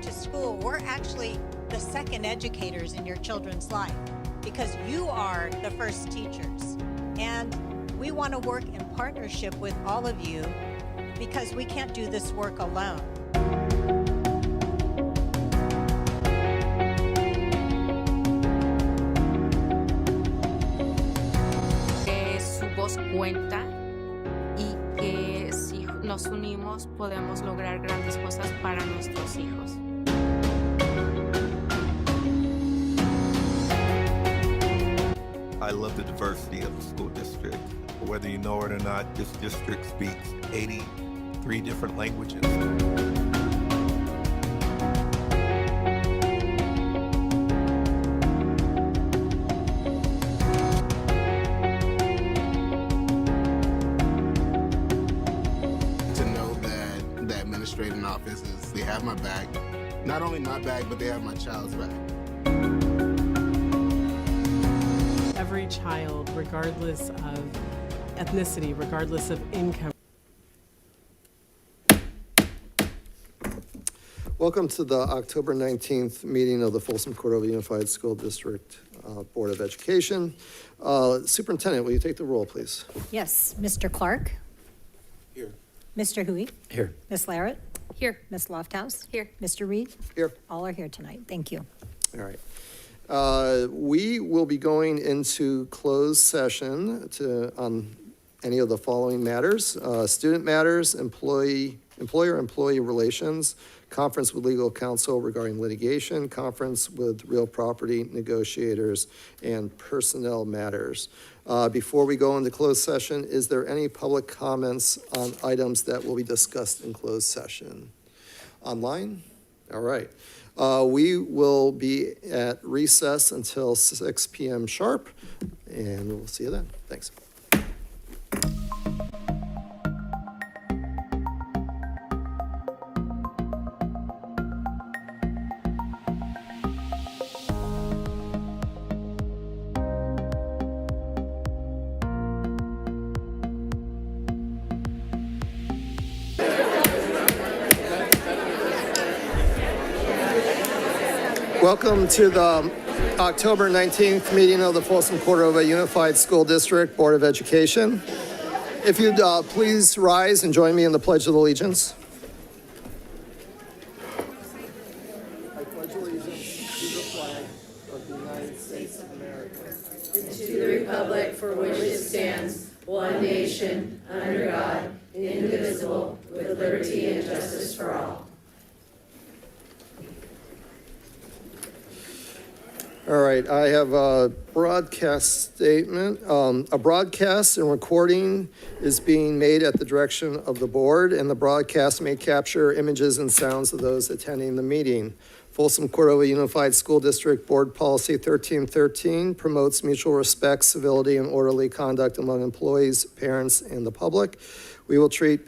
to school, we're actually the second educators in your children's life because you are the first teachers. And we want to work in partnership with all of you because we can't do this work alone. Que su voz cuenta y que si nos unimos podemos lograr grandes cosas para nuestros hijos. I love the diversity of the school district. Whether you know it or not, this district speaks 83 different languages. To know that the administrative offices, they have my back. Not only my back, but they have my child's back. Every child, regardless of ethnicity, regardless of income. Welcome to the October 19th meeting of the Folsom Cordova Unified School District Board of Education. Superintendent, will you take the roll, please? Yes, Mr. Clark? Here. Mr. Hui? Here. Ms. Larrett? Here. Ms. Lofthouse? Here. Mr. Reed? Here. All are here tonight. Thank you. All right. We will be going into closed session on any of the following matters: student matters, employer-employee relations, conference with legal counsel regarding litigation, conference with real property negotiators, and personnel matters. Before we go into closed session, is there any public comments on items that will be discussed in closed session? Online? All right. We will be at recess until 6 p.m. sharp, and we'll see you then. Thanks. Welcome to the October 19th meeting of the Folsom Cordova Unified School District Board of Education. If you'd please rise and join me in the Pledge of Allegiance. I pledge allegiance to the flag of the United States of America, to the republic for which it stands, one nation, under God, indivisible, with liberty and justice for all. All right, I have a broadcast statement. A broadcast and recording is being made at the direction of the board, and the broadcast may capture images and sounds of those attending the meeting. Folsom Cordova Unified School District Board Policy 1313 promotes mutual respect, civility, and orderly conduct among employees, parents, and the public. We will treat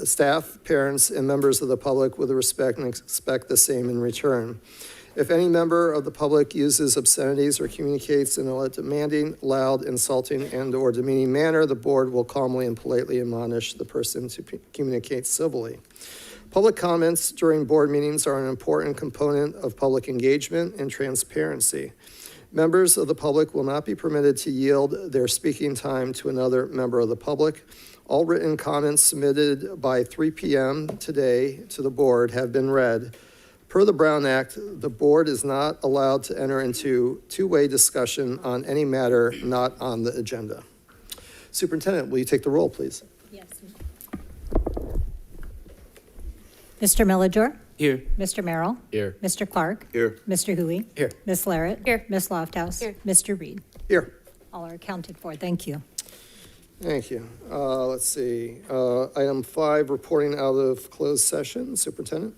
staff, parents, and members of the public with respect and expect the same in return. If any member of the public uses obscenities or communicates in a demanding, loud, insulting, and/or demeaning manner, the board will calmly and politely admonish the person to communicate civilly. Public comments during board meetings are an important component of public engagement and transparency. Members of the public will not be permitted to yield their speaking time to another member of the public. All written comments submitted by 3 p.m. today to the board have been read. Per the Brown Act, the board is not allowed to enter into two-way discussion on any matter not on the agenda. Superintendent, will you take the roll, please? Yes. Mr. Milledor? Here. Mr. Merrill? Here. Mr. Clark? Here. Mr. Hui? Here. Ms. Larrett? Here. Ms. Lofthouse? Here. Mr. Reed? Here. All are accounted for. Thank you. Thank you. Let's see. Item 5, reporting out of closed session. Superintendent?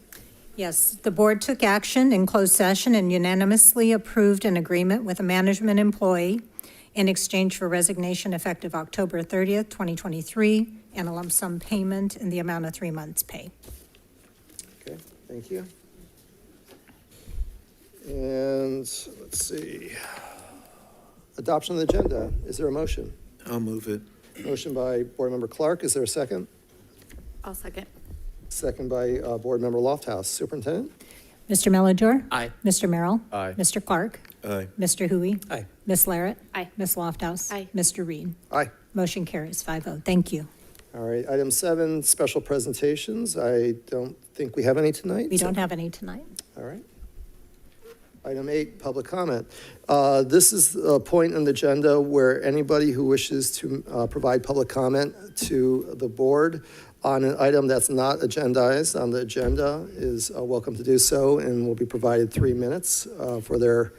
Yes, the board took action in closed session and unanimously approved an agreement with a management employee in exchange for resignation effective October 30th, 2023, and a lump sum payment in the amount of 3 months' pay. Okay, thank you. And let's see. Adoption of the agenda. Is there a motion? I'll move it. Motion by Board Member Clark. Is there a second? I'll second. Second by Board Member Lofthouse. Superintendent? Mr. Mellinger? Aye. Mr. Merrill? Aye. Mr. Clark? Aye. Mr. Hui? Aye. Ms. Larrett? Aye. Ms. Lofthouse? Aye. Mr. Reed? Aye. Motion carries 5-0. Thank you. All right, item 7, special presentations. I don't think we have any tonight. We don't have any tonight. All right. Item 8, public comment. This is a point on the agenda where anybody who wishes to provide public comment to the board on an item that's not agendized on the agenda is welcome to do so, and will be provided 3 minutes for their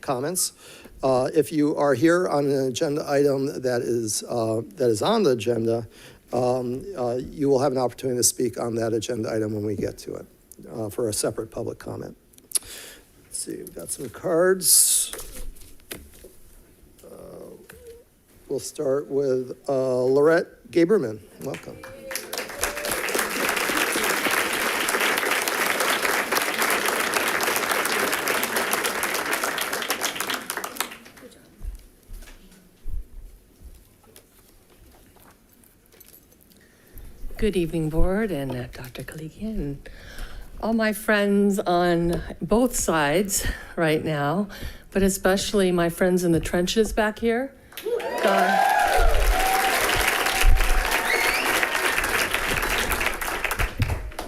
comments. If you are here on an agenda item that is on the agenda, you will have an opportunity to speak on that agenda item when we get to it for a separate public comment. Let's see, we've got some cards. We'll start with Lorette Gaberman. Welcome. Good evening, board and Dr. Kaliki and all my friends on both sides right now, but especially my friends in the trenches back here.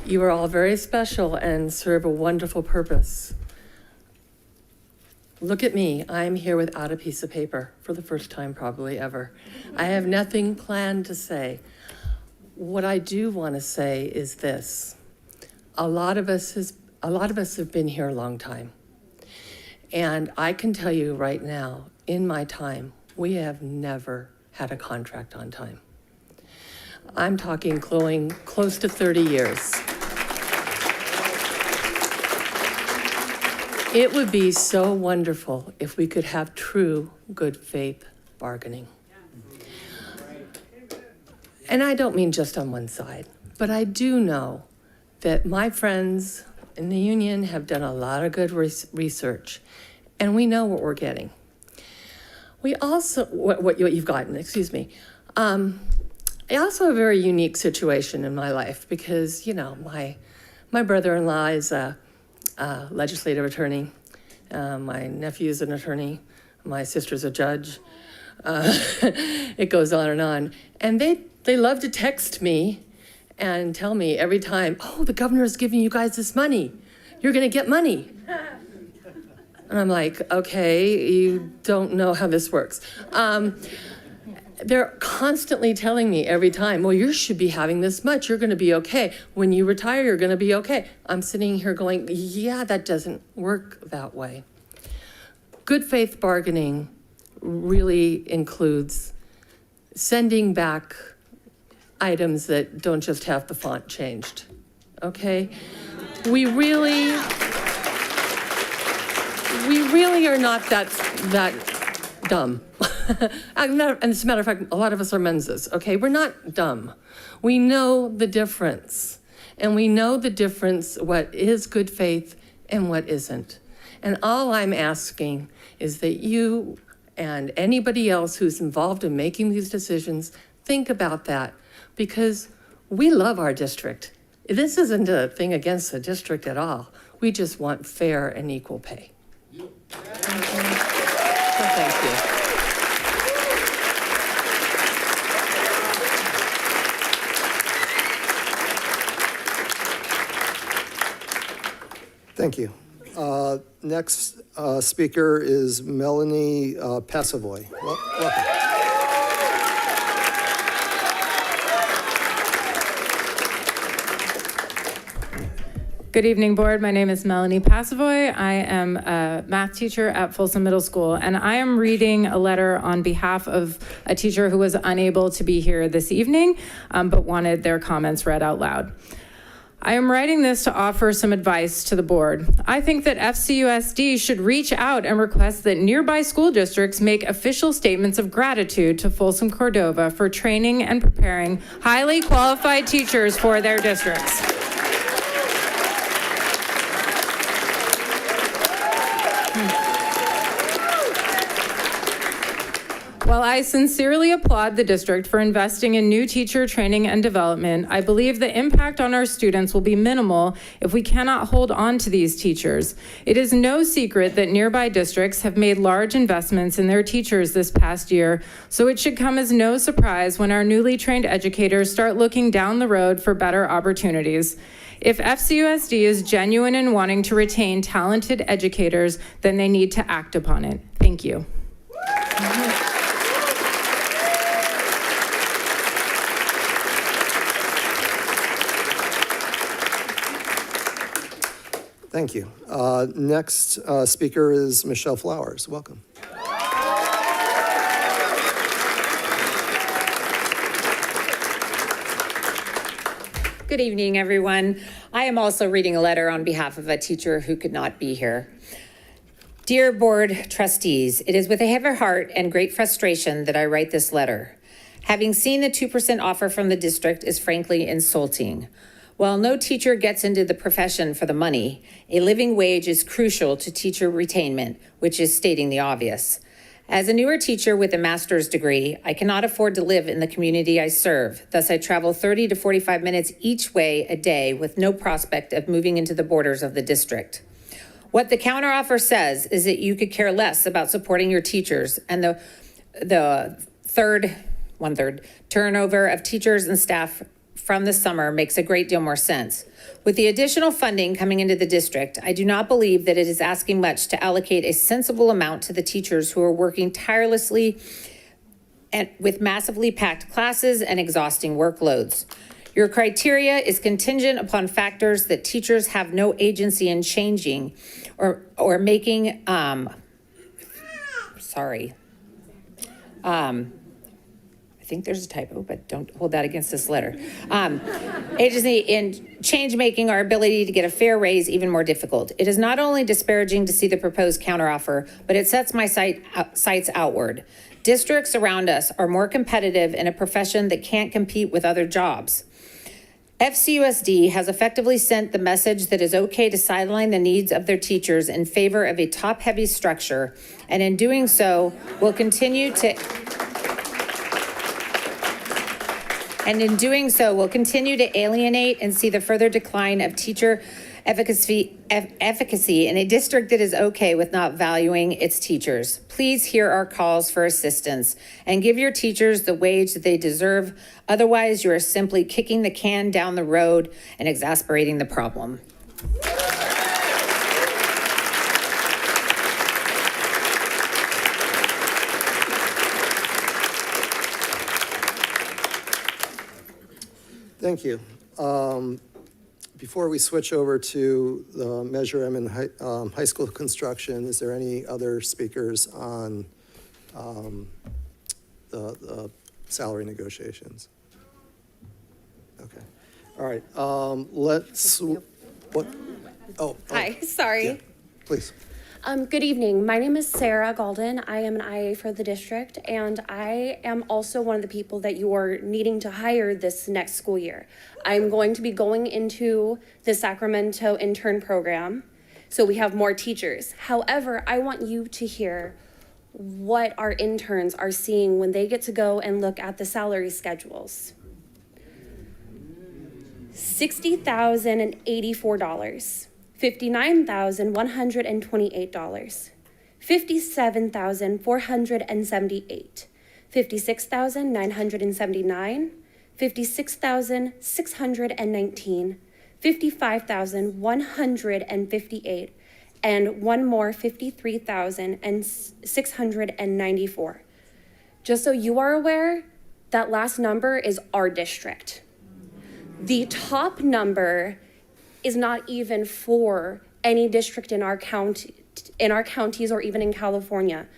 You are all very special and serve a wonderful purpose. Look at me, I'm here without a piece of paper for the first time probably ever. I have nothing planned to say. What I do want to say is this. A lot of us have been here a long time. And I can tell you right now, in my time, we have never had a contract on time. I'm talking close to 30 years. It would be so wonderful if we could have true good faith bargaining. And I don't mean just on one side, but I do know that my friends in the union have done a lot of good research, and we know what we're getting. We also, what you've gotten, excuse me. I also have a very unique situation in my life because, you know, my brother-in-law is a legislative attorney. My nephew is an attorney. My sister's a judge. It goes on. And they love to text me and tell me every time, oh, the governor is giving you guys this money. You're going to get money. And I'm like, okay, you don't know how this works. They're constantly telling me every time, well, you should be having this much. You're going to be okay. When you retire, you're going to be okay. I'm sitting here going, yeah, that doesn't work that way. Good faith bargaining really includes sending back items that don't just have the font changed, okay? We really are not that dumb. And as a matter of fact, a lot of us are menses, okay? We're not dumb. We know the difference. And we know the difference, what is good faith and what isn't. And all I'm asking is that you and anybody else who's involved in making these decisions, think about that, because we love our district. This isn't a thing against the district at all. We just want fair and equal pay. So thank you. Thank you. Next speaker is Melanie Passavoy. Welcome. Good evening, board. My name is Melanie Passavoy. I am a math teacher at Folsom Middle School, and I am reading a letter on behalf of a teacher who was unable to be here this evening, but wanted their comments read out loud. I am writing this to offer some advice to the board. I think that FCUSD should reach out and request that nearby school districts make official statements of gratitude to Folsom Cordova for training and preparing highly qualified teachers for their districts. While I sincerely applaud the district for investing in new teacher training and development, I believe the impact on our students will be minimal if we cannot hold on to these teachers. It is no secret that nearby districts have made large investments in their teachers this past year, so it should come as no surprise when our newly trained educators start looking down the road for better opportunities. If FCUSD is genuine in wanting to retain talented educators, then they need to act upon it. Thank you. Thank you. Next speaker is Michelle Flowers. Welcome. Good evening, everyone. I am also reading a letter on behalf of a teacher who could not be here. Dear Board Trustees, it is with a heavy heart and great frustration that I write this letter. Having seen the 2% offer from the district is frankly insulting. While no teacher gets into the profession for the money, a living wage is crucial to teacher retainment, which is stating the obvious. As a newer teacher with a master's degree, I cannot afford to live in the community I serve. Thus, I travel 30 to 45 minutes each way a day with no prospect of moving into the borders of the district. What the counteroffer says is that you could care less about supporting your teachers, and the one-third turnover of teachers and staff from the summer makes a great deal more sense. With the additional funding coming into the district, I do not believe that it is asking much to allocate a sensible amount to the teachers who are working tirelessly and with massively packed classes and exhausting workloads. Your criteria is contingent upon factors that teachers have no agency in changing or making, I think there's a typo, but don't hold that against this letter. Agency in change making our ability to get a fair raise even more difficult. It is not only disparaging to see the proposed counteroffer, but it sets my sights outward. Districts around us are more competitive in a profession that can't compete with other jobs. FCUSD has effectively sent the message that it's okay to sideline the needs of their teachers in favor of a top-heavy structure, and in doing so, will continue to alienate and see the further decline of teacher efficacy in a district that is okay with not valuing its teachers. Please hear our calls for assistance and give your teachers the wage that they deserve. Otherwise, you are simply kicking the can down the road and exasperating the problem. Thank you. Before we switch over to the Measure M in high school construction, is there any other speakers on the salary negotiations? Okay. All right. Hi, sorry. Yeah, please. Good evening. My name is Sarah Galden. I am an IA for the district, and I am also one of the people that you are needing to hire this next school year. I'm going to be going into the Sacramento intern program, so we have more teachers. However, I want you to hear what our interns are seeing when they get to go and look at the salary schedules. $60,084. $59,128, $57,478, $56,979, $56,619, $55,158, and one more $53,694. Just so you are aware, that last number is our district. The top number is not even for any district in our county, in our counties, or even in California.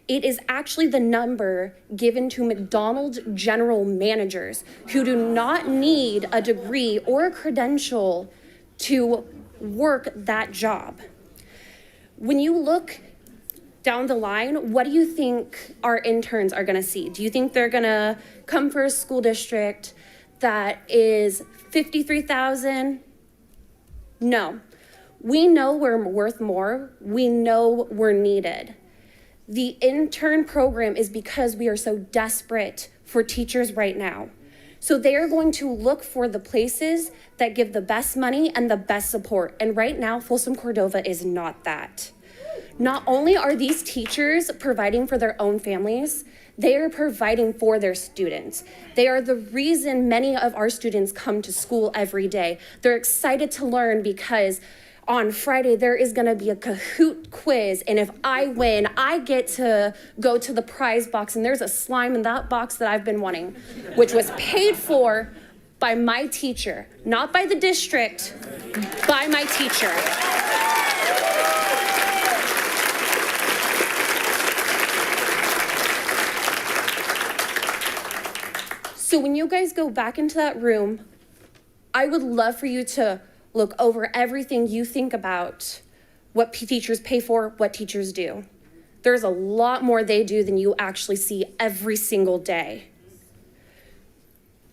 It is actually the number given to McDonald's general managers who do not need a degree or a credential to work that job. When you look down the line, what do you think our interns are gonna see? Do you think they're gonna come for a school district that is 53,000? No. We know we're worth more. We know we're needed. The intern program is because we are so desperate for teachers right now. So they are going to look for the places that give the best money and the best support. And right now, Folsom Cordova is not that. Not only are these teachers providing for their own families, they are providing for their students. They are the reason many of our students come to school every day. They're excited to learn because on Friday, there is gonna be a Kahoot quiz, and if I win, I get to go to the prize box, and there's a slime in that box that I've been wanting, which was paid for by my teacher, not by the district, by my teacher. So when you guys go back into that room, I would love for you to look over everything you think about what teachers pay for, what teachers do. There's a lot more they do than you actually see every single day.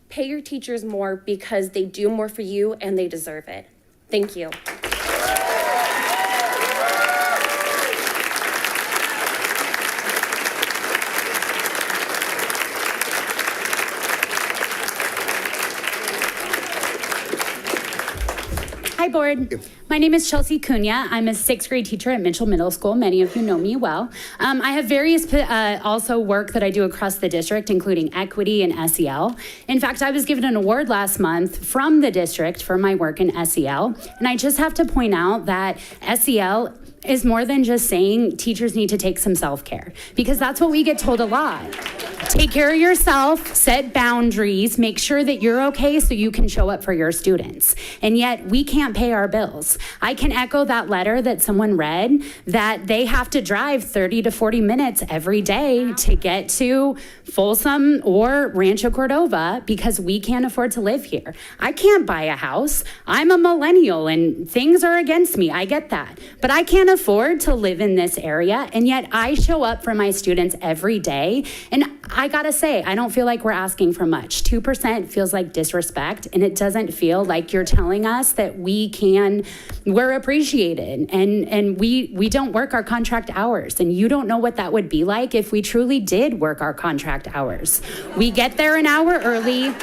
Pay your teachers more because they do more for you and they deserve it. Thank you. Hi, board. My name is Chelsea Cunha. I'm a 6th grade teacher at Mitchell Middle School. Many of you know me well. I have various also work that I do across the district, including equity and SEL. In fact, I was given an award last month from the district for my work in SEL. And I just have to point out that SEL is more than just saying teachers need to take some self-care, because that's what we get told a lot. Take care of yourself, set boundaries, make sure that you're okay so you can show up for your students. And yet we can't pay our bills. I can echo that letter that someone read, that they have to drive 30 to 40 minutes every day to get to Folsom or Rancho Cordova because we can't afford to live here. I can't buy a house. I'm a millennial and things are against me. I get that. But I can't afford to live in this area, and yet I show up for my students every day. And I gotta say, I don't feel like we're asking for much. 2% feels like disrespect, and it doesn't feel like you're telling us that we're appreciated, and we don't work our contract hours, and you don't know what that would be like if we truly did work our contract hours. We get there an hour early.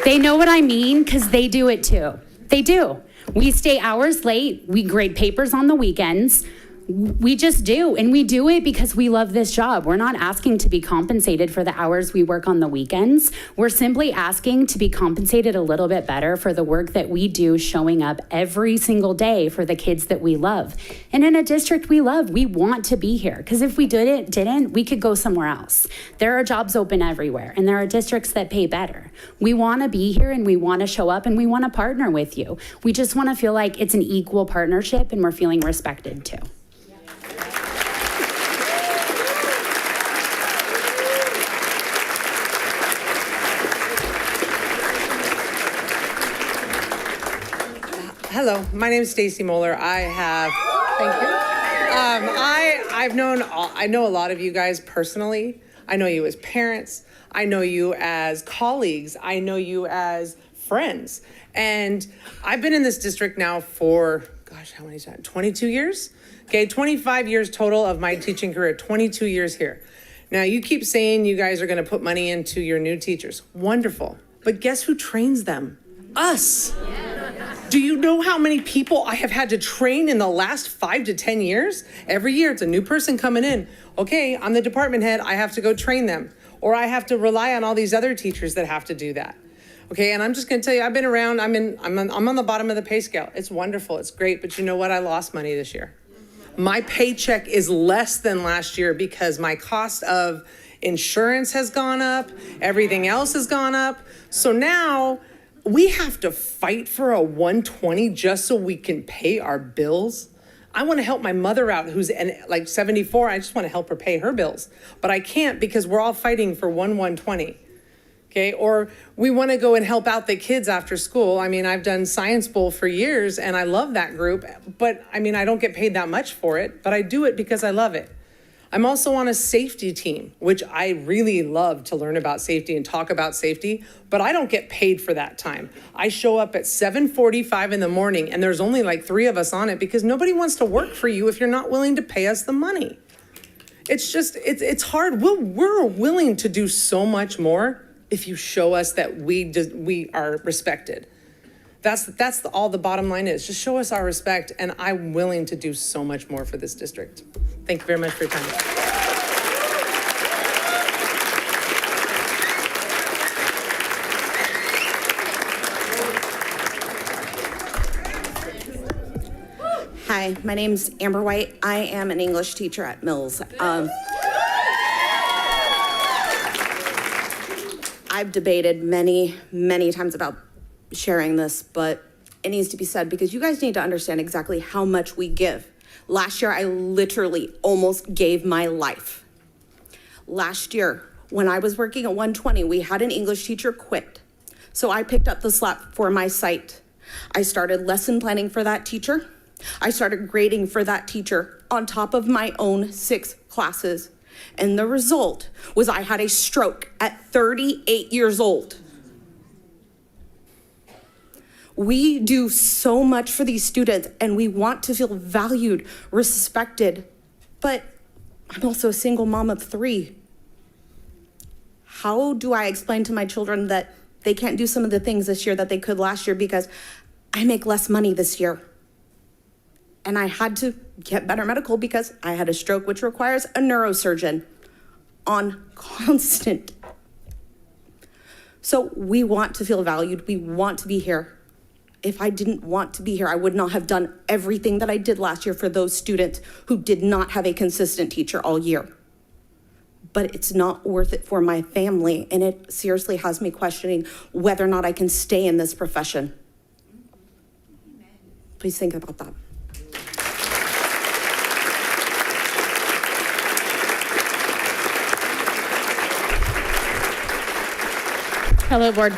They know what I mean, because they do it too. They do. We stay hours late. We grade papers on the weekends. We just do, and we do it because we love this job. We're not asking to be compensated for the hours we work on the weekends. We're simply asking to be compensated a little bit better for the work that we do, showing up every single day for the kids that we love. And in a district we love, we want to be here, because if we didn't, we could go somewhere else. There are jobs open everywhere, and there are districts that pay better. We want to be here, and we want to show up, and we want to partner with you. We just want to feel like it's an equal partnership, and we're feeling respected too. Hello, my name is Stacy Moeller. Thank you. I know a lot of you guys personally. I know you as parents. I know you as colleagues. I know you as friends. And I've been in this district now for, gosh, how many times? 22 years? Okay, 25 years total of my teaching career, 22 years here. Now, you keep saying you guys are going to put money into your new teachers. Wonderful. But guess who trains them? Us. Do you know how many people I have had to train in the last 5 to 10 years? Every year, it's a new person coming in. Okay, I'm the department head. I have to go train them. Or I have to rely on all these other teachers that have to do that. Okay, and I'm just going to tell you, I've been around. I'm on the bottom of the pay scale. It's wonderful. It's great. But you know what? I lost money this year. My paycheck is less than last year because my cost of insurance has gone up. Everything else has gone up. So now we have to fight for a 120 just so we can pay our bills. I want to help my mother out who's like 74. I just want to help her pay her bills. But I can't because we're all fighting for 120. Okay, or we want to go and help out the kids after school. I mean, I've done Science Bowl for years and I love that group, but I mean, I don't get paid that much for it, but I do it because I love it. I'm also on a safety team, which I really love to learn about safety and talk about safety, but I don't get paid for that time. I show up at 7:45 in the morning and there's only like 3 of us on it because nobody wants to work for you if you're not willing to pay us the money. It's just, it's hard. We're willing to do so much more if you show us that we are respected. That's all the bottom line is. Just show us our respect, and I'm willing to do so much more for this district. Thank you very much for your time. Hi, my name's Amber White. I am an English teacher at Mills. I've debated many times about sharing this, but it needs to be said because you guys need to understand exactly how much we give. Last year, I literally almost gave my life. Last year, when I was working at 120, we had an English teacher quit. So I picked up the slack for my site. I started lesson planning for that teacher. I started grading for that teacher on top of my own 6 classes. And the result was I had a stroke at 38 years old. We do so much for these students and we want to feel valued, respected, but I'm also a single mom of 3. How do I explain to my children that they can't do some of the things this year that they could last year because I make less money this year? And I had to get better medical because I had a stroke, which requires a neurosurgeon on constant. So we want to feel valued. We want to be here. If I didn't want to be here, I would not have done everything that I did last year for those students who did not have a consistent teacher all year. But it's not worth it for my family, and it seriously has me questioning whether or not I can stay in this profession. Please think about that. Hello, board.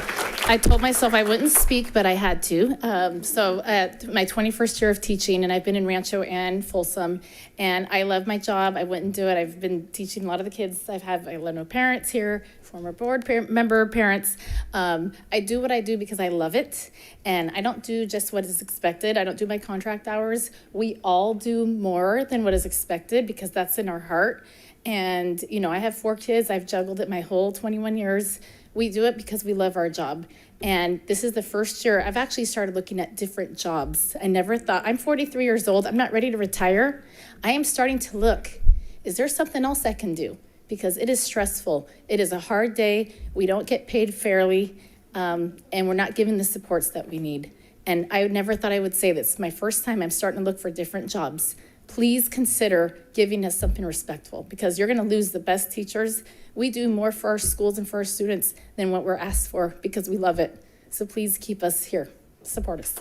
I told myself I wouldn't speak, but I had to. So my 21st year of teaching, and I've been in Rancho and Folsom, and I love my job. I wouldn't do it. I've been teaching a lot of the kids. I love no parents here, former board member parents. I do what I do because I love it, and I don't do just what is expected. I don't do my contract hours. We all do more than what is expected because that's in our heart. And, you know, I have 4 kids. I've juggled it my whole 21 years. We do it because we love our job. And this is the first year I've actually started looking at different jobs. I never thought, I'm 43 years old. I'm not ready to retire. I am starting to look, is there something else I can do? Because it is stressful. It is a hard day. We don't get paid fairly. And we're not given the supports that we need. And I never thought I would say this. My first time I'm starting to look for different jobs. Please consider giving us something respectful because you're going to lose the best teachers. We do more for our schools and for our students than what we're asked for because we love it. So please keep us here. Support us.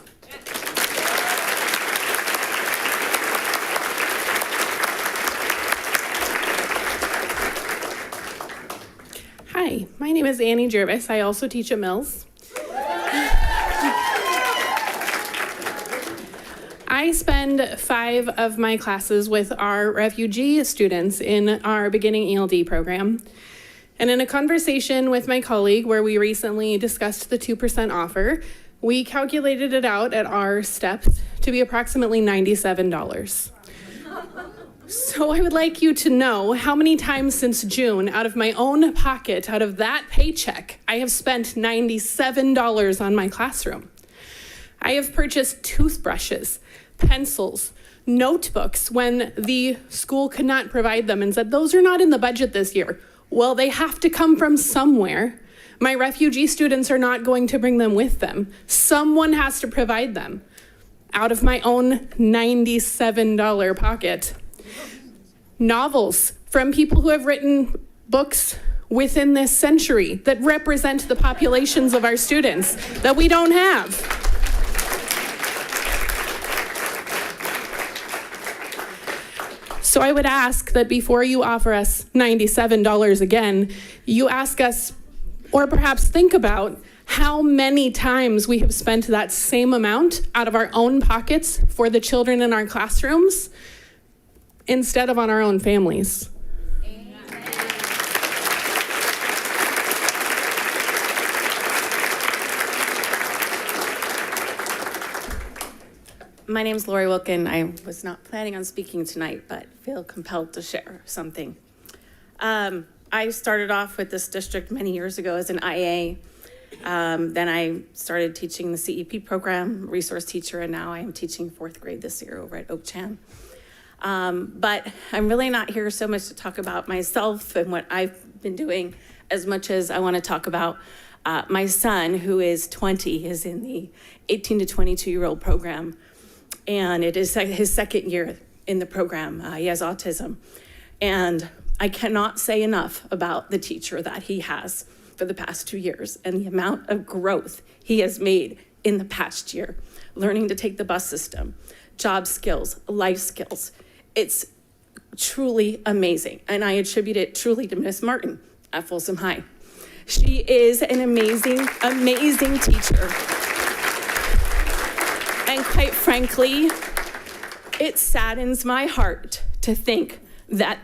Hi, my name is Annie Jervis. I also teach at Mills. I spend 5 of my classes with our refugee students in our beginning ELD program. And in a conversation with my colleague where we recently discussed the 2% offer, we calculated it out at our steps to be approximately $97. So I would like you to know how many times since June, out of my own pocket, out of that paycheck, I have spent $97 on my classroom. I have purchased toothbrushes, pencils, notebooks when the school could not provide them and said, those are not in the budget this year. Well, they have to come from somewhere. My refugee students are not going to bring them with them. Someone has to provide them out of my own $97 pocket. Novels from people who have written books within this century that represent the populations of our students that we don't have. So I would ask that before you offer us $97 again, you ask us, or perhaps think about how many times we have spent that same amount out of our own pockets for the children in our classrooms instead of on our own families. My name's Lori Wilkin. I was not planning on speaking tonight, but feel compelled to share something. I started off with this district many years ago as an IA. Then I started teaching the CEP program, resource teacher, and now I am teaching 4th grade this year over at Oak Chan. But I'm really not here so much to talk about myself and what I've been doing as much as I want to talk about my son, who is 20, is in the 18 to 22-year-old program. And it is his 2nd year in the program. He has autism. And I cannot say enough about the teacher that he has for the past 2 years and the amount of growth he has made in the past year, learning to take the bus system, job skills, life skills. It's truly amazing. And I attribute it truly to Miss Martin at Folsom High. She is an amazing, amazing teacher. And quite frankly, it saddens my heart to think that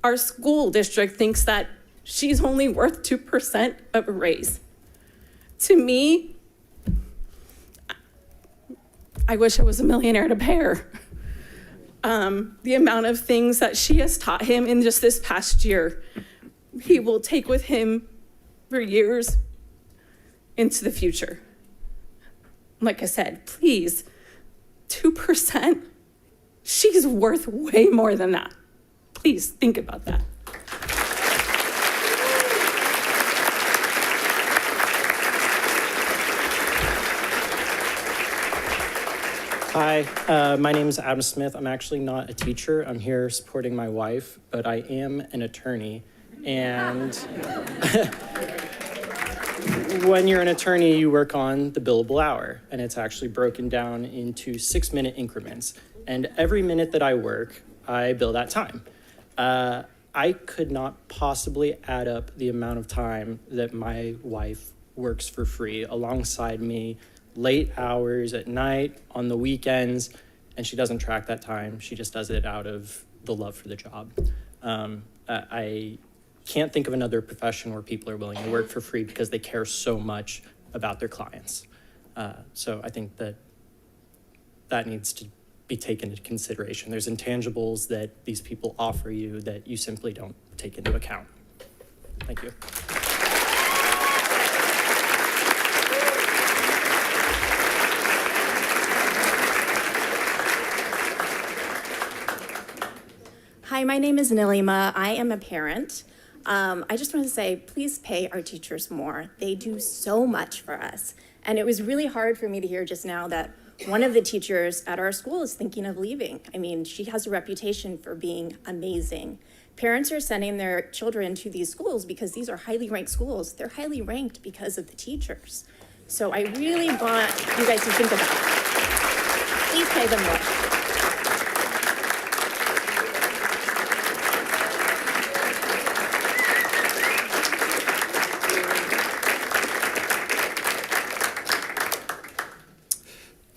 our school district thinks that she's only worth 2% of a raise. To me, I wish I was a millionaire to pay her. The amount of things that she has taught him in just this past year, he will take with him for years into the future. Like I said, please, 2%, she's worth way more than that. Please think about that. Hi, my name is Adam Smith. I'm actually not a teacher. I'm here supporting my wife, but I am an attorney. And when you're an attorney, you work on the billable hour, and it's actually broken down into 6-minute increments. And every minute that I work, I bill that time. I could not possibly add up the amount of time that my wife works for free alongside me, late hours at night, on the weekends, and she doesn't track that time. She just does it out of the love for the job. I can't think of another profession where people are willing to work for free because they care so much about their clients. So I think that needs to be taken into consideration. There's intangibles that these people offer you that you simply don't take into account. Thank you. Hi, my name is Nilima. I am a parent. I just want to say, please pay our teachers more. They do so much for us. And it was really hard for me to hear just now that one of the teachers at our school is thinking of leaving. I mean, she has a reputation for being amazing. Parents are sending their children to these schools because these are highly ranked schools. They're highly ranked because of the teachers. So I really want you guys to think about it. Please pay them more.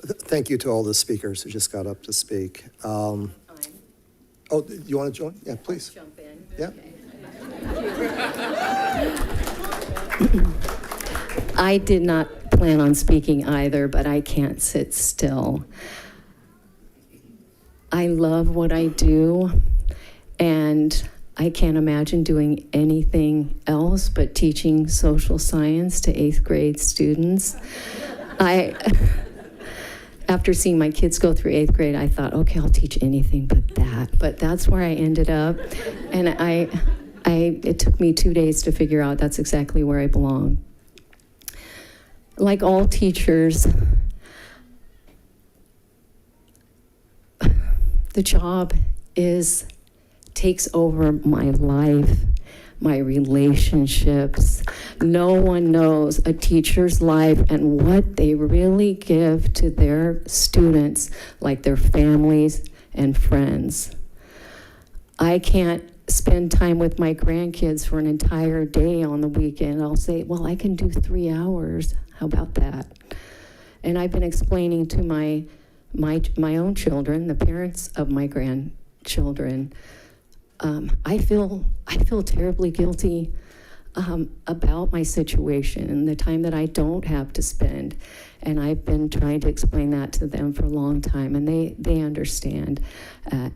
Thank you to all the speakers who just got up to speak. Oh, you want to join? Yeah, please. Jump in. Yeah. I did not plan on speaking either, but I can't sit still. I love what I do, and I can't imagine doing anything else but teaching social science to 8th grade students. After seeing my kids go through 8th grade, I thought, okay, I'll teach anything but that. But that's where I ended up. And it took me 2 days to figure out that's exactly where I belong. Like all teachers, the job takes over my life, my relationships. No one knows a teacher's life and what they really give to their students, like their families and friends. I can't spend time with my grandkids for an entire day on the weekend. I'll say, well, I can do 3 hours. How about that? And I've been explaining to my own children, the parents of my grandchildren, I feel terribly guilty. about my situation and the time that I don't have to spend. And I've been trying to explain that to them for a long time, and they understand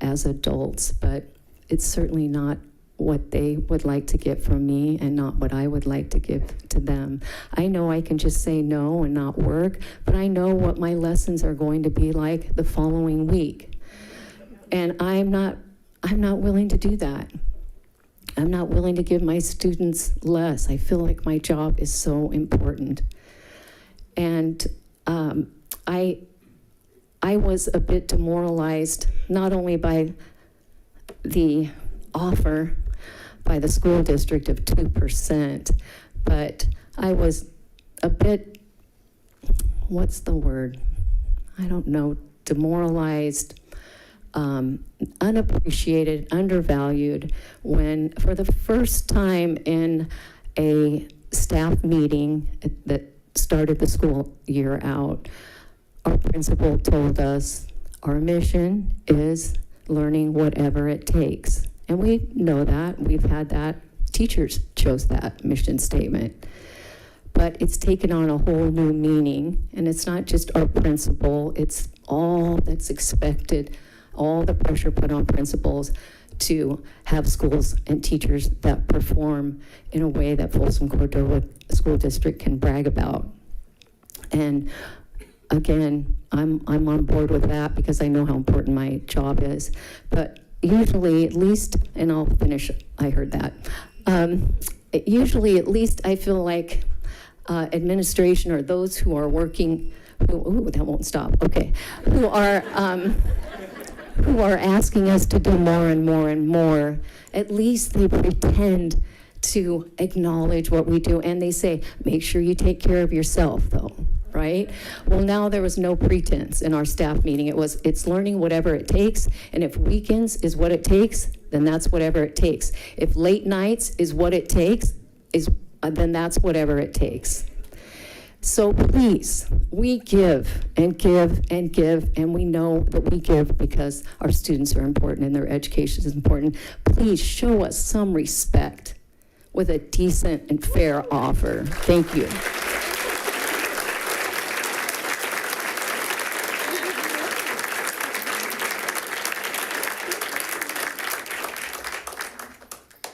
as adults, but it's certainly not what they would like to get from me and not what I would like to give to them. I know I can just say no and not work, but I know what my lessons are going to be like the following week. And I'm not willing to do that. I'm not willing to give my students less. I feel like my job is so important. And I was a bit demoralized, not only by the offer by the school district of 2%, but I was a bit, what's the word? I don't know, demoralized, unappreciated, undervalued, when for the first time in a staff meeting that started the school year out, our principal told us our mission is learning whatever it takes. And we know that, we've had that, teachers chose that mission statement. But it's taken on a whole new meaning, and it's not just our principal, it's all that's expected, all the pressure put on principals to have schools and teachers that perform in a way that Folsom Cordova School District can brag about. And again, I'm on board with that because I know how important my job is. But usually, at least, and I'll finish, I heard that. Usually, at least I feel like administration or those who are working, that won't stop, okay, who are asking us to do more and more and more, at least they pretend to acknowledge what we do, and they say, make sure you take care of yourself, though, right? Well, now there was no pretense in our staff meeting. It's learning whatever it takes, and if weekends is what it takes, then that's whatever it takes. If late nights is what it takes, then that's whatever it takes. So please, we give and give and give, and we know that we give because our students are important and their education is important. Please show us some respect with a decent and fair offer. Thank you.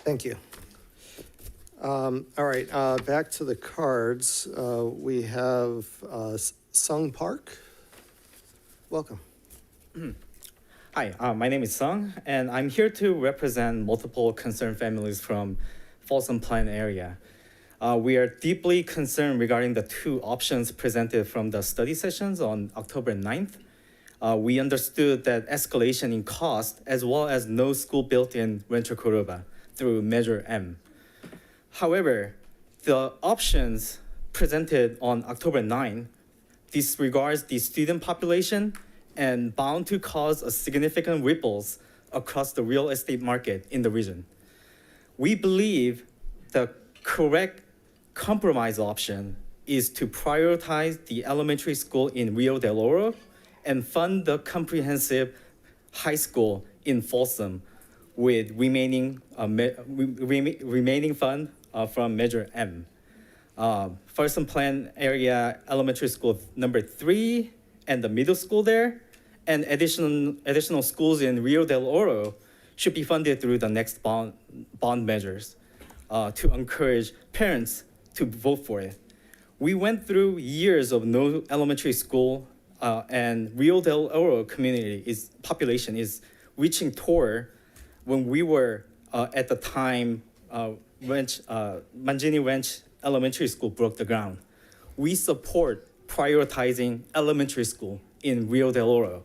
Thank you. All right, back to the cards. We have Sung Park. Welcome. Hi, my name is Sung, and I'm here to represent multiple concerned families from Folsom Plan area. We are deeply concerned regarding the two options presented from the study sessions on October 9th. We understood that escalation in cost as well as no school built in Rancho Cordova through Measure M. However, the options presented on October 9 disregards the student population and bound to cause a significant ripples across the real estate market in the region. We believe the correct compromise option is to prioritize the elementary school in Rio del Oro and fund the comprehensive high school in Folsom with remaining fund from Measure M. Folsom Plan area elementary school number 3 and the middle school there, and additional schools in Rio del Oro should be funded through the next bond measures to encourage parents to vote for it. We went through years of no elementary school, and Rio del Oro population is reaching toward when we were at the time Mangini Ranch Elementary School broke the ground. We support prioritizing elementary school in Rio del Oro.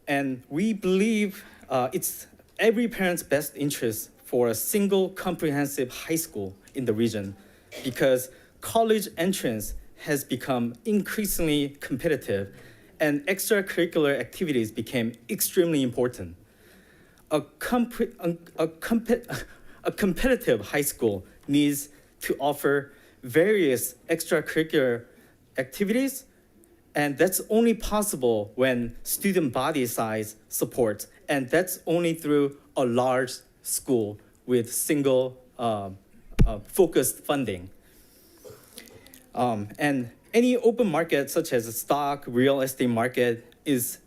And we believe it's every parent's best interest for a single comprehensive high school in the region because college entrance has become increasingly competitive and extracurricular activities became extremely important. A competitive high school needs to offer various extracurricular activities, and that's only possible when student body size supports, and that's only through a large school with single focused funding. And any open market, such as a stock, real estate market, is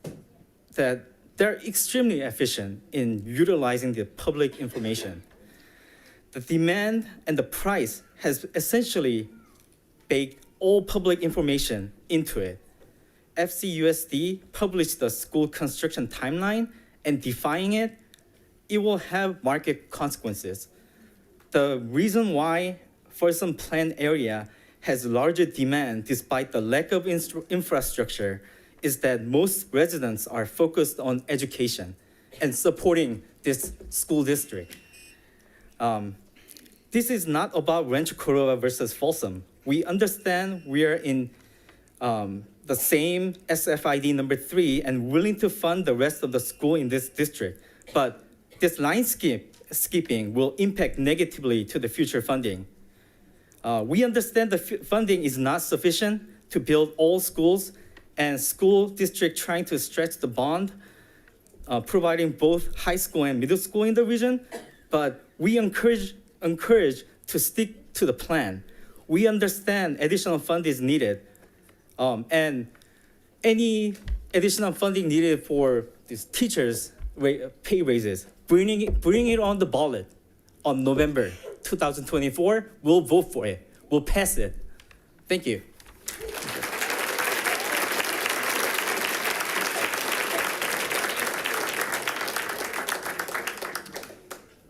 that they're extremely efficient in utilizing the public information. The demand and the price has essentially baked all public information into it. FCUSD published the school construction timeline, and defying it, it will have market consequences. The reason why Folsom planned area has larger demand despite the lack of infrastructure is that most residents are focused on education and supporting this school district. This is not about Rancho Cordova versus Folsom. We understand we are in the same SFID number 3 and willing to fund the rest of the school in this district, but this line skipping will impact negatively to the future funding. We understand the funding is not sufficient to build all schools, and school district trying to stretch the bond, providing both high school and middle school in the region, but we encourage to stick to the plan. We understand additional fund is needed, and any additional funding needed for these teachers' pay raises, bringing it on the ballot on November 2024, we'll vote for it. We'll pass it. Thank you.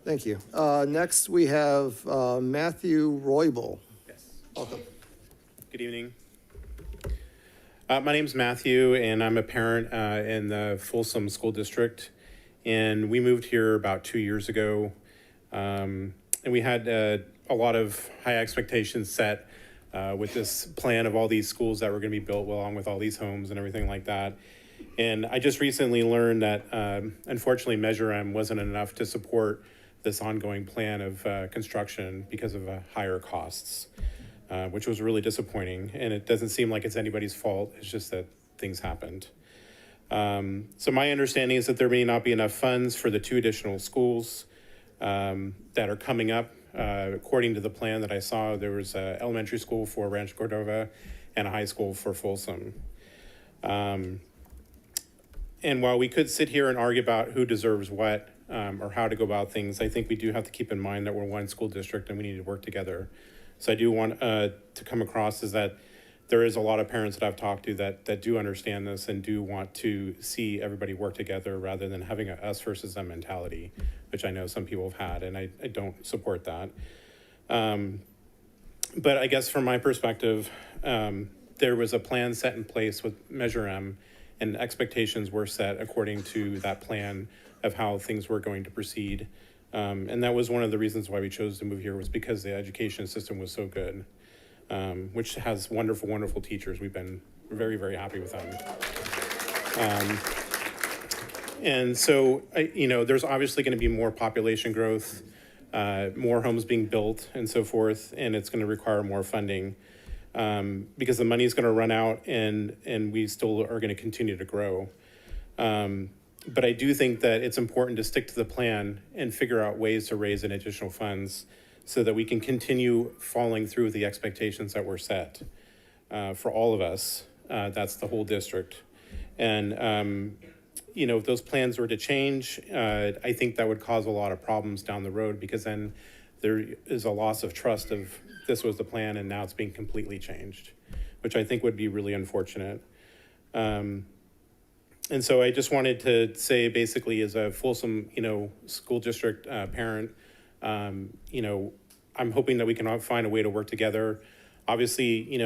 Thank you. Next, we have Matthew Roybal. Yes. Welcome. Good evening. My name's Matthew, and I'm a parent in the Folsom School District. And we moved here about 2 years ago. And we had a lot of high expectations set with this plan of all these schools that were going to be built along with all these homes and everything like that. And I just recently learned that unfortunately Measure M wasn't enough to support this ongoing plan of construction because of higher costs, which was really disappointing. And it doesn't seem like it's anybody's fault. It's just that things happened. So my understanding is that there may not be enough funds for the 2 additional schools that are coming up. According to the plan that I saw, there was an elementary school for Rancho Cordova and a high school for Folsom. And while we could sit here and argue about who deserves what or how to go about things, I think we do have to keep in mind that we're one school district and we need to work together. So I do want to come across is that there is a lot of parents that I've talked to that do understand this and do want to see everybody work together rather than having a us versus them mentality, which I know some people have had, and I don't support that. But I guess from my perspective, there was a plan set in place with Measure M, and expectations were set according to that plan of how things were going to proceed. And that was one of the reasons why we chose to move here, was because the education system was so good, which has wonderful, wonderful teachers. We've been very, very happy with them. And so, there's obviously going to be more population growth, more homes being built and so forth, and it's going to require more funding because the money is going to run out and we still are going to continue to grow. But I do think that it's important to stick to the plan and figure out ways to raise in additional funds so that we can continue following through with the expectations that were set for all of us. That's the whole district. And, if those plans were to change, I think that would cause a lot of problems down the road, because then there is a loss of trust of this was the plan and now it's being completely changed, which I think would be really unfortunate. And so I just wanted to say, basically, as a Folsom, school district parent, I'm hoping that we can find a way to work together. Obviously,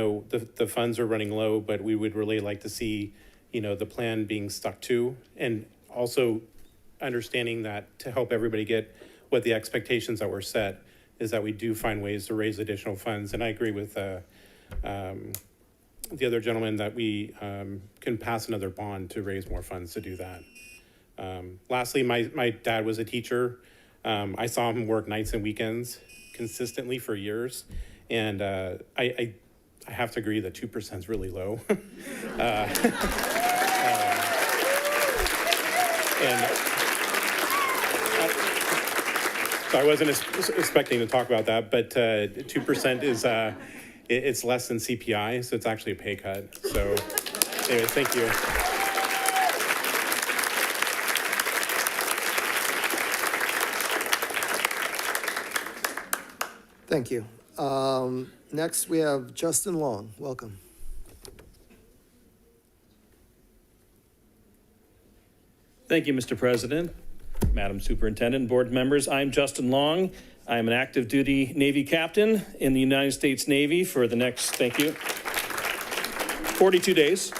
the funds are running low, but we would really like to see, the plan being stuck to, and also understanding that to help everybody get what the expectations that were set is that we do find ways to raise additional funds. And I agree with the other gentleman that we can pass another bond to raise more funds to do that. Lastly, my dad was a teacher. I saw him work nights and weekends consistently for years. And I have to agree that 2% is really low. So I wasn't expecting to talk about that, but 2% is it's less than CPI, so it's actually a pay cut. So anyway, thank you. Thank you. Next, we have Justin Long. Welcome. Thank you, Mr. President, Madam Superintendent, board members. I'm Justin Long. I'm an active duty Navy captain in the United States Navy for the next, 42 days.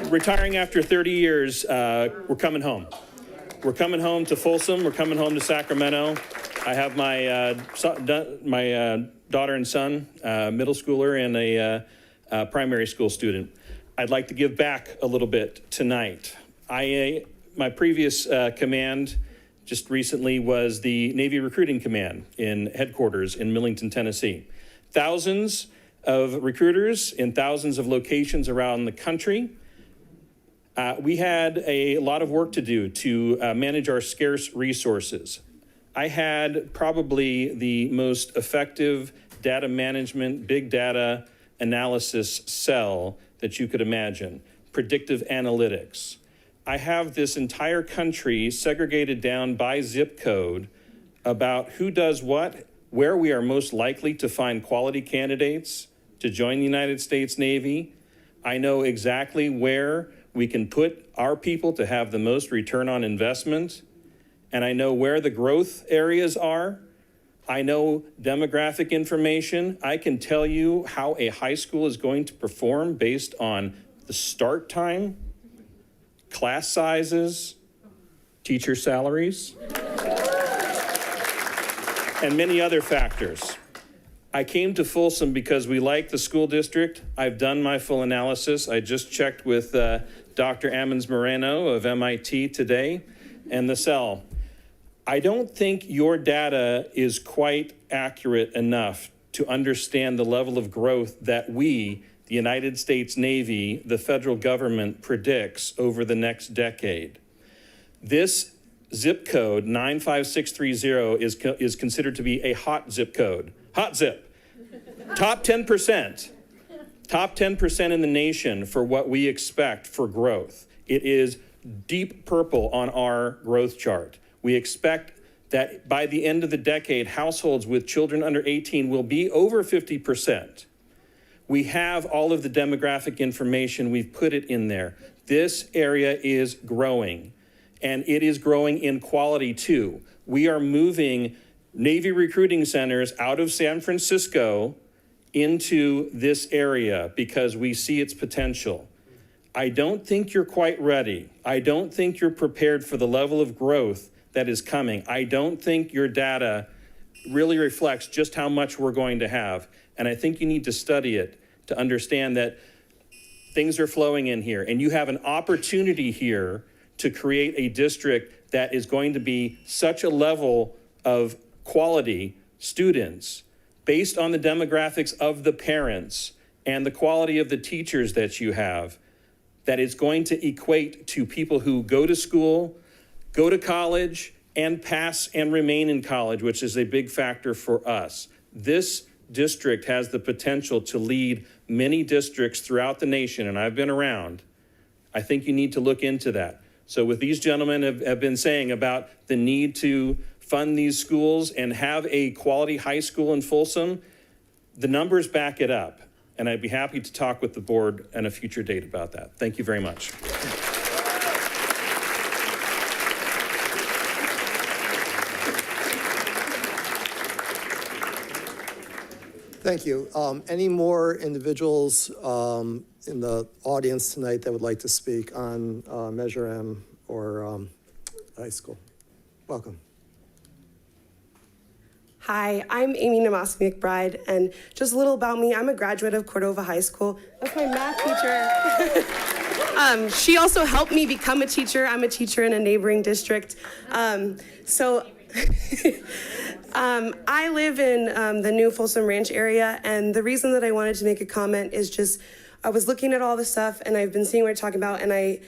Retiring after 30 years, we're coming home. We're coming home to Folsom. We're coming home to Sacramento. I have my daughter and son, middle schooler, and a primary school student. I'd like to give back a little bit tonight. My previous command just recently was the Navy Recruiting Command in headquarters in Millington, Tennessee. Thousands of recruiters in thousands of locations around the country. We had a lot of work to do to manage our scarce resources. I had probably the most effective data management, big data analysis cell that you could imagine, predictive analytics. I have this entire country segregated down by zip code about who does what, where we are most likely to find quality candidates to join the United States Navy. I know exactly where we can put our people to have the most return on investment. And I know where the growth areas are. I know demographic information. I can tell you how a high school is going to perform based on the start time, class sizes, teacher salaries, and many other factors. I came to Folsom because we like the school district. I've done my full analysis. I just checked with Dr. Ammons Moreno of MIT today and the cell. I don't think your data is quite accurate enough to understand the level of growth that we, the United States Navy, the federal government, predicts over the next decade. This zip code, 95630, is considered to be a hot zip code. Hot zip. Top 10%. Top 10% in the nation for what we expect for growth. It is deep purple on our growth chart. We expect that by the end of the decade, households with children under 18 will be over 50%. We have all of the demographic information. We've put it in there. This area is growing, and it is growing in quality too. We are moving Navy recruiting centers out of San Francisco into this area because we see its potential. I don't think you're quite ready. I don't think you're prepared for the level of growth that is coming. I don't think your data really reflects just how much we're going to have. And I think you need to study it to understand that things are flowing in here. And you have an opportunity here to create a district that is going to be such a level of quality students based on the demographics of the parents and the quality of the teachers that you have, that is going to equate to people who go to school, go to college, and pass and remain in college, which is a big factor for us. This district has the potential to lead many districts throughout the nation, and I've been around. I think you need to look into that. So what these gentlemen have been saying about the need to fund these schools and have a quality high school in Folsom, the numbers back it up. And I'd be happy to talk with the board on a future date about that. Thank you very much. Thank you. Any more individuals in the audience tonight that would like to speak on Measure M or high school? Welcome. Hi, I'm Amy Namaski McBride, and just a little about me. I'm a graduate of Cordova High School. That's my math teacher. She also helped me become a teacher. I'm a teacher in a neighboring district. I live in the new Folsom Ranch area, and the reason that I wanted to make a comment is just I was looking at all the stuff, and I've been seeing what you're talking about, and I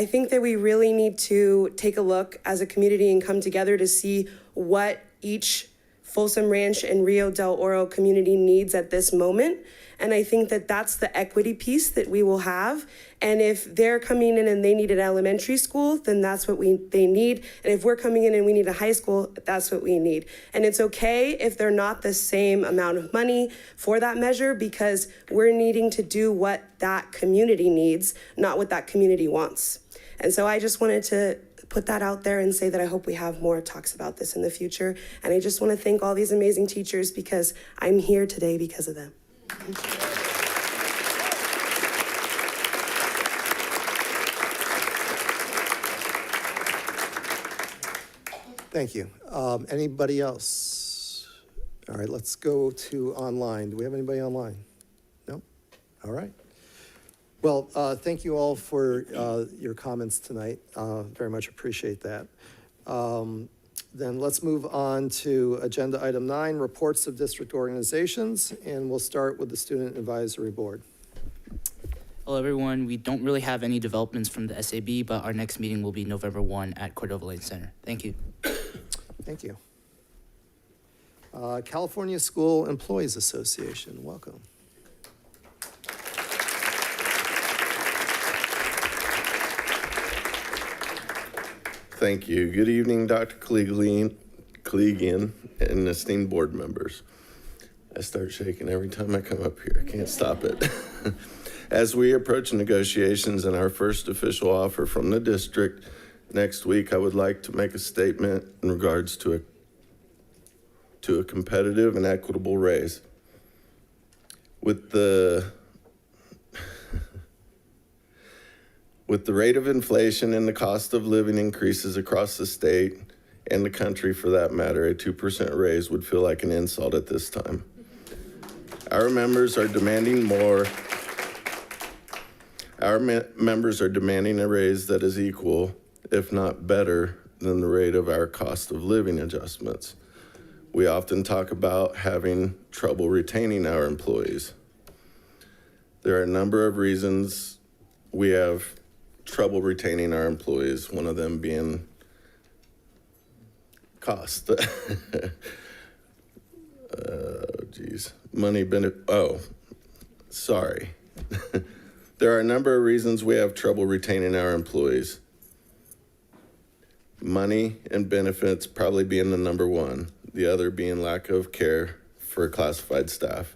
think that we really need to take a look as a community and come together to see what each Folsom Ranch and Rio del Oro community needs at this moment. And I think that that's the equity piece that we will have. And if they're coming in and they need an elementary school, then that's what they need. And if we're coming in and we need a high school, that's what we need. And it's okay if they're not the same amount of money for that measure, because we're needing to do what that community needs, not what that community wants. And so I just wanted to put that out there and say that I hope we have more talks about this in the future. And I just want to thank all these amazing teachers, because I'm here today because of them. Thank you. Anybody else? All right, let's go to online. Do we have anybody online? No? All right. Well, thank you all for your comments tonight. Very much appreciate that. Then let's move on to agenda item 9, reports of district organizations, and we'll start with the Student Advisory Board. Hello, everyone. We don't really have any developments from the SAB, but our next meeting will be November 1 at Cordova Lane Center. Thank you. Thank you. California School Employees Association, welcome. Thank you. Good evening, Dr. Clegan and esteemed board members. I start shaking every time I come up here. I can't stop it. As we approach negotiations and our first official offer from the district next week, I would like to make a statement in regards to a competitive and equitable raise. With the rate of inflation and the cost of living increases across the state and the country for that matter, a 2% raise would feel like an insult at this time. Our members are demanding more. Our members are demanding a raise that is equal, if not better, than the rate of our cost of living adjustments. We often talk about having trouble retaining our employees. There are a number of reasons we have trouble retaining our employees, one of them being cost. Sorry. There are a number of reasons we have trouble retaining our employees. Money and benefits probably being the number one, the other being lack of care for classified staff.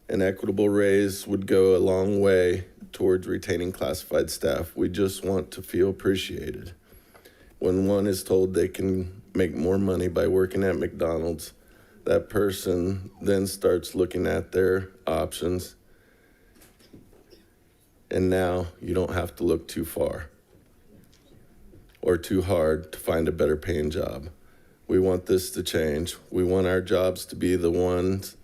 An equitable raise would go a long way towards retaining classified staff. We just want to feel appreciated. When one is told they can make more money by working at McDonald's, that person then starts looking at their options. And now you don't have to look too far or too hard to find a better paying job. We want this to change. We want our jobs to be the ones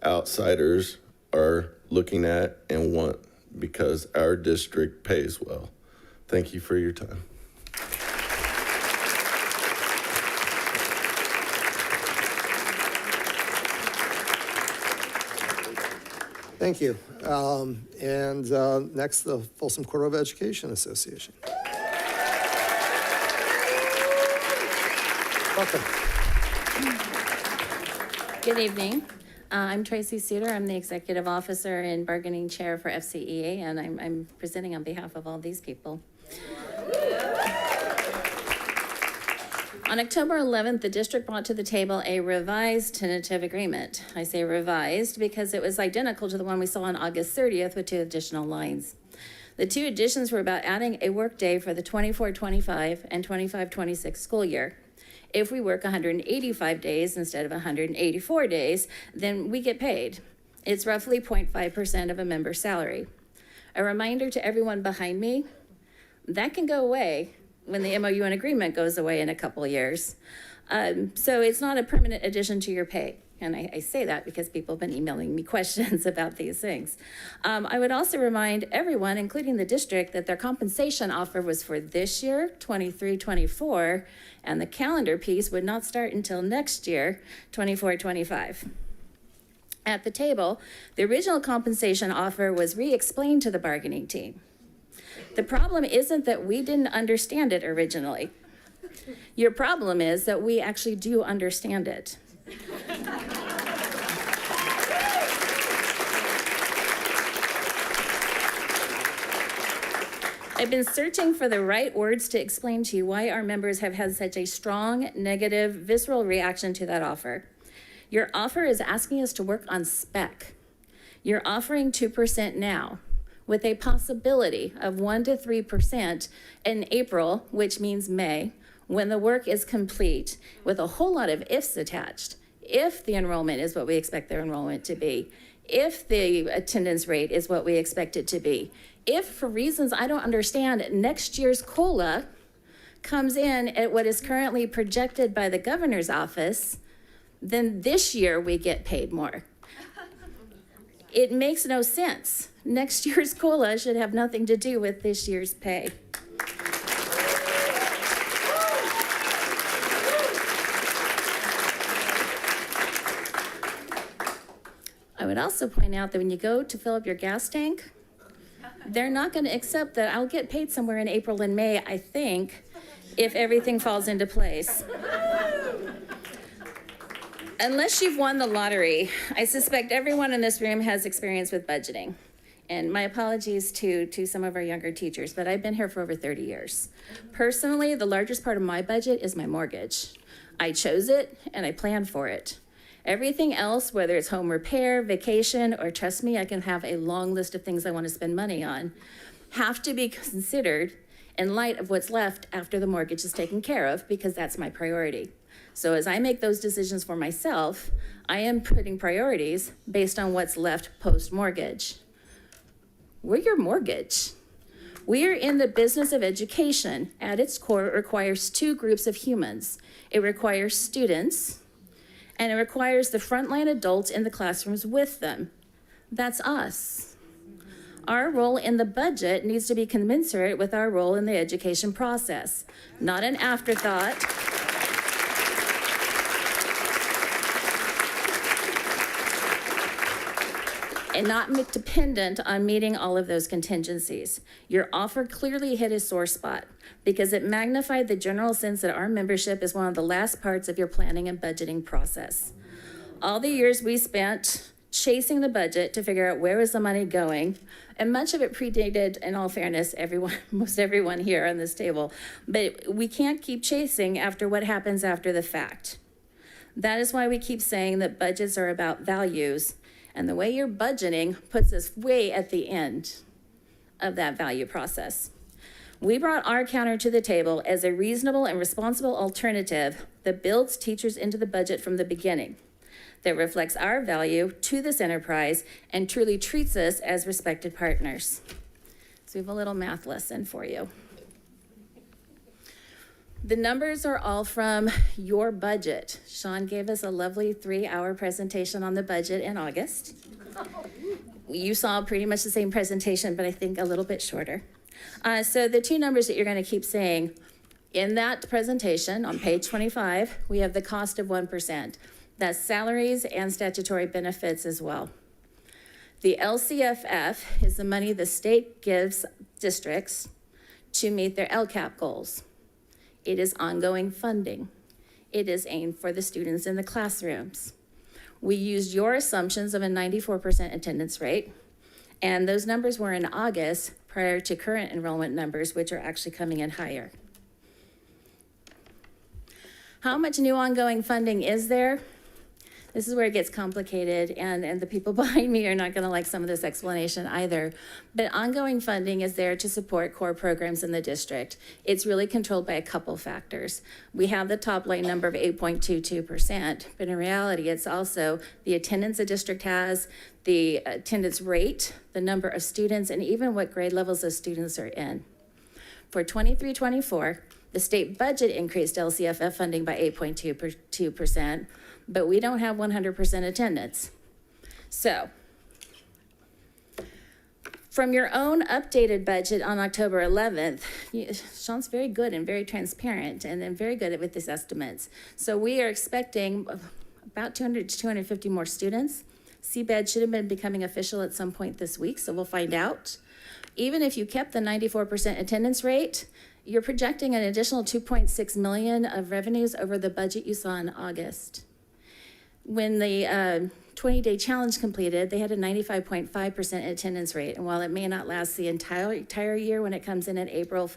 outsiders are looking at and want, because our district pays well. Thank you for your time. Thank you. Next, the Folsom Cordova Education Association. Welcome. Good evening. I'm Tracy Suter. I'm the Executive Officer and Bargaining Chair for FCEA, and I'm presenting on behalf of all these people. On October 11th, the district brought to the table a revised tentative agreement. I say revised because it was identical to the one we saw on August 30th with 2 additional lines. The 2 additions were about adding a work day for the 24-25 and 25-26 school year. If we work 185 days instead of 184 days, then we get paid. It's roughly 0.5% of a member's salary. A reminder to everyone behind me, that can go away when the MOU and agreement goes away in a couple years. So it's not a permanent addition to your pay. And I say that because people have been emailing me questions about these things. I would also remind everyone, including the district, that their compensation offer was for this year, 23-24, and the calendar piece would not start until next year, 24-25. At the table, the original compensation offer was re-explained to the bargaining team. The problem isn't that we didn't understand it originally. Your problem is that we actually do understand it. I've been searching for the right words to explain to you why our members have had such a strong, negative, visceral reaction to that offer. Your offer is asking us to work on spec. You're offering 2% now, with a possibility of 1 to 3% in April, which means May, when the work is complete, with a whole lot of ifs attached. If the enrollment is what we expect their enrollment to be, if the attendance rate is what we expect it to be, if for reasons I don't understand, next year's COLA comes in at what is currently projected by the governor's office, then this year we get paid more. It makes no sense. Next year's COLA should have nothing to do with this year's pay. I would also point out that when you go to fill up your gas tank, they're not going to accept that I'll get paid somewhere in April and May, I think, if everything falls into place. Unless you've won the lottery, I suspect everyone in this room has experience with budgeting. And my apologies to some of our younger teachers, but I've been here for over 30 years. Personally, the largest part of my budget is my mortgage. I chose it and I planned for it. Everything else, whether it's home repair, vacation, or trust me, I can have a long list of things I want to spend money on, have to be considered in light of what's left after the mortgage is taken care of, because that's my priority. So as I make those decisions for myself, I am putting priorities based on what's left post-mortgage. We're your mortgage. We are in the business of education. At its core, it requires two groups of humans. It requires students, and it requires the frontline adults in the classrooms with them. That's us. Our role in the budget needs to be commensurate with our role in the education process, not an afterthought. And not dependent on meeting all of those contingencies. Your offer clearly hit a sore spot because it magnified the general sense that our membership is one of the last parts of your planning and budgeting process. All the years we spent chasing the budget to figure out where was the money going, and much of it predated, in all fairness, most everyone here on this table, but we can't keep chasing after what happens after the fact. That is why we keep saying that budgets are about values. And the way you're budgeting puts us way at the end of that value process. We brought our counter to the table as a reasonable and responsible alternative that builds teachers into the budget from the beginning, that reflects our value to this enterprise and truly treats us as respected partners. So we have a little math lesson for you. The numbers are all from your budget. Sean gave us a lovely 3-hour presentation on the budget in August. You saw pretty much the same presentation, but I think a little bit shorter. So the two numbers that you're going to keep saying in that presentation on page 25, we have the cost of 1%. That's salaries and statutory benefits as well. The LCFF is the money the state gives districts to meet their LCAP goals. It is ongoing funding. It is aimed for the students in the classrooms. We used your assumptions of a 94% attendance rate, and those numbers were in August prior to current enrollment numbers, which are actually coming in higher. How much new ongoing funding is there? This is where it gets complicated, and the people behind me are not going to like some of this explanation either. But ongoing funding is there to support core programs in the district. It's really controlled by a couple factors. We have the top line number of 8.22%, but in reality, it's also the attendance the district has, the attendance rate, the number of students, and even what grade levels those students are in. For 23-24, the state budget increased LCFF funding by 8.22%, but we don't have 100% attendance. So, from your own updated budget on October 11th, Sean's very good and very transparent and then very good with his estimates. So we are expecting about 200 to 250 more students. CBED should have been becoming official at some point this week, so we'll find out. Even if you kept the 94% attendance rate, You're projecting an additional 2.6 million of revenues over the budget you saw in August. When the 20-day challenge completed, they had a 95.5% attendance rate. And while it may not last the entire year when it comes in April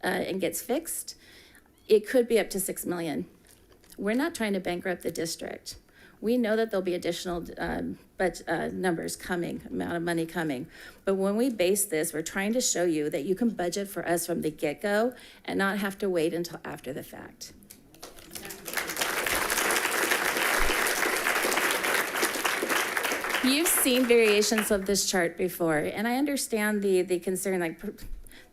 and gets fixed, it could be up to 6 million. We're not trying to bankrupt the district. We know that there'll be additional numbers coming, amount of money coming. But when we base this, we're trying to show you that you can budget for us from the get-go and not have to wait until after the fact. You've seen variations of this chart before, and I understand the concern, like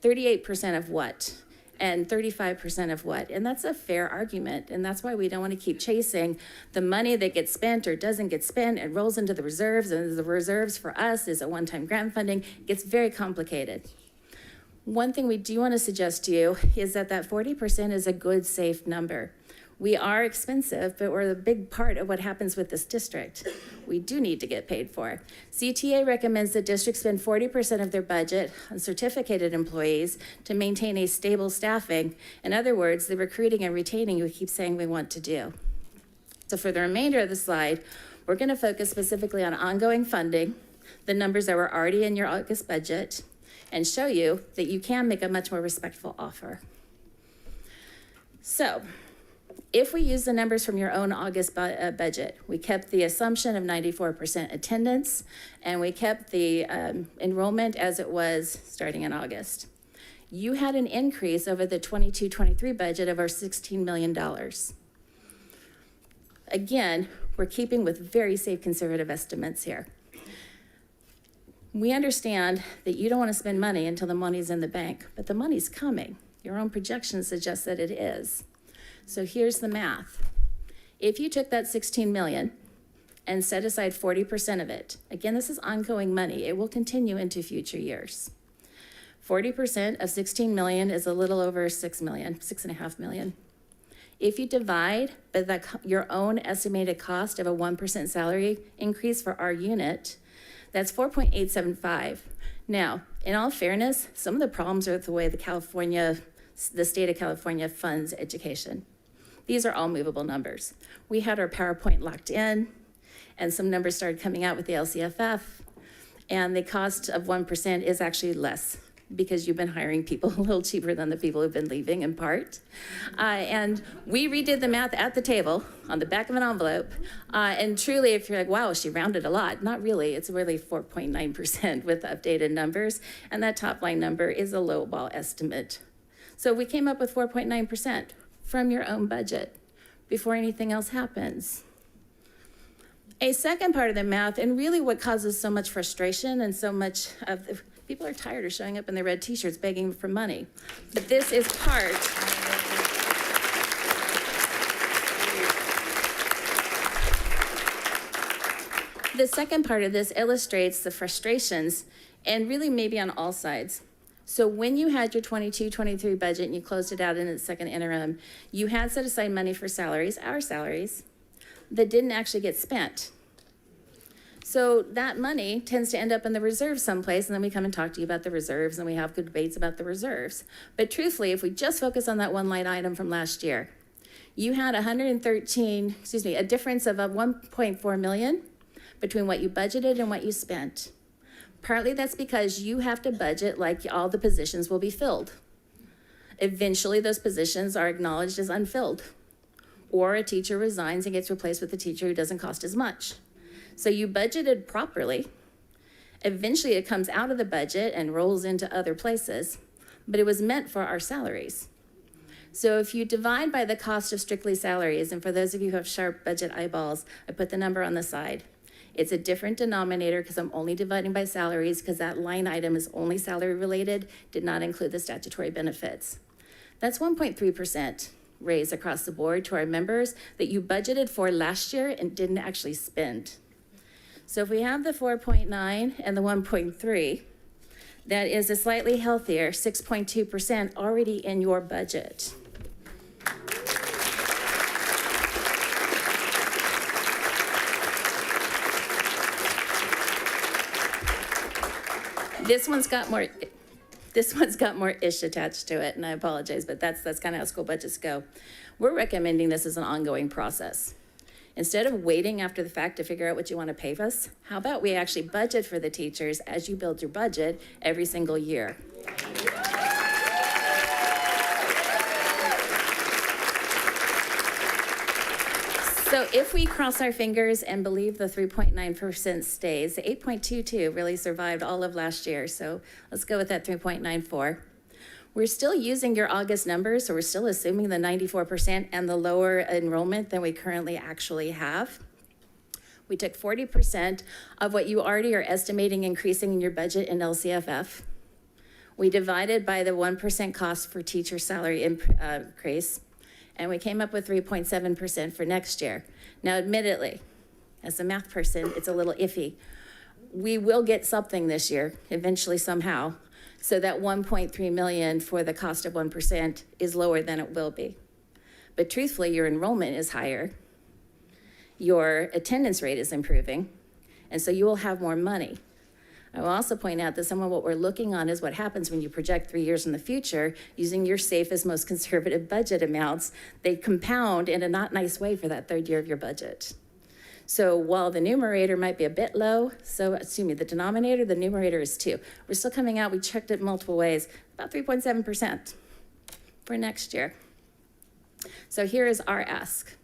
38% of what? And 35% of what? And that's a fair argument. And that's why we don't want to keep chasing the money that gets spent or doesn't get spent and rolls into the reserves. And the reserves for us is a one-time grant funding. It gets very complicated. One thing we do want to suggest to you is that 40% is a good, safe number. We are expensive, but we're a big part of what happens with this district. We do need to get paid for. CTA recommends that districts spend 40% of their budget on certificated employees to maintain a stable staffing. In other words, the recruiting and retaining we keep saying we want to do. So for the remainder of the slide, we're going to focus specifically on ongoing funding, the numbers that were already in your August budget, and show you that you can make a much more respectful offer. So, if we use the numbers from your own August budget, we kept the assumption of 94% attendance, and we kept the enrollment as it was starting in August. You had an increase over the 22-23 budget of our $16 million. Again, we're keeping with very safe conservative estimates here. We understand that you don't want to spend money until the money's in the bank, but the money's coming. Your own projections suggest that it is. So here's the math. If you took that 16 million and set aside 40% of it, again, this is ongoing money. It will continue into future years. 40% of 16 million is a little over 6 million, 6.5 million. If you divide by your own estimated cost of a 1% salary increase for our unit, that's 4.875. Now, in all fairness, some of the problems are with the way the state of California funds education. These are all movable numbers. We had our PowerPoint locked in, and some numbers started coming out with the LCFF, and the cost of 1% is actually less because you've been hiring people a little cheaper than the people who've been leaving in part. And we redid the math at the table on the back of an envelope, and truly, if you're like, wow, she rounded a lot, not really. It's really 4.9% with updated numbers, and that top line number is a lowball estimate. So we came up with 4.9% from your own budget before anything else happens. A second part of the math, and really what causes so much frustration and so much of people are tired of showing up in their red t-shirts begging for money. But this is part. The second part of this illustrates the frustrations, and really maybe on all sides. So when you had your 22-23 budget and you closed it out in the second interim, you had set aside money for salaries, our salaries, that didn't actually get spent. So that money tends to end up in the reserves someplace, and then we come and talk to you about the reserves, and we have good debates about the reserves. But truthfully, if we just focus on that one line item from last year, you had a difference of 1.4 million between what you budgeted and what you spent. Partly that's because you have to budget like all the positions will be filled. Eventually, those positions are acknowledged as unfilled, or a teacher resigns and gets replaced with a teacher who doesn't cost as much. So you budgeted properly. Eventually, it comes out of the budget and rolls into other places, but it was meant for our salaries. So if you divide by the cost of strictly salaries, and for those of you who have sharp budget eyeballs, I put the number on the side. It's a different denominator because I'm only dividing by salaries because that line item is only salary related, did not include the statutory benefits. That's 1.3% raise across the board to our members that you budgeted for last year and didn't actually spend. So if we have the 4.9 and the 1.3, that is a slightly healthier 6.2% already in your budget. This one's got more, This one's got more ish attached to it, and I apologize, but that's kind of how school budgets go. We're recommending this as an ongoing process. Instead of waiting after the fact to figure out what you want to pay us, how about we actually budget for the teachers as you build your budget every single year? So if we cross our fingers and believe the 3.9% stays, the 8.22 really survived all of last year. So let's go with that 3.94. We're still using your August numbers, so we're still assuming the 94% and the lower enrollment than we currently actually have. We took 40% of what you already are estimating increasing in your budget in LCFF. We divided by the 1% cost for teacher salary increase, and we came up with 3.7% for next year. Now, admittedly, as a math person, it's a little iffy. We will get something this year, eventually somehow, so that 1.3 million for the cost of 1% is lower than it will be. But truthfully, your enrollment is higher, your attendance rate is improving, and so you will have more money. I will also point out that some of what we're looking on is what happens when you project 3 years in the future using your safest, most conservative budget amounts. They compound in a not nice way for that third year of your budget. So while the numerator might be a bit low, the denominator, the numerator is 2. We're still coming out, we checked it multiple ways, about 3.7% for next year. So here is our ask.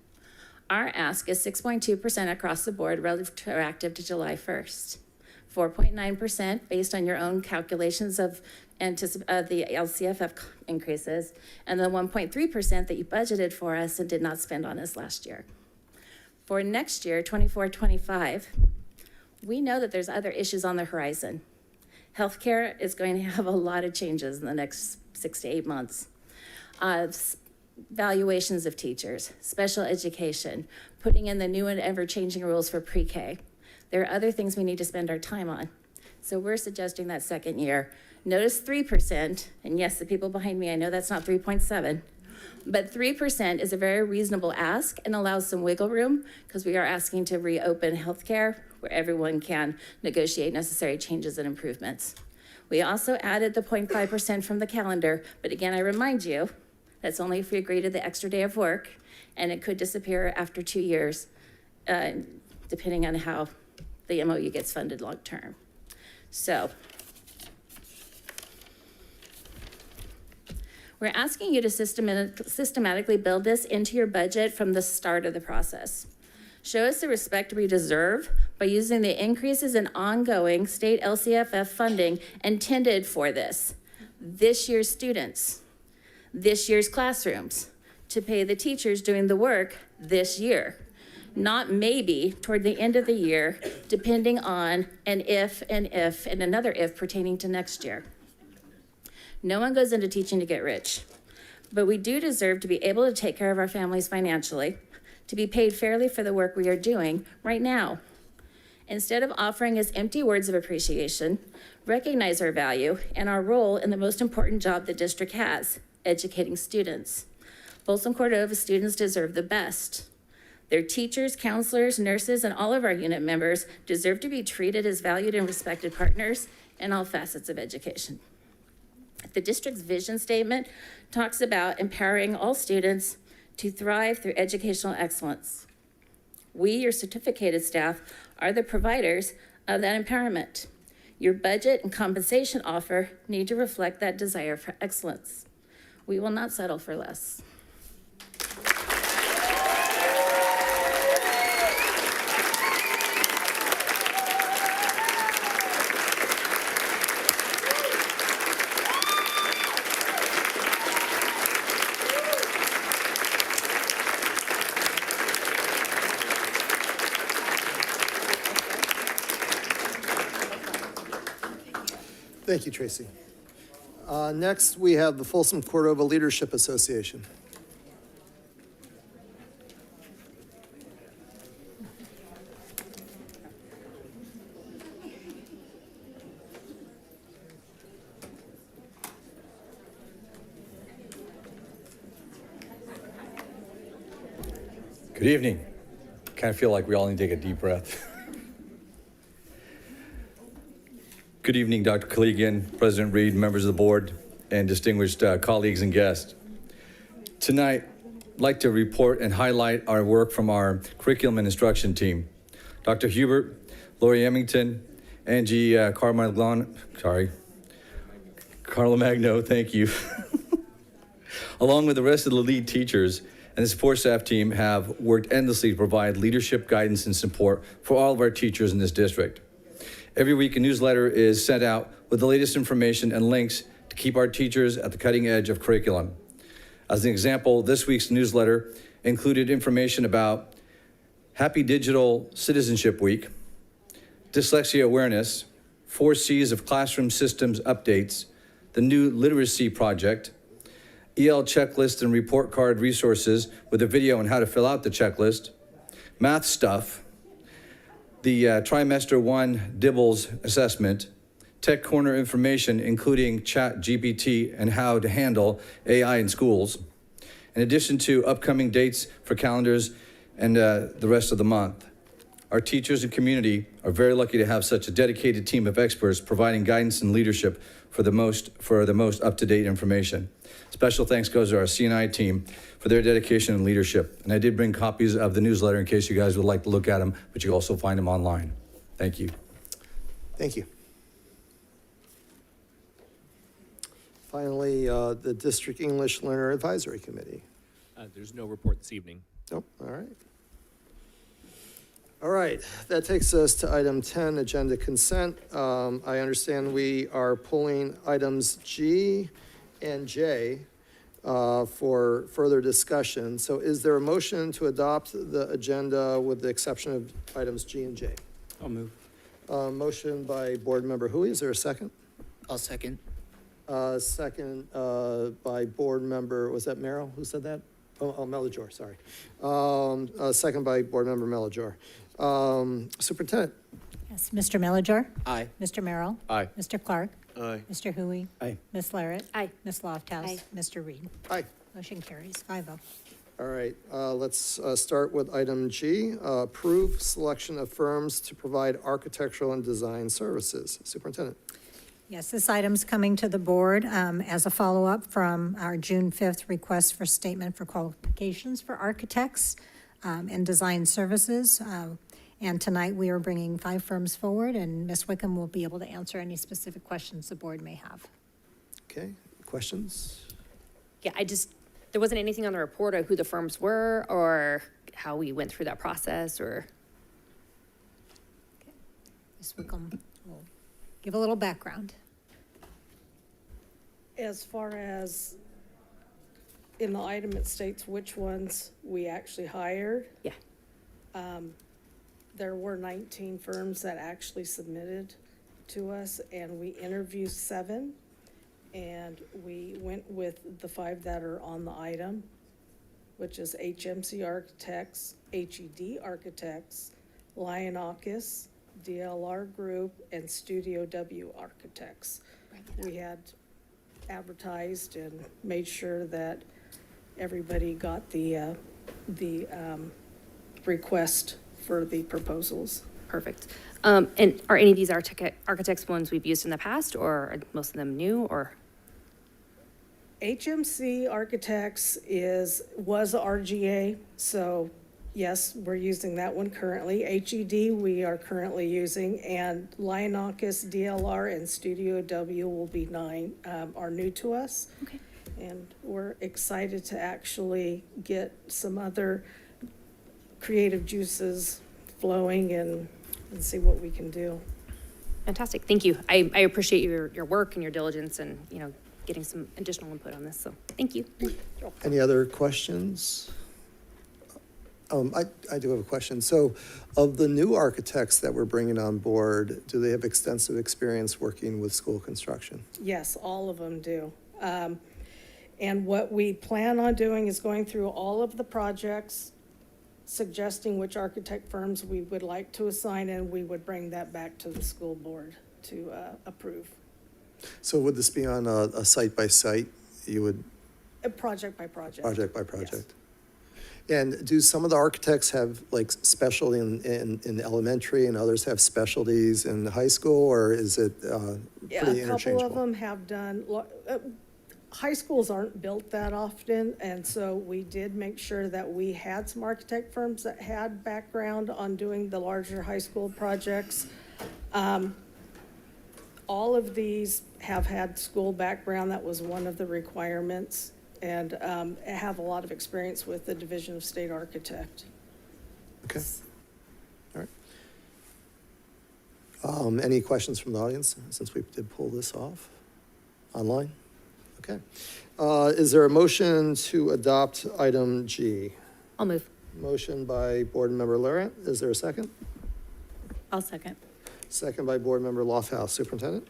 Our ask is 6.2% across the board, retroactive to July 1st. 4.9% based on your own calculations of the LCFF increases, and the 1.3% that you budgeted for us and did not spend on us last year. For next year, 24-25, we know that there's other issues on the horizon. Healthcare is going to have a lot of changes in the next 6 to 8 months. Valuations of teachers, special education, putting in the new and ever-changing rules for pre-K. There are other things we need to spend our time on. So we're suggesting that second year. Notice 3%, and yes, the people behind me, I know that's not 3.7, but 3% is a very reasonable ask and allows some wiggle room because we are asking to reopen healthcare where everyone can negotiate necessary changes and improvements. We also added the 0.5% from the calendar, but again, I remind you, that's only if we agree to the extra day of work, and it could disappear after 2 years, depending on how the MOU gets funded long term. So we're asking you to systematically build this into your budget from the start of the process. Show us the respect we deserve by using the increases in ongoing state LCFF funding intended for this year's students, this year's classrooms, to pay the teachers doing the work this year. Not maybe toward the end of the year, depending on an if and another if pertaining to next year. No one goes into teaching to get rich, but we do deserve to be able to take care of our families financially, to be paid fairly for the work we are doing right now. Instead of offering us empty words of appreciation, recognize our value and our role in the most important job the district has, educating students. Folsom Cordova students deserve the best. Their teachers, counselors, nurses, and all of our unit members deserve to be treated as valued and respected partners in all facets of education. The district's vision statement talks about empowering all students to thrive through educational excellence. We, your certificated staff, are the providers of that empowerment. Your budget and compensation offer need to reflect that desire for excellence. We will not settle for less. Thank you, Tracy. Next, we have the Folsom Cordova Leadership Association. Good evening. Kind of feel like we all need to take a deep breath. Good evening, Dr. Kaligian, President Reed, members of the board, and distinguished colleagues and guests. Tonight, I'd like to report and highlight our work from our curriculum and instruction team. Dr. Hubert, Lori Emmington, Angie Carlo-Magno, thank you. Along with the rest of the lead teachers and the support staff team have worked endlessly to provide leadership, guidance, and support for all of our teachers in this district. Every week, a newsletter is sent out with the latest information and links to keep our teachers at the cutting edge of curriculum. As an example, this week's newsletter included information about Happy Digital Citizenship Week, dyslexia awareness, 4 C's of classroom systems updates, the new literacy project, EL checklist and report card resources with a video on how to fill out the checklist, math stuff, the trimester 1 DIBELS assessment, Tech Corner information, including Chat GPT and how to handle AI in schools, in addition to upcoming dates for calendars and the rest of the month. Our teachers and community are very lucky to have such a dedicated team of experts providing guidance and leadership for the most up-to-date information. Special thanks goes to our C&I team for their dedication and leadership. And I did bring copies of the newsletter in case you guys would like to look at them, but you can also find them online. Thank you. Thank you. Finally, the District English Learner Advisory Committee. There's no report this evening. Nope, all right. All right, that takes us to item 10, agenda consent. I understand we are pulling items G and J for further discussion. So is there a motion to adopt the agenda with the exception of items G and J? I'll move. Motion by Board Member Hui. Is there a second? I'll second. Second by Board Member, was that Merrill? Who said that? Oh, Melajor, sorry. Second by Board Member Melajor. Superintendent. Yes, Mr. Melajor? Aye. Mr. Merrill? Aye. Mr. Clark? Aye. Mr. Hui? Aye. Ms. Larrett? Aye. Ms. Lofthouse? Aye. Mr. Reed? Aye. Motion carries 5-0. All right, let's start with item G, approve selection of firms to provide architectural and design services. Superintendent. Yes, this item's coming to the board as a follow-up from our June 5th request for statement for qualifications for architects and design services. And tonight we are bringing 5 firms forward, and Ms. Wickham will be able to answer any specific questions the board may have. Okay, questions? Yeah, there wasn't anything on the report of who the firms were or how we went through that process or. Okay. Ms. Wickham will give a little background. As far as in the item, it states which ones we actually hired. Yeah. There were 19 firms that actually submitted to us, and we interviewed 7, and we went with the 5 that are on the item, which is HMC Architects, HED Architects, Lionakis, DLR Group, and Studio W Architects. We had advertised and made sure that everybody got the request for the proposals. Perfect. And are any of these architects ones we've used in the past, or are most of them new, or? HMC Architects was RGA, so yes, we're using that one currently. HED we are currently using, and Lionakis, DLR, and Studio W will be 9, are new to us. Okay. And we're excited to actually get some other creative juices flowing and see what we can do. Fantastic. Thank you. I appreciate your work and your diligence and, getting some additional input on this. So thank you. Any other questions? I do have a question. So of the new architects that we're bringing on board, do they have extensive experience working with school construction? Yes, all of them do. And what we plan on doing is going through all of the projects, suggesting which architect firms we would like to assign, and we would bring that back to the school board to approve. So would this be on a site by site? You would? Project by project. Project by project. And do some of the architects have like specialty in elementary and others have specialties in high school, or is it Yeah, pretty a couple interchangeable? of them have done, high schools aren't built that often, and so we did make sure that we had some architect firms that had background on doing the larger high school projects. All of these have had school background. That was one of the requirements, and have a lot of experience with the Division of State Architect. Okay. All right. Any questions from the audience, since we did pull this off online? Okay. Is there a motion to adopt item G? I'll move. Motion by Board Member Larrett. Is there a second? I'll second. Second by Board Member Lofthouse. Superintendent?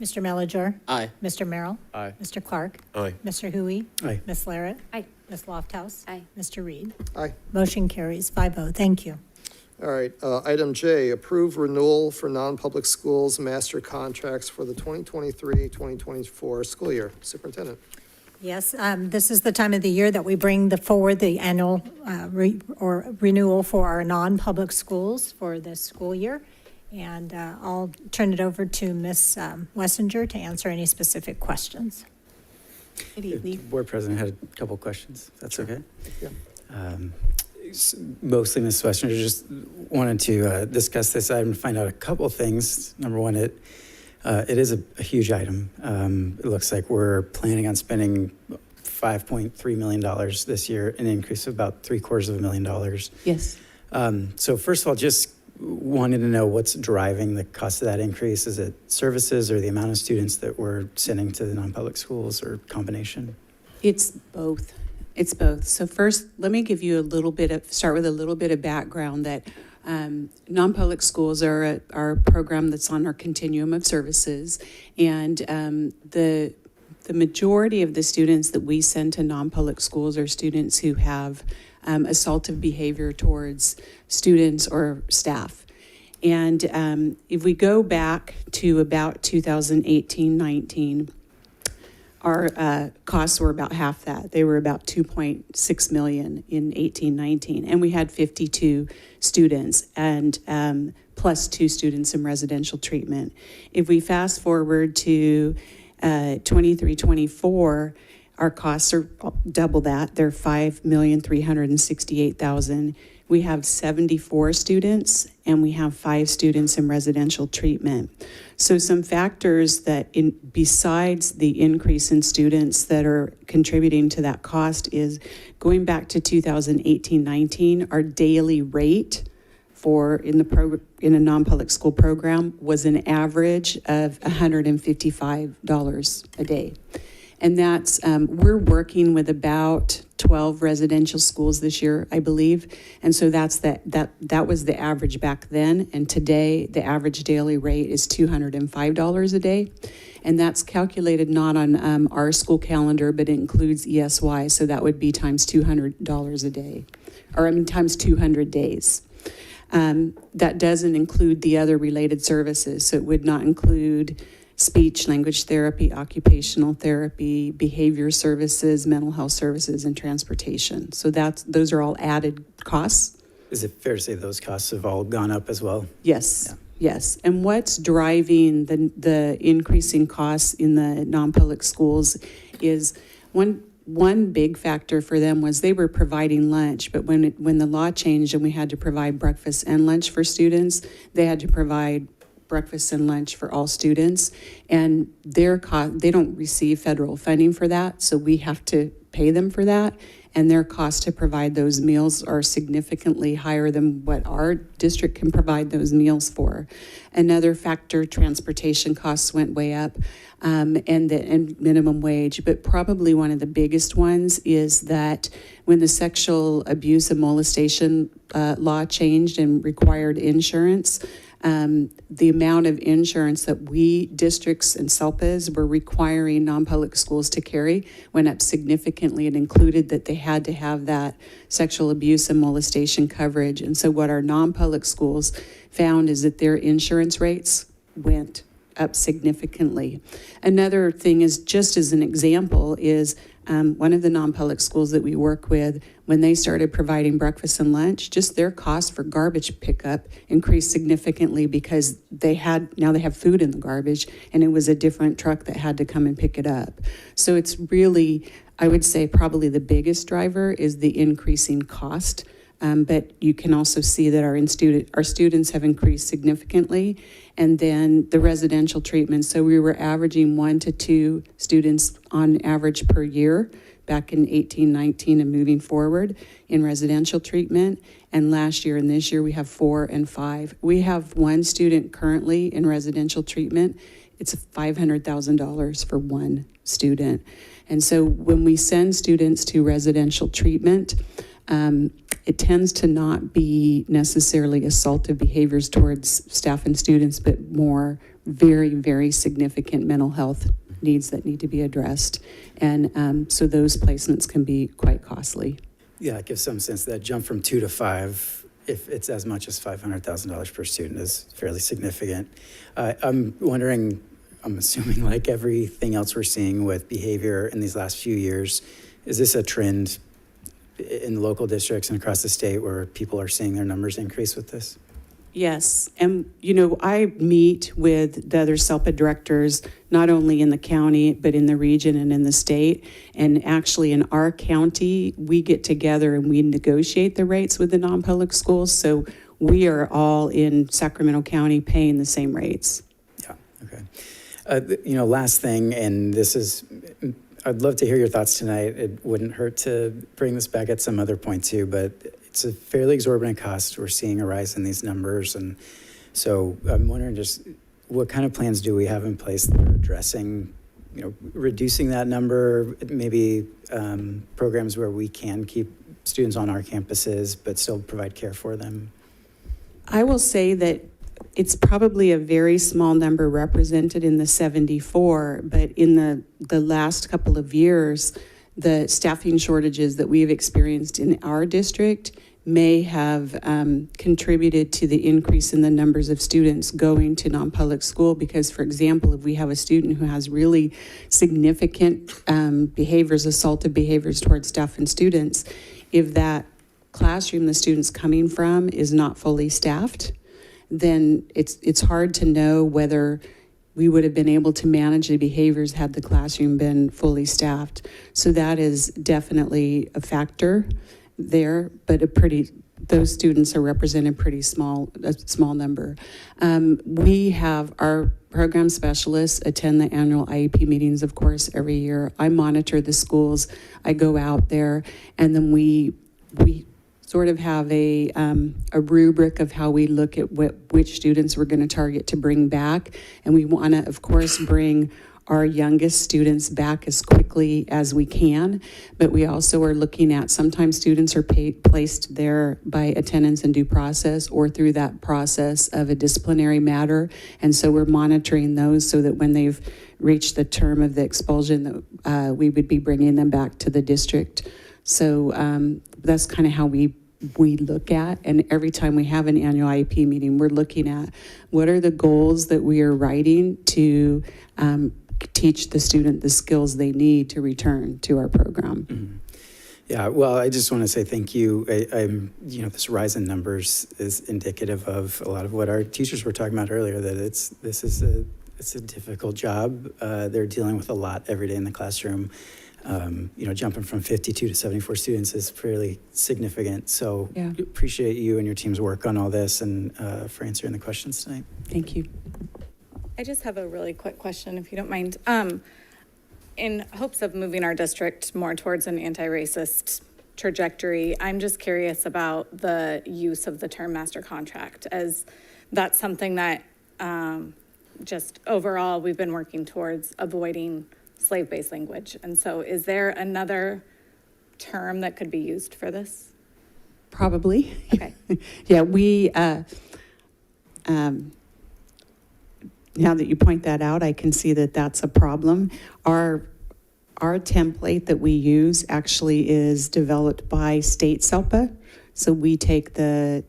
Mr. Meliger? Aye. Mr. Merrill? Aye. Mr. Clark? Aye. Mr. Hui? Aye. Ms. Larrett? Aye. Ms. Lofthouse? Aye. Mr. Reed? Aye. Motion carries 5-0. Thank you. All right, item J, approve renewal for non-public schools master contracts for the 2023-2024 school year. Superintendent. Yes, this is the time of the year that we bring forward the annual renewal for our non-public schools for this school year. And I'll turn it over to Ms. Wessinger to answer any specific questions. Good evening. Board President had a couple questions, if that's okay. Yeah. Mostly Ms. Wessinger, just wanted to discuss this item and find out a couple things. Number one, it is a huge item. It looks like we're planning on spending $5.3 million this year, an increase of about $750,000. Yes. So first of all, just wanted to know what's driving the cost of that increase. Is it services or the amount of students that we're sending to the non-public schools, or combination? It's both. It's both. So first, let me give you start with a little bit of background that non-public schools are a program that's on our continuum of services, and the majority of the students that we send to non-public schools are students who have assaultive behavior towards students or staff. And if we go back to about 2018-19, our costs were about half that. They were about $2.6 million in 18-19, and we had 52 students and plus 2 students in residential treatment. If we fast forward to 23-24, our costs are double that. They're $5,368,000. We have 74 students, and we have 5 students in residential treatment. So some factors that, besides the increase in students that are contributing to that cost, is going back to 2018-19, our daily rate in a non-public school program was an average of $155 a day. And that's, we're working with about 12 residential schools this year, I believe. And so that was the average back then. And today, the average daily rate is $205 a day. And that's calculated not on our school calendar, but it includes ESY. So that would be times $200 a day, or times 200 days. That doesn't include the other related services. So it would not include speech, language therapy, occupational therapy, behavior services, mental health services, and transportation. So those are all added costs. Is it fair to say those costs have all gone up as well? Yes. Yeah. Yes. And what's driving the increasing costs in the non-public schools is one big factor for them was they were providing lunch, but when the law changed and we had to provide breakfast and lunch for students, they had to provide breakfast and lunch for all students, and they don't receive federal funding for that, so we have to pay them for that, and their cost to provide those meals are significantly higher than what our district can provide those meals for. Another factor, transportation costs went way up, and minimum wage, but probably one of the biggest ones is that when the sexual abuse and molestation law changed and required insurance, the amount of insurance that we, districts and SELPAs, were requiring non-public schools to carry went up significantly. It included that they had to have that sexual abuse and molestation coverage. And so what our non-public schools found is that their insurance rates went up significantly. Another thing is, just as an example, is one of the non-public schools that we work with, when they started providing breakfast and lunch, just their cost for garbage pickup increased significantly because now they have food in the garbage, and it was a different truck that had to come and pick it up. So it's really, I would say, probably the biggest driver is the increasing cost. But you can also see that our students have increased significantly, and then the residential treatment. So we were averaging 1 to 2 students on average per year back in 18-19 and moving forward in residential treatment. And last year and this year we have 4 and 5. We have 1 student currently in residential treatment. It's $500,000 for 1 student. And so when we send students to residential treatment, it tends to not be necessarily assaultive behaviors towards staff and students, but more very, very significant mental health needs that need to be addressed. And so those placements can be quite costly. Yeah, it gives some sense that jump from 2 to 5, if it's as much as $500,000 per student, is fairly significant. I'm wondering, I'm assuming like everything else we're seeing with behavior in these last few years, is this a trend in the local districts and across the state where people are seeing their numbers increase with this? Yes, and I meet with the other SELPA directors, not only in the county, but in the region and in the state. And actually in our county, we get together and we negotiate the rates with the non-public schools. So we are all in Sacramento County paying the same rates. Yeah, okay. Last thing, and this is, I'd love to hear your thoughts tonight. It wouldn't hurt to bring this back at some other point too, but it's a fairly exorbitant cost. We're seeing a rise in these numbers. And so I'm wondering just what kind of plans do we have in place that are addressing, reducing that number, maybe programs where we can keep students on our campuses, but still provide care for them? I will say that it's probably a very small number represented in the 74, but in the last couple of years, the staffing shortages that we've experienced in our district may have contributed to the increase in the numbers of students going to non-public school. Because, for example, if we have a student who has really significant assaultive behaviors towards staff and students, if that classroom the student's coming from is not fully staffed, then it's hard to know whether we would have been able to manage the behaviors had the classroom been fully staffed. So that is definitely a factor there, but those students are represented a small number. We have our program specialists attend the annual IEP meetings, of course, every year. I monitor the schools. I go out there, and then we sort of have a rubric of how we look at which students we're going to target to bring back. And we want to, of course, bring our youngest students back as quickly as we can. But we also are looking at, sometimes students are placed there by attendance and due process or through that process of a disciplinary matter. And so we're monitoring those so that when they've reached the term of the expulsion, that we would be bringing them back to the district. So that's kind of how we look at, and every time we have an annual IEP meeting, we're looking at what are the goals that we are writing to teach the student the skills they need to return to our program. Mm-hmm. Yeah, well, I just want to say thank you. This rise in numbers is indicative of a lot of what our teachers were talking about earlier, that it's a difficult job. They're dealing with a lot every day in the classroom. Jumping from 52 to 74 students is fairly significant. So appreciate you and your team's work on all this and for answering the questions tonight. Thank you. I just have a really quick question, if you don't mind. In hopes of moving our district more towards an anti-racist trajectory, I'm just curious about the use of the term master contract, as that's something that just overall we've been working towards avoiding slave-based language. And so is there another term that could be used for this? Probably. Okay. Yeah, we, now that you point that out, I can see that that's a problem. Our template that we use actually is developed by state SELPA. So we take the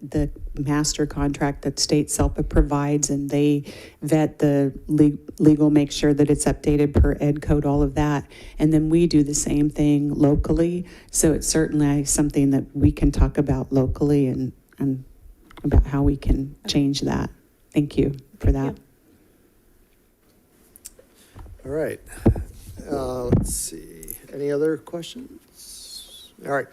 master contract that state SELPA provides, and they vet the legal, make sure that it's updated per ed code, all of that. And then we do the same thing locally. So it's certainly something that we can talk about locally and about how we can change that. Thank you for that. All right. Let's see. Any other questions? All right.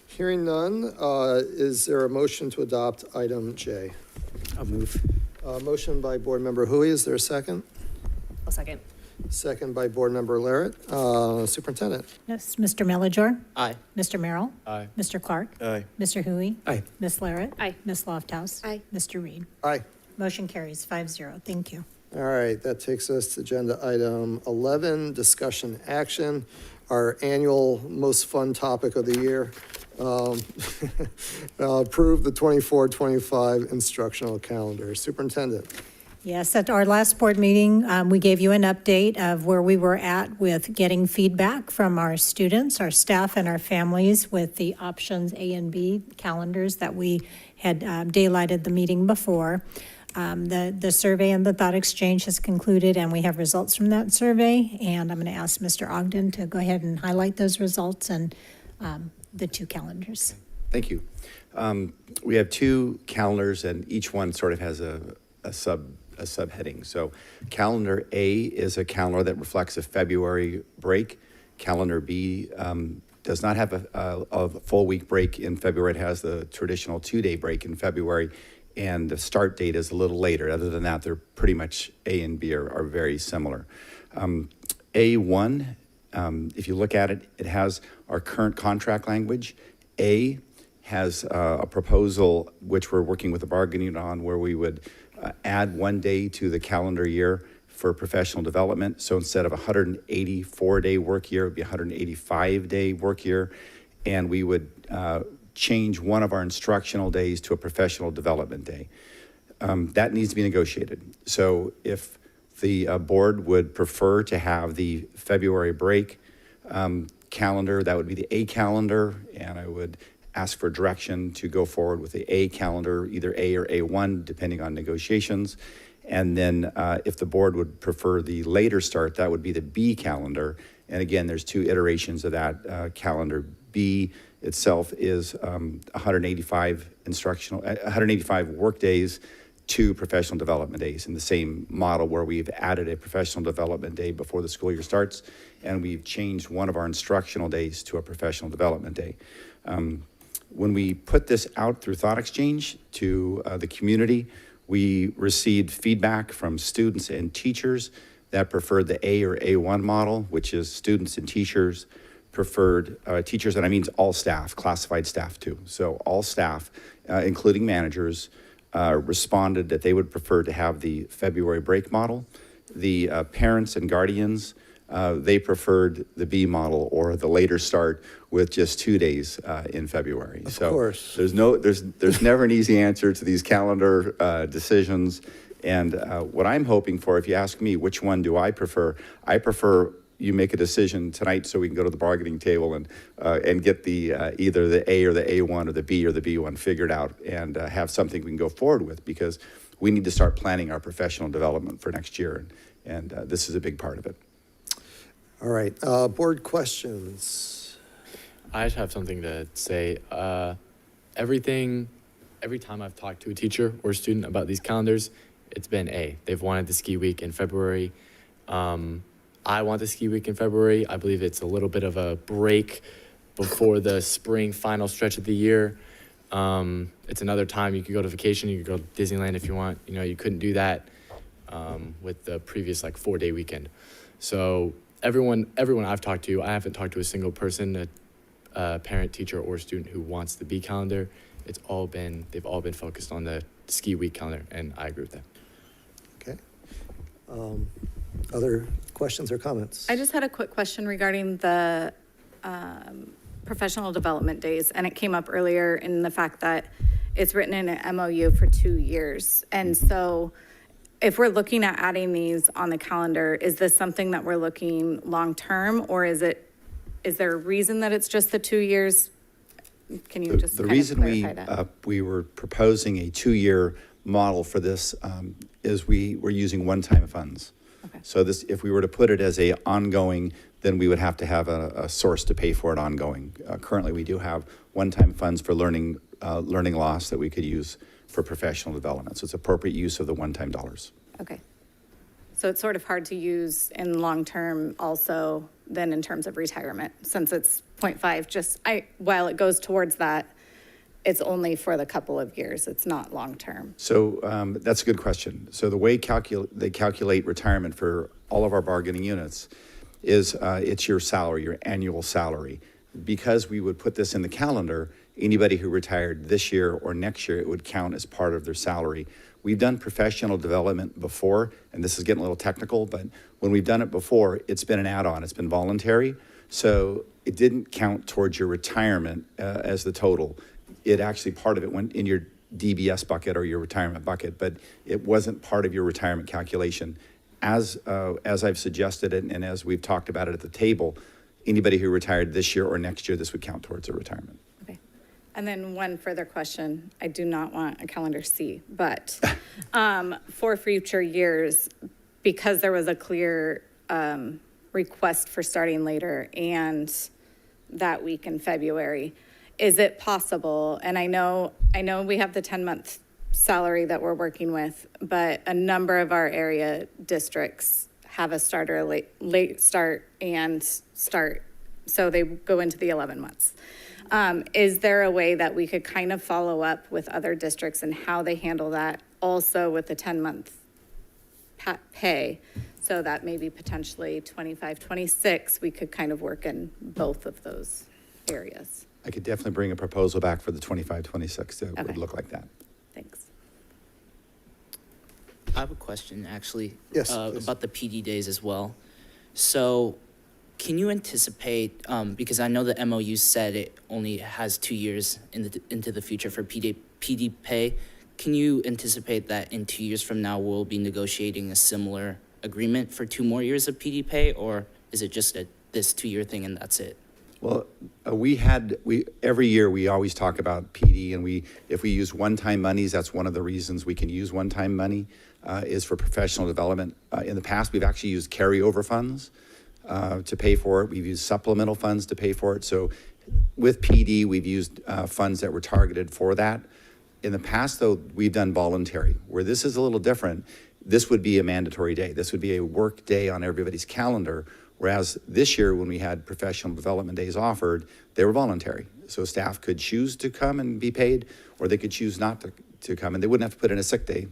Hearing none, is there a motion to adopt item J? I'll move. Motion by Board Member Hui. Is there a second? I'll second. Second by Board Member Larrett. Superintendent? Yes, Mr. Mellinger? Aye. Mr. Merrill? Aye. Mr. Clark? Aye. Mr. Hui? Aye. Ms. Larrett? Aye. Ms. Lofthouse? Aye. Mr. Reed? Aye. Motion carries 5-0. Thank you. All right, that takes us to agenda item 11, discussion action, our annual most fun topic of the year. Approve the 24-25 instructional calendar. Superintendent. Yes, at our last board meeting, we gave you an update of where we were at with getting feedback from our students, our staff, and our families with the options A and B calendars that we had daylighted the meeting before. The survey and the thought exchange has concluded, and we have results from that survey. And I'm going to ask Mr. Ogden to go ahead and highlight those results and the two calendars. Thank you. We have two calendars, and each one sort of has a subheading. So calendar A is a calendar that reflects a February break. Calendar B does not have a full week break in February. It has the traditional 2-day break in February, and the start date is a little later. Other than that, they're pretty much A and B are very similar. A1, if you look at it, it has our current contract language. A has a proposal which we're working with the bargaining on, where we would add 1 day to the calendar year for professional development. So instead of a 184-day work year, it would be a 185-day work year, and we would change one of our instructional days to a professional development day. That needs to be negotiated. So if the board would prefer to have the February break calendar, that would be the A calendar, and I would ask for direction to go forward with the A calendar, either A or A1, depending on negotiations. And then if the board would prefer the later start, that would be the B calendar. And again, there's two iterations of that. Calendar B itself is 185 work days, 2 professional development days in the same model, where we've added a professional development day before the school year starts, and we've changed one of our instructional days to a professional development day. When we put this out through Thought Exchange to the community, we received feedback from students and teachers that preferred the A or A1 model, which is students and teachers preferred, teachers, and I mean all staff, classified staff too. So all staff, including managers, responded that they would prefer to have the February break model. The parents and guardians, they preferred the B model, or the later start with just 2 days in February. Of course. There's never an easy answer to these calendar decisions. And what I'm hoping for, if you ask me, which one do I prefer you make a decision tonight so we can go to the bargaining table and get the either the A or the A1 or the B or the B1 figured out, and have something we can go forward with, because we need to start planning our professional development for next year. And this is a big part of it. All right, board questions. I just have something to say. Every time I've talked to a teacher or student about these calendars, it's been A. They've wanted the ski week in February. I want the ski week in February. I believe it's a little bit of a break before the spring final stretch of the year. It's another time you could go to vacation. You could go to Disneyland if you want. You know, you couldn't do that with the previous 4-day weekend. So everyone I've talked to, I haven't talked to a single person, a parent, teacher, or student who wants the B calendar. They've all been focused on the ski week calendar, and I agree with that. Okay. Other questions or comments? I just had a quick question regarding the professional development days, and it came up earlier in the fact that it's written in an MOU for 2 years. And so if we're looking at adding these on the calendar, is this something that we're looking long-term, or is there a reason that it's just the 2 years? Can you just The kind of reason clarify that? we were proposing a 2-year model for this is we were using one-time funds. Okay. So this, if we were to put it as a ongoing, then we would have to have a source to pay for it ongoing. Currently, we do have one-time funds for learning loss that we could use for professional development. So it's appropriate use of the one-time dollars. Okay. So it's sort of hard to use in long-term also then in terms of retirement, since it's 0.5, while it goes towards that, it's only for the couple of years. It's not long-term. So that's a good question. So the way they calculate retirement for all of our bargaining units is it's your salary, your annual salary. Because we would put this in the calendar, anybody who retired this year or next year, it would count as part of their salary. We've done professional development before, and this is getting a little technical, but when we've done it before, it's been an add-on, it's been voluntary. So it didn't count towards your retirement as the total. It actually, part of it went in your DBS bucket or your retirement bucket, but it wasn't part of your retirement calculation. As I've suggested it and as we've talked about it at the table, anybody who retired this year or next year, this would count towards their retirement. Okay. And then one further question. I do not want a calendar C, but for future years, because there was a clear request for starting later and that week in February, is it possible, and I know we have the 10-month salary that we're working with, but a number of our area districts have a starter late start and start, so they go into the 11 months. Is there a way that we could kind of follow up with other districts and how they handle that, also with the 10-month pay, so that maybe potentially 25, 26, we could kind of work in both of those areas? I could definitely bring a proposal back for the 25, 26 that would Okay. look like that. Thanks. I have a question, actually. Yes, please. About the PD days as well. So can you anticipate, because I know the MOU said it only has 2 years into the future for PD pay. Can you anticipate that in 2 years from now, we'll be negotiating a similar agreement for 2 more years of PD pay, or is it just this 2-year thing and that's it? Well, every year we always talk about PD, and if we use one-time monies, that's one of the reasons we can use one-time money is for professional development. In the past, we've actually used carryover funds to pay for it. We've used supplemental funds to pay for it. So with PD, we've used funds that were targeted for that. In the past, though, we've done voluntary. Where this is a little different, this would be a mandatory day. This would be a work day on everybody's calendar. Whereas this year, when we had professional development days offered, they were voluntary. So staff could choose to come and be paid, or they could choose not to come, and they wouldn't have to put in a sick day.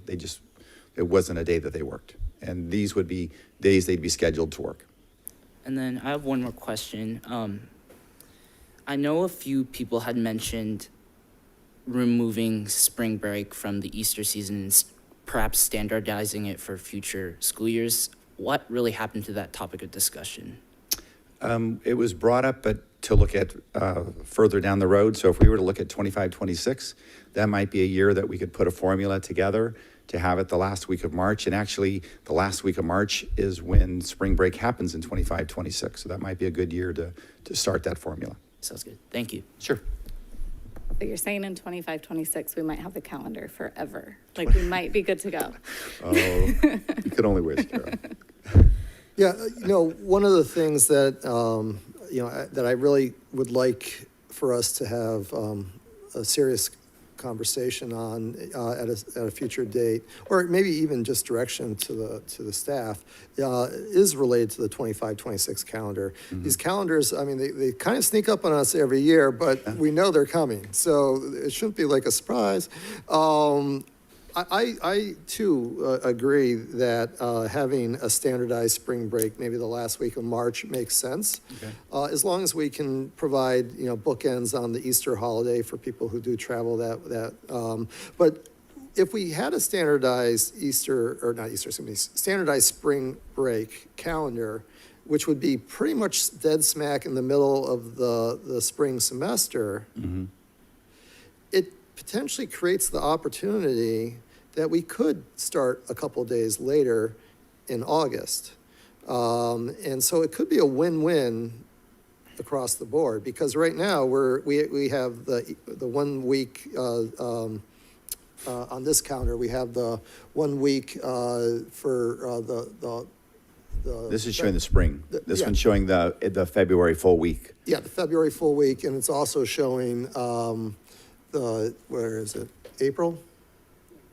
It wasn't a day that they worked. And these would be days they'd be scheduled to work. And then I have one more question. I know a few people had mentioned removing spring break from the Easter season and perhaps standardizing it for future school years. What really happened to that topic of discussion? It was brought up, but to look at further down the road. So if we were to look at 25, 26, that might be a year that we could put a formula together to have it the last week of March. And actually, the last week of March is when spring break happens in 25, 26. So that might be a good year to start that formula. Sounds good. Thank you. Sure. But you're saying in 25, 26, we might have the calendar forever. Like, we might be good to go. Oh, you could only wish, Carol. Yeah, one of the things that, that I really would like for us to have a serious conversation on at a future date, or maybe even just direction to the staff, is related to the 25, 26 calendar. Mm-hmm. These calendars, I mean, they kind of sneak up on us every year, but we know they're coming, so it shouldn't be like a surprise. I too agree that having a standardized spring break, maybe the last week of March, makes sense. Okay. As long as we can provide, bookends on the Easter holiday for people who do travel but if we had a standardized standardized spring break calendar, which would be pretty much dead smack in the middle of the spring semester, mm-hmm. It potentially creates the opportunity that we could start a couple days later in August. And so it could be a win-win across the board, because right now we have the 1 week on this calendar, we have the 1 week for the This is showing the spring. This yeah. one's showing the February full week. Yeah, the February full week, and it's also showing where is it? April?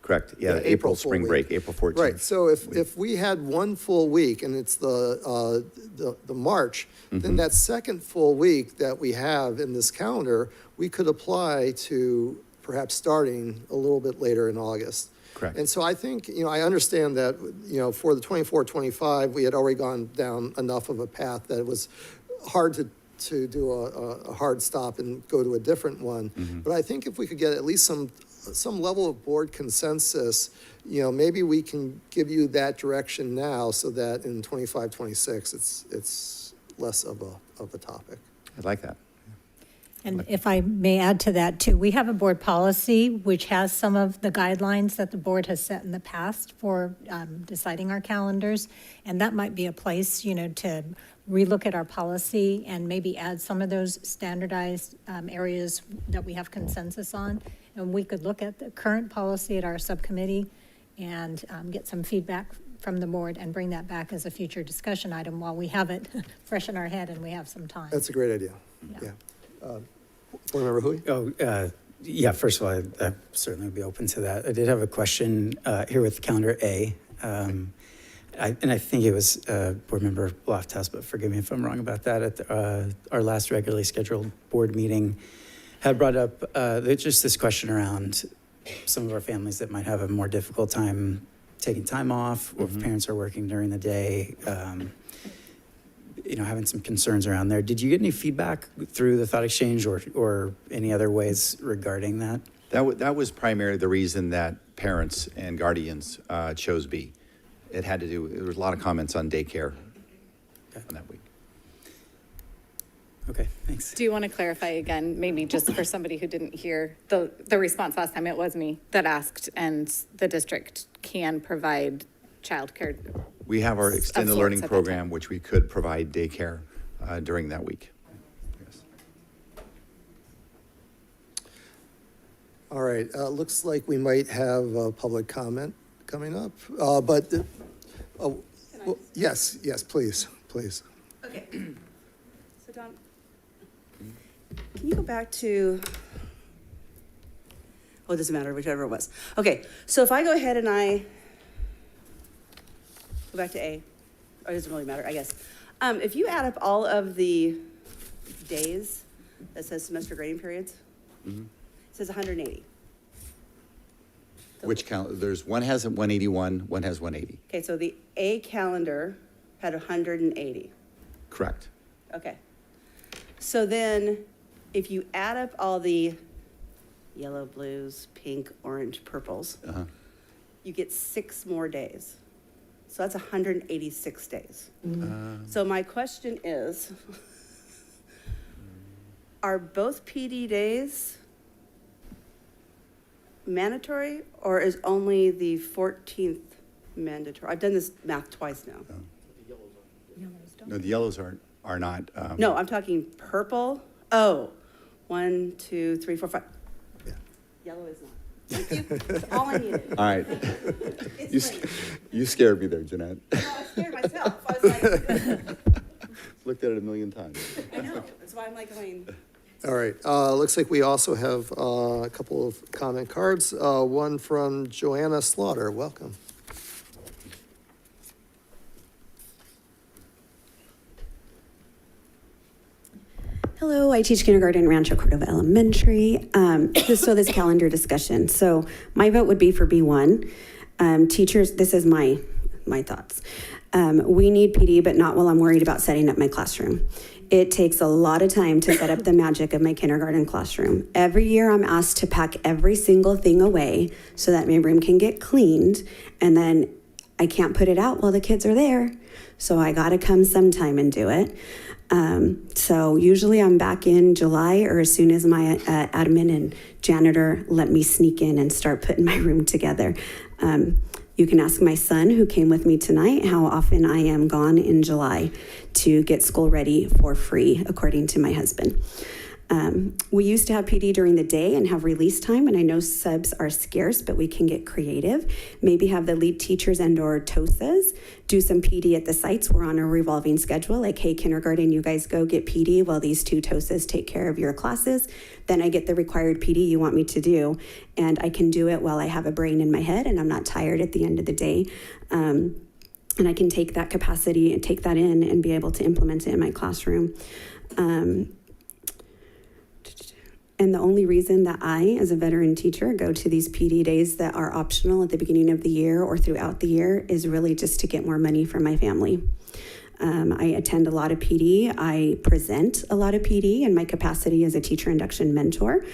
Correct. Yeah, Yeah, April full spring week. break, April 14th. Right, so if we had 1 full week and it's the March, then that second full week that we have in this calendar, we could apply to perhaps starting a little bit later in August. Correct. And so I think, I understand that, for the 24-25, we had already gone down enough of a path that it was hard to do a hard stop and go to a different one. But I think if we could get at least some level of board consensus, maybe we can give you that direction now so that in 25-26, it's less of a topic. I like that. And if I may add to that too, we have a board policy which has some of the guidelines that the board has set in the past for deciding our calendars. And that might be a place, to relook at our policy and maybe add some of those standardized areas that we have consensus on. And we could look at the current policy at our subcommittee and get some feedback from the board and bring that back as a future discussion item while we have it fresh in our head and we have some time. That's a great idea. Yeah. Board Member Hui? Oh, yeah, first of all, I certainly would be open to that. I did have a question here with calendar A. And I think it was Board Member Loftus, but forgive me if I'm wrong about that. At our last regularly scheduled board meeting, had brought up just this question around some of our families that might have a more difficult time taking time off, or if parents are working during the day, having some concerns around there. Did you get any feedback through the thought exchange or any other ways regarding that? That was primarily the reason that parents and guardians chose B. It had to do, there was a lot of comments on daycare on that week. Okay, thanks. Do you want to clarify again, maybe just for somebody who didn't hear the response last time? It was me that asked, and the district can provide childcare. We have our extended sorts learning at that program, which we could provide daycare during that week. Yes. All right, looks like we might have public comment coming up, yes, please. Okay. So Don, can you go back to, it doesn't matter, whichever it was. Okay, so if I go ahead and I go back to A, or it doesn't really matter, I guess. If you add up all of the days that says semester grading periods, it says 180. Which count? There's one has 181, one has 180. Okay, so the A calendar had 180. Correct. Okay. So then, if you add up all the yellow, blues, pink, orange, purples, you get 6 more days. So that's 186 days. So my question is, are both PD days mandatory, or is only the 14th mandatory? I've done this math twice now. No, the yellows are not. No, I'm talking purple. Oh, 1, 2, 3, 4, 5. Yeah. Yellow is not. Thank you. That's all I needed. All right. You scared me there, Jeanette. No, I scared myself. I was like, Looked at it a million times. I know. That's why I'm like going. All right, looks like we also have a couple of comment cards. One from Joanna Slaughter, welcome. Hello, I teach kindergarten in Rancho Cordova Elementary. This calendar discussion. So my vote would be for B1. Teachers, this is my thoughts. We need PD, but not while I'm worried about setting up my classroom. It takes a lot of time to set up the magic of my kindergarten classroom. Every year I'm asked to pack every single thing away so that my room can get cleaned, and then I can't put it out while the kids are there. So I gotta come sometime and do it. So usually I'm back in July, or as soon as my admin and janitor let me sneak in and start putting my room together. You can ask my son, who came with me tonight, how often I am gone in July to get school ready for free, according to my husband. We used to have PD during the day and have release time, and I know subs are scarce, but we can get creative. Maybe have the lead teachers and or TOSAs do some PD at the sites. We're on a revolving schedule, like, hey, kindergarten, you guys go get PD while these two TOSAs take care of your classes. Then I get the required PD you want me to do, and I can do it while I have a brain in my head and I'm not tired at the end of the day. And I can take that capacity and take that in and be able to implement it in my classroom. And the only reason that I, as a veteran teacher, go to these PD days that are optional at the beginning of the year or throughout the year is really just to get more money for my family. I attend a lot of PD. I present a lot of PD in my capacity as a teacher induction mentor.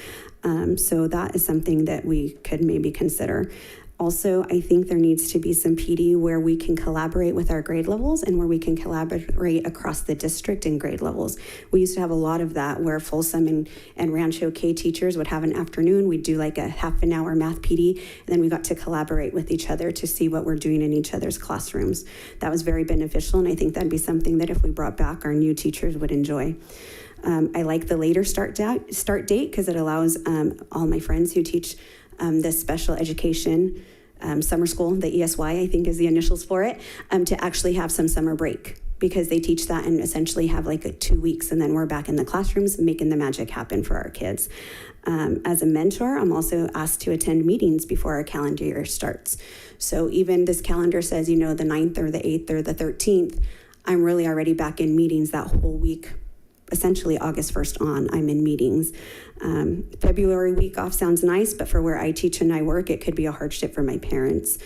So that is something that we could maybe consider. Also, I think there needs to be some PD where we can collaborate with our grade levels and where we can collaborate across the district in grade levels. We used to have a lot of that where Folsom and Rancho K teachers would have an afternoon. We'd do like a half an hour math PD, and then we got to collaborate with each other to see what we're doing in each other's classrooms. That was very beneficial, and I think that'd be something that if we brought back, our new teachers would enjoy. I like the later start date because it allows all my friends who teach this special education summer school, the ESY, I think is the initials for it, to actually have some summer break, because they teach that and essentially have like 2 weeks, and then we're back in the classrooms making the magic happen for our kids. As a mentor, I'm also asked to attend meetings before our calendar year starts. So even this calendar says, the 9th or the 8th or the 13th, I'm really already back in meetings that whole week. Essentially August 1st on, I'm in meetings. February week off sounds nice, but for where I teach and I work, it could be a hardship for my parents.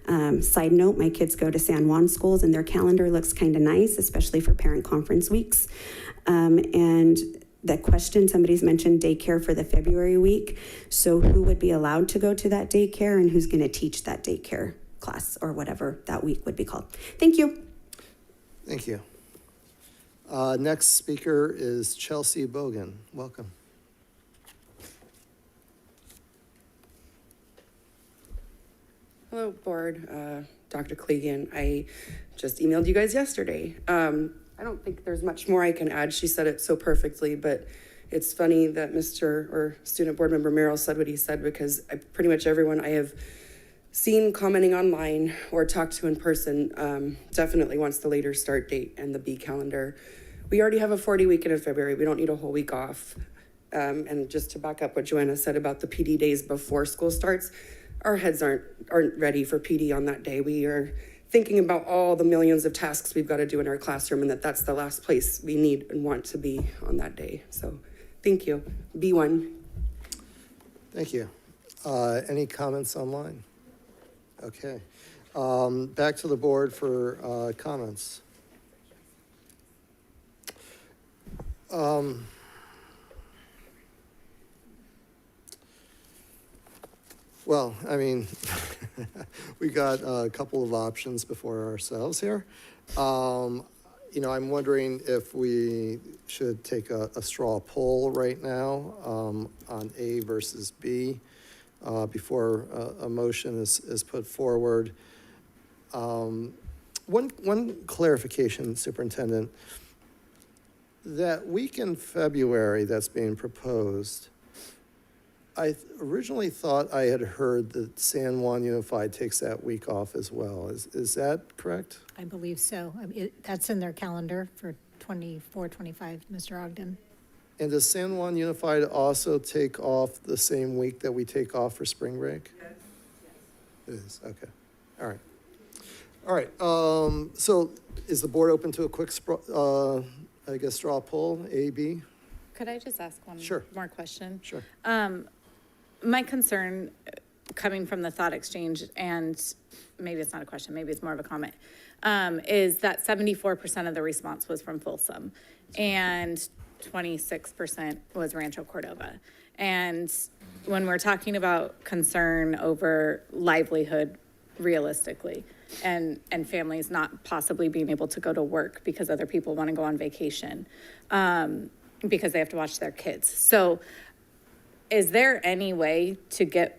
Side note, my kids go to San Juan schools and their calendar looks kind of nice, especially for parent conference weeks. And the question, somebody's mentioned daycare for the February week. So who would be allowed to go to that daycare and who's gonna teach that daycare class or whatever that week would be called? Thank you. Thank you. Next speaker is Chelsea Bogan. Welcome. Hello, board. Dr. Clegan. I just emailed you guys yesterday. I don't think there's much more I can add. She said it so perfectly, but it's funny that Mr. or student board member Merrill said what he said, because pretty much everyone I have seen commenting online or talked to in person definitely wants the later start date and the B calendar. We already have a 40 weekend in February. We don't need a whole week off. And just to back up what Joanna said about the PD days before school starts, our heads aren't ready for PD on that day. We are thinking about all the millions of tasks we've got to do in our classroom, and that's the last place we need and want to be on that day. So thank you. B1. Thank you. Any comments online? Okay. Back to the board for comments. Well, I mean, we got a couple of options before ourselves here. I'm wondering if we should take a straw poll right now on A versus B before a motion is put forward. One clarification, Superintendent. That week in February that's being proposed, I originally thought I had heard that San Juan Unified takes that week off as well. Is that correct? I believe so. That's in their calendar for 24, 25, Mr. Ogden. And does San Juan Unified also take off the same week that we take off for spring break? Yes. It is, okay. All right. All right, so is the board open to a quick straw poll, A, B? Could I just ask one more question? Sure. My concern coming from the thought exchange, and maybe it's not a question, maybe it's more of a comment, is that 74% of the response was from Folsom and 26% was Rancho Cordova. And when we're talking about concern over livelihood realistically, and families not possibly being able to go to work because other people want to go on vacation, because they have to watch their kids. So is there any way to get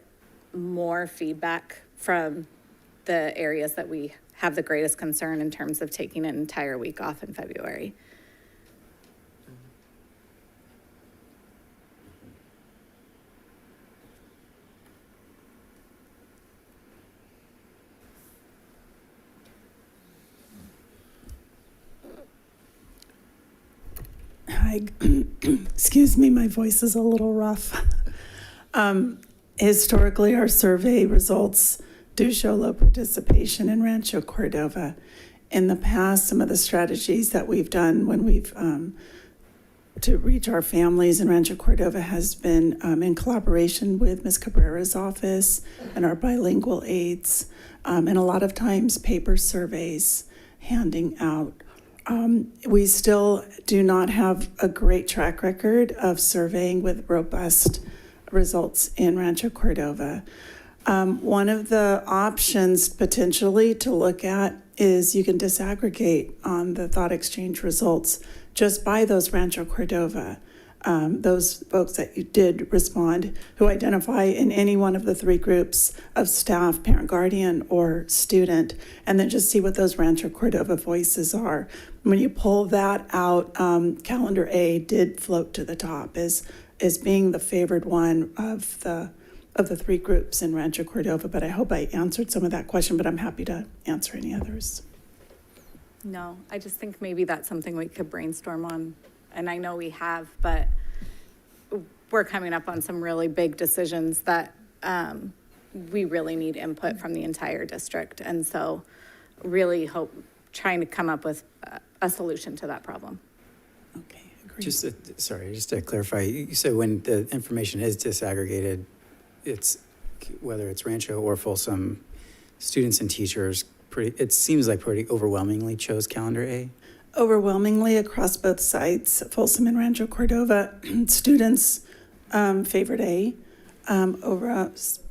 more feedback from the areas that we have the greatest concern in terms of taking an entire week off in February. Hi, excuse me, my voice is a little rough. Historically, our survey results do show low participation in Rancho Cordova. In the past, some of the strategies that we've done when we've to reach our families in Rancho Cordova has been in collaboration with Ms. Cabrera's office and our bilingual aides, and a lot of times paper surveys handing out. We still do not have a great track record of surveying with robust results in Rancho Cordova. One of the options potentially to look at is you can disaggregate on the thought exchange results just by those Rancho Cordova, those folks that you did respond who identify in any one of the three groups of staff, parent, guardian, or student, and then just see what those Rancho Cordova voices are. When you pull that out, calendar A did float to the top as being the favored one of the three groups in Rancho Cordova, but I hope I answered some of that question, but I'm happy to answer any others. No, I just think maybe that's something we could brainstorm on. And I know we have, but we're coming up on some really big decisions that we really need input from the entire district. And so really trying to come up with a solution to that problem. Okay, agreed. Just to clarify, you said when the information is disaggregated, it's whether it's Rancho or Folsom, students and teachers, it seems like pretty overwhelmingly chose calendar A. Overwhelmingly across both sites, Folsom and Rancho Cordova, students favored A,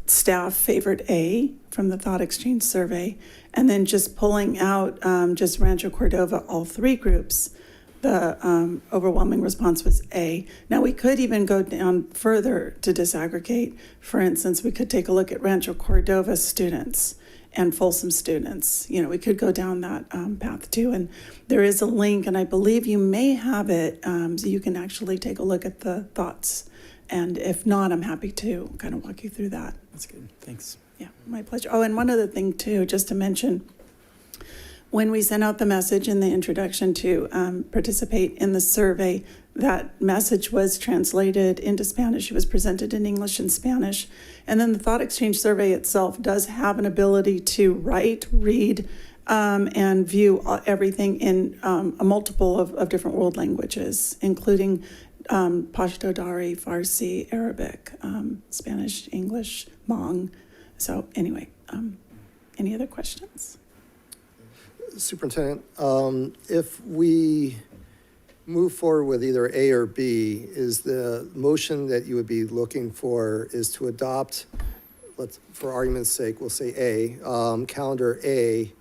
staff favored A from the Thought Exchange survey, and then just pulling out just Rancho Cordova, all three groups, the overwhelming response was A. Now we could even go down further to disaggregate. For instance, we could take a look at Rancho Cordova students and Folsom students. You know, we could go down that path too. And there is a link, and I believe you may have it, so you can actually take a look at the thoughts. And if not, I'm happy to kind of walk you through that. That's good. Thanks. Yeah, my pleasure. Oh, and one other thing too, just to mention, when we sent out the message in the introduction to participate in the survey, that message was translated into Spanish. It was presented in English and Spanish. And then the Thought Exchange survey itself does have an ability to write, read, and view everything in a multiple of different world languages, including Pashto, Dari, Farsi, Arabic, Spanish, English, Hmong. So anyway, any other questions? Superintendent, if we move forward with either A or B, is the motion that you would be looking for is to adopt, for argument's sake, we'll say A, calendar A,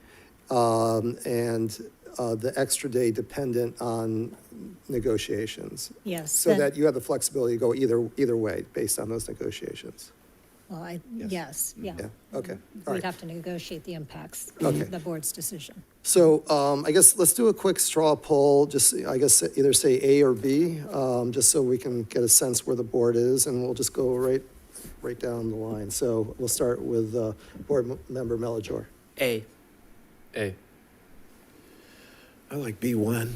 and the extra day dependent on negotiations? Yes. So that you have the flexibility to go either way based on those negotiations? Well, yes, yeah. Yeah, okay. All We'd right. have to negotiate the impacts, Okay. the board's decision. So I guess let's do a quick straw poll, just I guess either say A or B, just so we can get a sense where the board is, and we'll just go right down the line. So we'll start with Board Member Melajor. A. A. I like B1.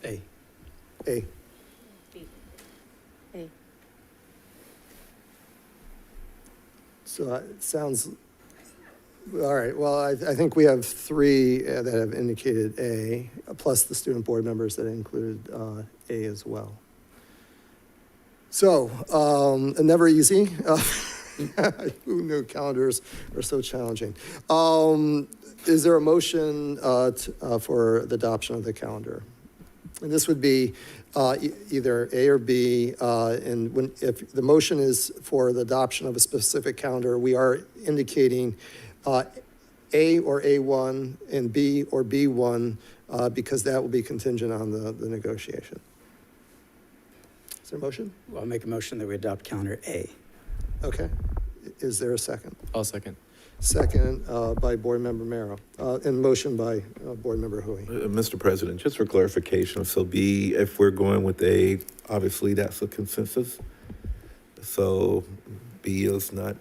A. A. A. So it sounds, all right, well, I think we have three that have indicated A, plus the student board members that included A as well. So, never easy. Who knew calendars are so challenging? Is there a motion for the adoption of the calendar? And this would be either A or B, and if the motion is for the adoption of a specific calendar, we are indicating A or A1 and B or B1 because that will be contingent on the negotiation. Is there a motion? Well, I'll make a motion that we adopt calendar A. Okay. Is there a second? I'll second. Second by Board Member Merrill, and motion by Board Member Hui. Mr. President, just for clarification, so B, if we're going with A, obviously that's a consensus. So B is not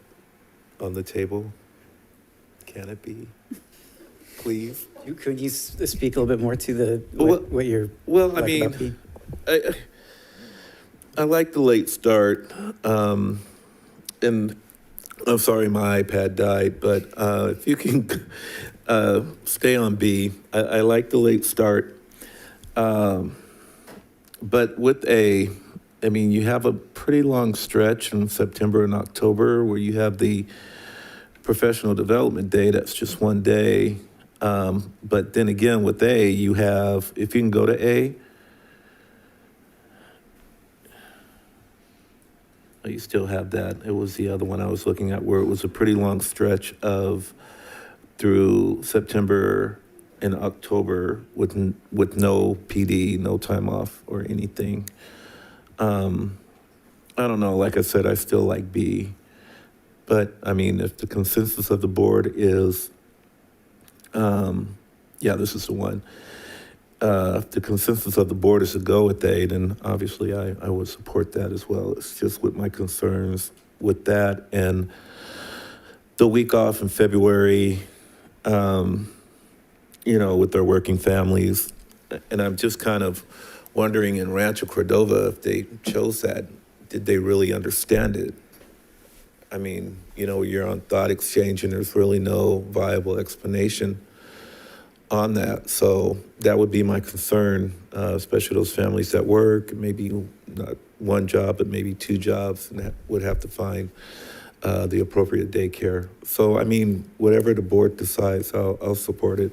on the table. Can it be? Please? Could you speak a little bit more to the, Well, what you're? Well, I like mean, about B? I like the late start. And I'm sorry my iPad died, but if you can stay on B, I like the late start. But with A, I mean, you have a pretty long stretch in September and October where you have the professional development day. That's just one day. But then again, with A, you have, if you can go to A, you still have that. It was the other one I was looking at where it was a pretty long stretch of through September and October with no PD, no time off or anything. I don't know. Like I said, I still like B. But I mean, if the consensus of the board is, yeah, this is the one. If the consensus of the board is to go with A, then obviously I would support that as well. It's just with my concerns with that and the week off in February, you know, with their working families. And I'm just kind of wondering in Rancho Cordova, if they chose that, did they really understand it? I mean, you know, you're on thought exchange and there's really no viable explanation on that. So that would be my concern, especially those families that work, maybe not one job, but maybe two jobs, and that would have to find the appropriate daycare. So, I mean, whatever the board decides, I'll support it.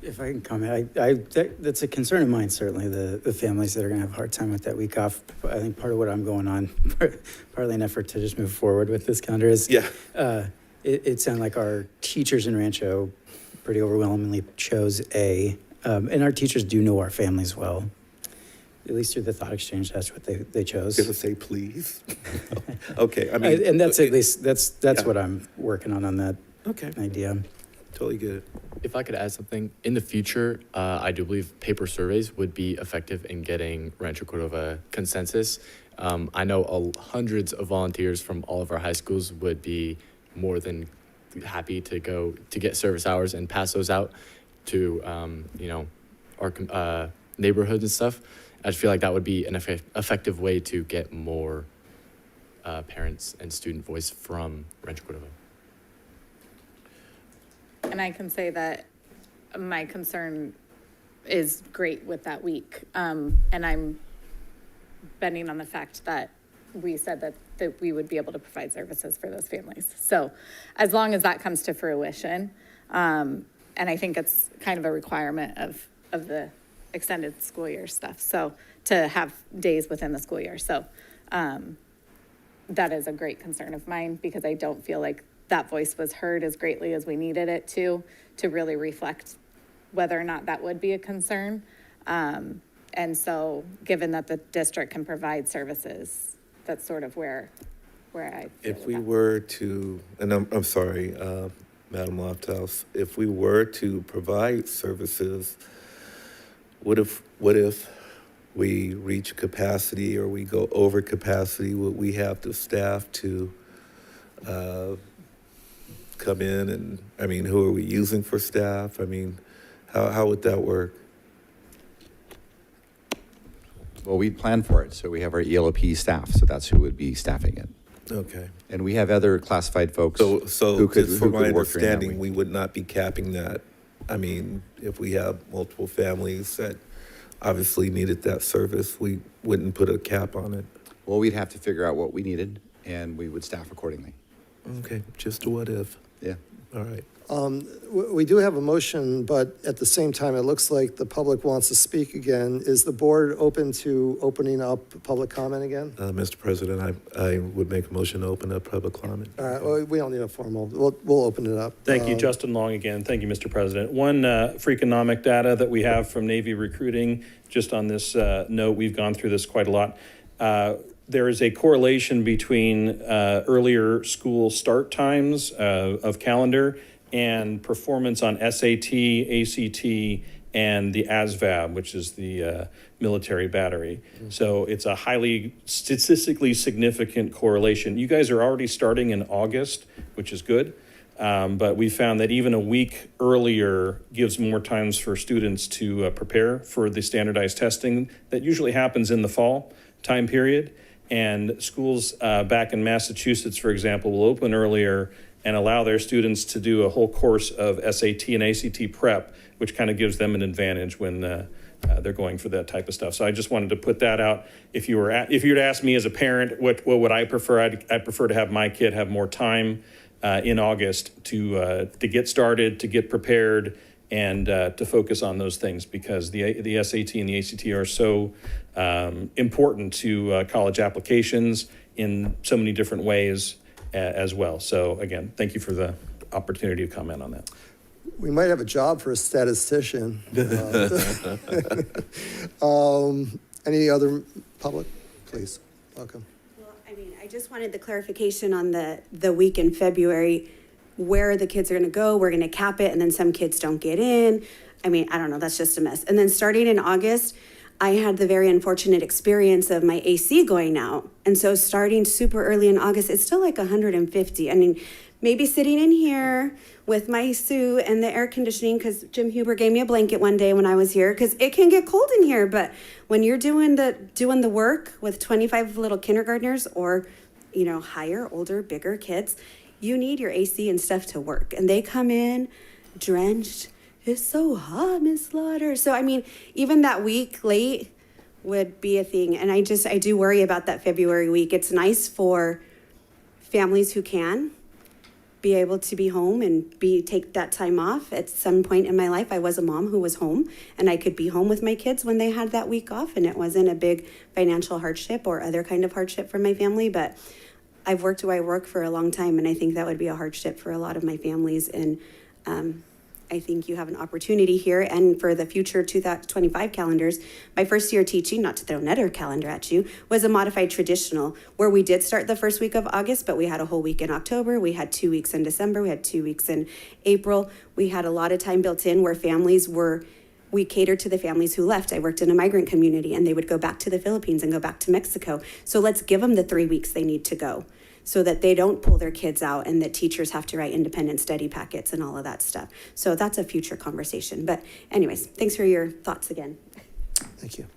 If I can comment, that's a concern of mine, certainly, the families that are going to have a hard time with that week off. I think part of what I'm going on, partly an effort to just move forward with this calendar is, it sounded like our teachers in Rancho pretty overwhelmingly chose A. And our teachers do know our families well. At least through the thought exchange, that's what they chose. Gonna say please. Okay, I mean, and that's at least that's what I'm working on that idea. Totally get it. If I could add something, in the future, I do believe paper surveys would be effective in getting Rancho Cordova consensus. I know hundreds of volunteers from all of our high schools would be more than happy to go to get service hours and pass those out to you know, our neighborhoods and stuff. I just feel like that would be an effective way to get more parents and student voice from Rancho Cordova. And I can say that my concern is great with that week. And I'm betting on the fact that we said that we would be able to provide services for those families. So as long as that comes to fruition, and I think it's kind of a requirement of the extended school year stuff. So to have days within the school year. So that is a great concern of mine because I don't feel like that voice was heard as greatly as we needed it to really reflect whether or not that would be a concern. And so given that the district can provide services, that's sort of where I feel If we were to, and I'm sorry, Madam Lofthouse, if we were to provide services, what if we reach capacity or we go over capacity? Would we have the staff to come in and, I mean, who are we using for staff? I mean, how would that work? Well, we plan for it. So we have our ELOP staff. So that's who would be staffing it. Okay. And we have other classified folks So who could, just from my who could work during that understanding, week. we would not be capping that. I mean, if we have multiple families that obviously needed that service, we wouldn't put a cap on it. Well, we'd have to figure out what we needed and we would staff accordingly. Okay, just a what if. Yeah. All right. We do have a motion, but at the same time, it looks like the public wants to speak again. Is the board open to opening up public comment again? Mr. President, I would make a motion to open up public comment. All right, well, we don't need a formal, we'll open it up. Thank you, Justin Long again. Thank you, Mr. President. One Freakonomic data that we have from Navy recruiting, just on this note, we've gone through this quite a lot. there is a correlation between earlier school start times of calendar and performance on SAT, ACT, and the ASVAB, which is the military battery. So it's a highly statistically significant correlation. You guys are already starting in August, which is good. But we found that even a week earlier gives more times for students to prepare for the standardized testing that usually happens in the fall time period. And schools back in Massachusetts, for example, will open earlier and allow their students to do a whole course of SAT and ACT prep, which kind of gives them an advantage when they're going for that type of stuff. So I just wanted to put that out. If you were to ask me as a parent, what would I prefer? I'd prefer to have my kid have more time in August to get started, to get prepared, and to focus on those things, because the SAT and the ACT are so important to college applications in so many different ways as well. So again, thank you for the opportunity to comment on that. We might have a job for a statistician. Any other public? Please, welcome. Well, I mean, I just wanted the clarification on the week in February, where the kids are going to go. We're going to cap it, and then some kids don't get in. I mean, I don't know. That's just a mess. And then starting in August, I had the very unfortunate experience of my AC going out. And so starting super early in August, it's still like 150. I mean, maybe sitting in here with my suit and the air conditioning, because Jim Huber gave me a blanket one day when I was here, because it can get cold in here. But when you're doing the work with 25 little kindergartners or, you know, higher, older, bigger kids, you need your AC and stuff to work. And they come in drenched. It's so hot, Miss Slaughter. So, I mean, even that week late would be a thing. And I do worry about that February week. It's nice for families who can be able to be home and take that time off. At some point in my life, I was a mom who was home, and I could be home with my kids when they had that week off, and it wasn't a big financial hardship or other kind of hardship for my family. But I've worked where I work for a long time, and I think that would be a hardship for a lot of my families. And I think you have an opportunity here, and for the future 2025 calendars. My first year teaching, not to throw another calendar at you, was a modified traditional, where we did start the first week of August, but we had a whole week in October. We had 2 weeks in December. We had 2 weeks in April. We had a lot of time built in where we catered to the families who left. I worked in a migrant community, and they would go back to the Philippines and go back to Mexico. So let's give them the 3 weeks they need to go, so that they don't pull their kids out and that teachers have to write independent study packets and all of that stuff. So that's a future conversation. But anyways, thanks for your thoughts again. Thank you.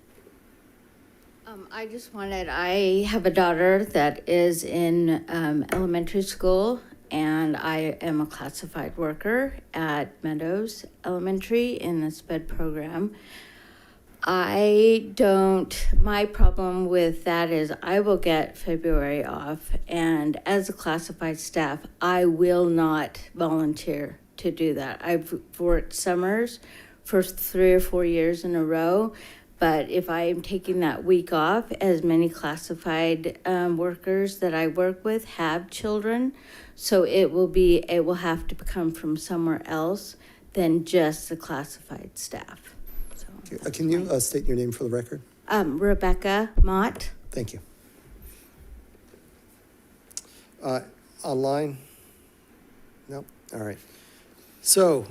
I have a daughter that is in elementary school, and I am a classified worker at Meadows Elementary in the SPED program. My problem with that is I will get February off, and as a classified staff, I will not volunteer to do that. I've worked summers for 3 or 4 years in a row, but if I am taking that week off, as many classified workers that I work with have children, so it will have to come from somewhere else than just the classified staff. Can you state your name for the record? Rebecca Mott. Thank you. Online? No? All right. So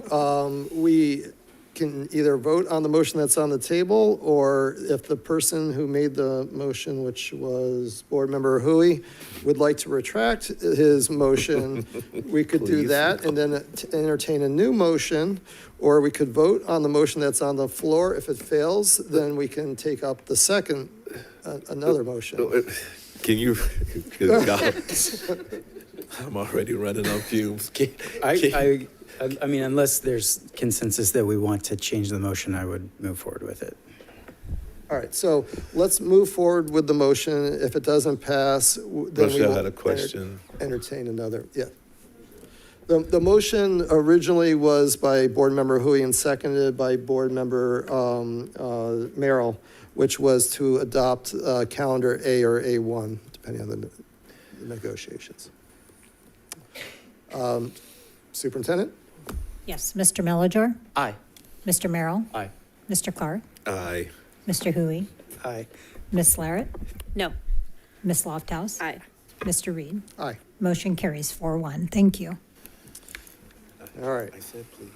we can either vote on the motion that's on the table, or if the person who made the motion, which was Board Member Hui, would like to retract his motion, we could do that and then entertain a new motion, or we could vote on the motion that's on the floor. If it fails, then we can take up the second, another motion. Can you, good God. I'm already running on fumes. I mean, unless there's consensus that we want to change the motion, I would move forward with it. All right, so let's move forward with the motion. If it doesn't pass, then we will had a question. Entertain another. Yeah. The motion originally was by Board Member Hui and seconded by Board Member Merrill, which was to adopt calendar A or A1, depending on the negotiations. Superintendent? Yes, Mr. Mellinger, Aye. Mr. Merrill, Aye. Mr. Clark, Aye. Mr. Hui, Aye. Ms. Larrett, No. Ms. Lofthouse? Aye. Mr. Reed? Aye. Motion carries 4-1. Thank you. All right. I said please.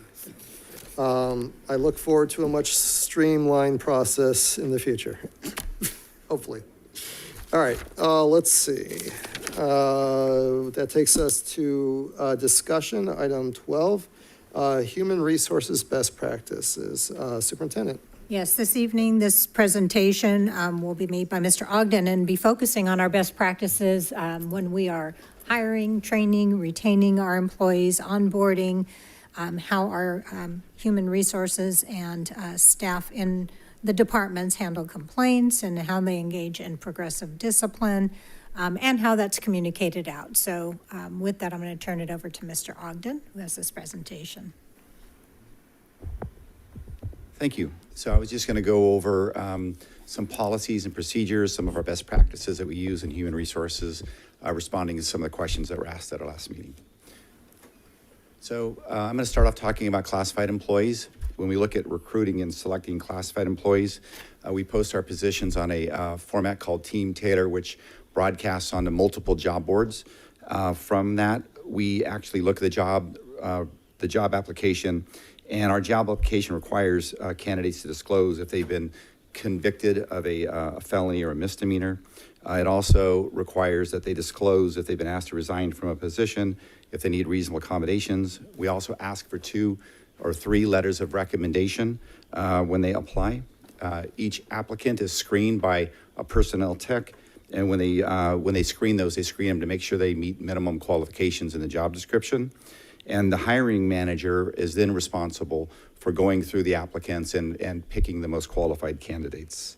I look forward to a much streamlined process in the future, hopefully. All right, let's see. That takes us to discussion, item 12, human resources best practices. Superintendent. Yes, this evening, this presentation will be made by Mr. Ogden and be focusing on our best practices when we are hiring, training, retaining our employees, onboarding, how our human resources and staff in the departments handle complaints and how they engage in progressive discipline and how that's communicated out. So with that, I'm going to turn it over to Mr. Ogden, who has this presentation. Thank you. So I was just going to go over some policies and procedures, some of our best practices that we use in human resources, responding to some of the questions that were asked at our last meeting. So I'm going to start off talking about classified employees. When we look at recruiting and selecting classified employees, we post our positions on a format called Team Tailor, which broadcasts onto multiple job boards. From that, we actually look at the job application, and our job application requires candidates to disclose if they've been convicted of a felony or a misdemeanor. It also requires that they disclose if they've been asked to resign from a position, if they need reasonable accommodations. We also ask for 2 or 3 letters of recommendation when they apply. Each applicant is screened by a personnel tech, and when they screen those, they screen them to make sure they meet minimum qualifications in the job description. And the hiring manager is then responsible for going through the applicants and picking the most qualified candidates.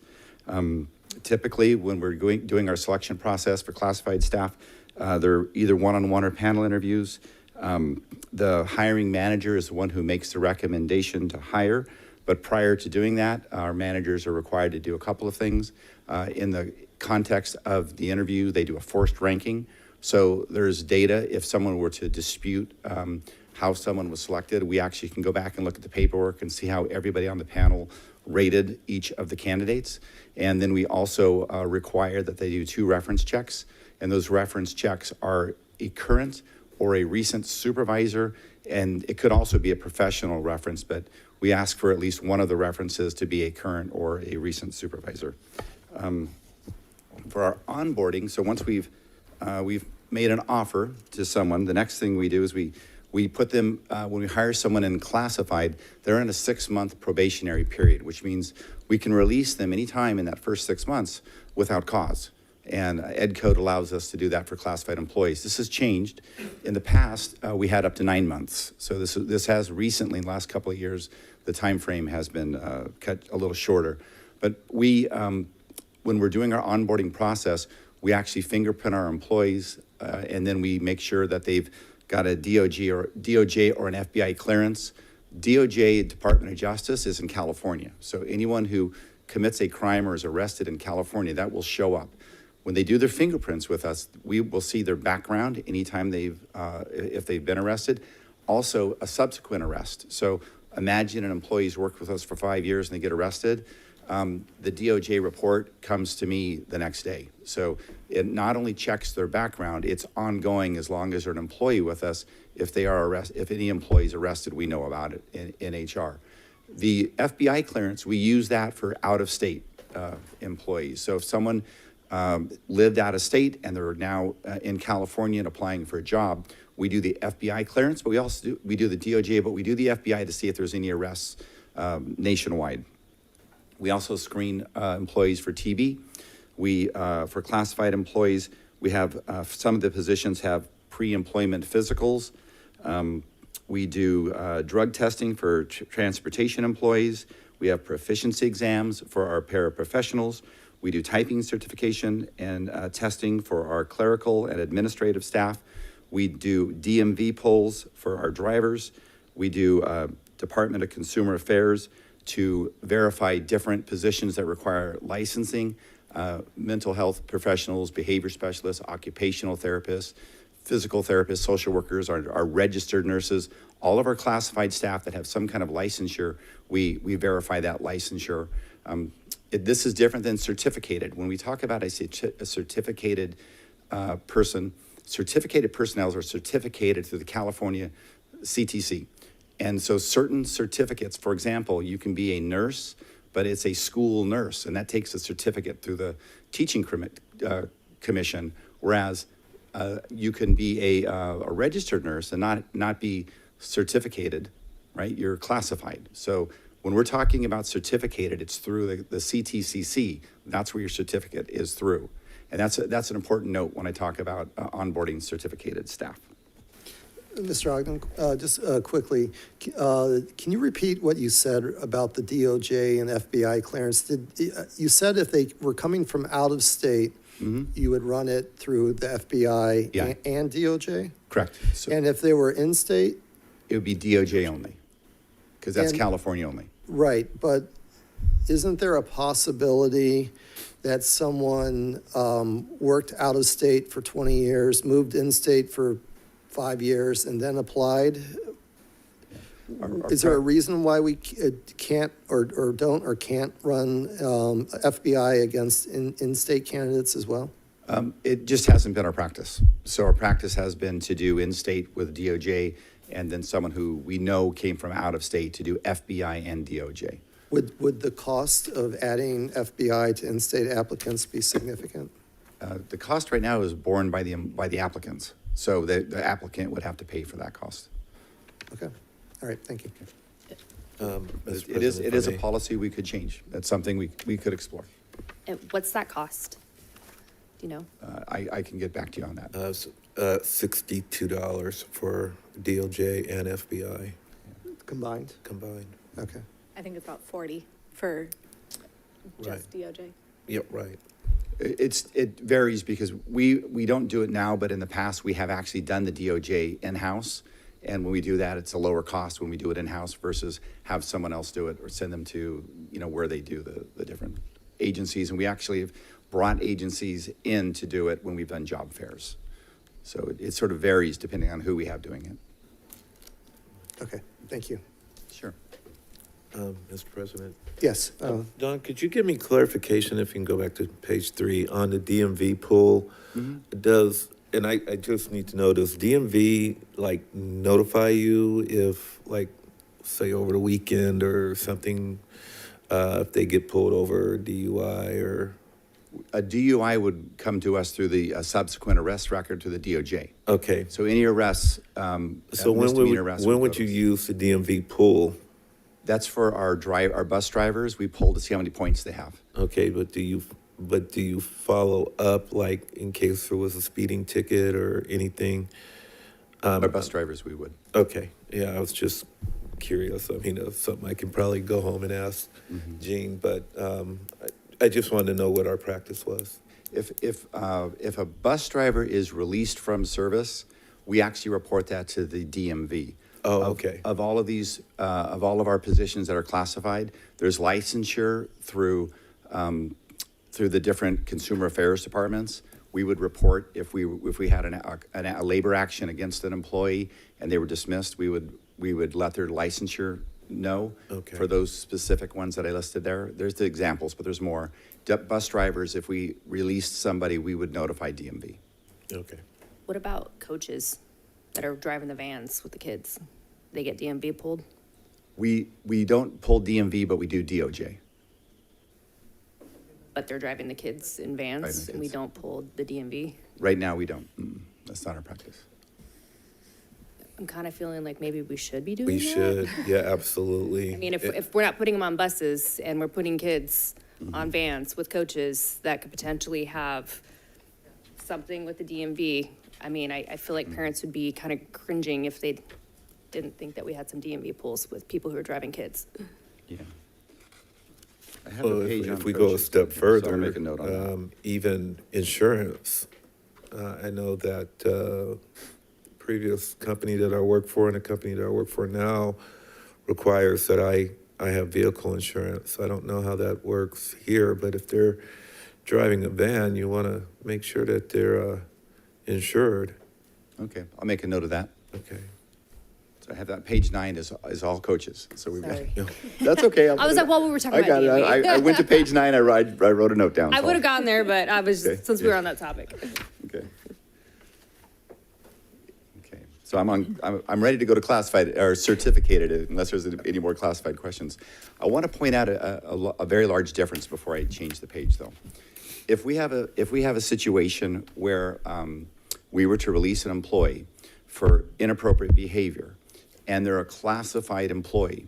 Typically, when we're doing our selection process for classified staff, they're either one-on-one or panel interviews. The hiring manager is the one who makes the recommendation to hire, but prior to doing that, our managers are required to do a couple of things. In the context of the interview, they do a forced ranking. So there's data. If someone were to dispute how someone was selected, we actually can go back and look at the paperwork and see how everybody on the panel rated each of the candidates. And then we also require that they do 2 reference checks. And those reference checks are a current or a recent supervisor, and it could also be a professional reference, but we ask for at least one of the references to be a current or a recent supervisor. For our onboarding, so once we've made an offer to someone, the next thing we do is we put them, when we hire someone in classified, they're in a 6-month probationary period, which means we can release them anytime in that first 6 months without cause. And Ed Code allows us to do that for classified employees. This has changed. In the past, we had up to 9 months. So this has recently, in the last couple of years, the time frame has been cut a little shorter. But we, when we're doing our onboarding process, we actually fingerprint our employees, and then we make sure that they've got a DOJ or an FBI clearance. DOJ, Department of Justice, is in California. So anyone who commits a crime or is arrested in California, that will show up. When they do their fingerprints with us, we will see their background anytime if they've been arrested. Also, a subsequent arrest. So imagine an employee's worked with us for 5 years and they get arrested. The DOJ report comes to me the next day. So it not only checks their background, it's ongoing as long as they're an employee with us. If any employee's arrested, we know about it in HR. The FBI clearance, we use that for out-of-state employees. So if someone lived out of state and they're now in California and applying for a job, we do the FBI clearance, but we do the DOJ, but we do the FBI to see if there's any arrests nationwide. We also screen employees for TB. For classified employees, we have some of the positions have pre-employment physicals. We do drug testing for transportation employees. We have proficiency exams for our paraprofessionals. We do typing certification and testing for our clerical and administrative staff. We do DMV polls for our drivers. We do Department of Consumer Affairs to verify different positions that require licensing, mental health professionals, behavior specialists, occupational therapists, physical therapists, social workers, our registered nurses, all of our classified staff that have some kind of licensure, we verify that licensure. This is different than certificated. When we talk about a certificated person, certificated personnel are certificated through the California CTC. And so certain certificates, for example, you can be a nurse, but it's a school nurse, and that takes a certificate through the teaching commission, whereas you can be a registered nurse and not be certificated, right? You're classified. So when we're talking about certificated, it's through the CTCC. That's where your certificate is through. And that's an important note when I talk about onboarding certificated staff. Mr. Ogden, just quickly, can you repeat what you said about the DOJ and FBI clearance? You said if they were coming from out of state, you would run it through the FBI and DOJ? Correct. So, and if they were in state? It would be DOJ only, because that's California only. Right, but isn't there a possibility that someone worked out of state for 20 years, moved in state for 5 years, and then applied? Is there a reason why we can't or don't or can't run FBI against in-state candidates as well? It just hasn't been our practice. So our practice has been to do in-state with DOJ, and then someone who we know came from out of state to do FBI and DOJ. Would the cost of adding FBI to in-state applicants be significant? The cost right now is borne by the applicants. So the applicant would have to pay for that cost. Okay. All right. Thank you. It is a policy we could change. That's something we could explore. And what's that cost? Do you know? I can get back to you on that. $62 for DOJ and FBI. Combined? Combined. Okay. I think it's about 40 for just DOJ. Yep, right. It varies because we don't do it now, but in the past we have actually done the DOJ in-house. And when we do that, it's a lower cost when we do it in-house versus have someone else do it or send them to, where they do the different agencies. And we actually have brought agencies in to do it when we've done job fairs. So it sort of varies depending on who we have doing it. Okay. Thank you. Sure. Mr. President. Yes. Don, could you give me clarification, if you can go back to page 3, on the DMV pool? And I just need to know, does DMV notify you if say over the weekend or something, if they get pulled over, DUI or? A DUI would come to us through the subsequent arrest record to the DOJ. Okay. So any arrests, so when would you use the DMV pool? That's for our bus drivers. We pull to see how many points they have. Okay, but do you follow up in case there was a speeding ticket or anything? Our bus drivers, we would. Okay, yeah, I was just curious. I mean, it's something I can probably go home and ask Gene, but I just wanted to know what our practice was. If a bus driver is released from service, we actually report that to the DMV. Oh, okay. Of all of these, of all of our positions that are classified, there's licensure through the different consumer affairs departments. We would report if we had a labor action against an employee and they were dismissed. We would let their licensure know for those specific ones that I listed there. There's the examples, but there's more. Bus drivers, if we released somebody, we would notify DMV. Okay. What about coaches that are driving the vans with the kids? They get DMV pulled? We don't pull DMV, but we do DOJ. But they're driving the kids in vans, and we don't pull the DMV? Right now, we don't. That's not our practice. I'm kind of feeling like maybe we should be doing that. We should, yeah, absolutely. I mean, if we're not putting them on buses and we're putting kids on vans with coaches that could potentially have something with the DMV, I mean, I feel like parents would be kind of cringing if they didn't think that we had some DMV pools with people who are driving kids. Yeah. I have Well, a page if on we go a coaches, step so further, I'll make a note on that. even insurance, I know that previous company that I worked for and the company that I work for now requires that I have vehicle insurance. I don't know how that works here, but if they're driving a van, you want to make sure that they're insured. Okay, I'll make a note of that. Okay. So I have that, page 9 is all coaches. So we've Sorry. got, that's okay. I was like, well, we were talking I got about it. DMV. I went to page 9, I wrote a note down. I so- would have gone there, but I was, Okay, since we were on that topic. Okay. Okay, so I'm ready to go to classified or certificated unless there's any more classified questions. I want to point out a very large difference before I change the page though. If we have a situation where we were to release an employee for inappropriate behavior and they're a classified employee,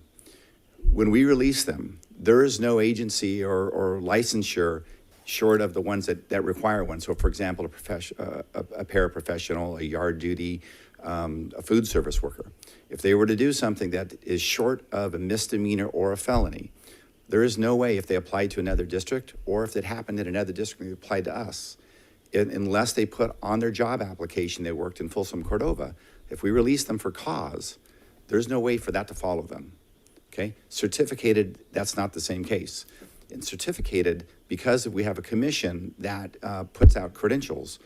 when we release them, there is no agency or licensure short of the ones that require one. So for example, a paraprofessional, a yard duty, a food service worker. If they were to do something that is short of a misdemeanor or a felony, there is no way if they applied to another district or if it happened in another district and they applied to us, unless they put on their job application they worked in Folsom, Cordova, if we release them for cause, there's no way for that to follow them. Okay, certificated, that's not the same case. In certificated, because we have a commission that puts out credentials,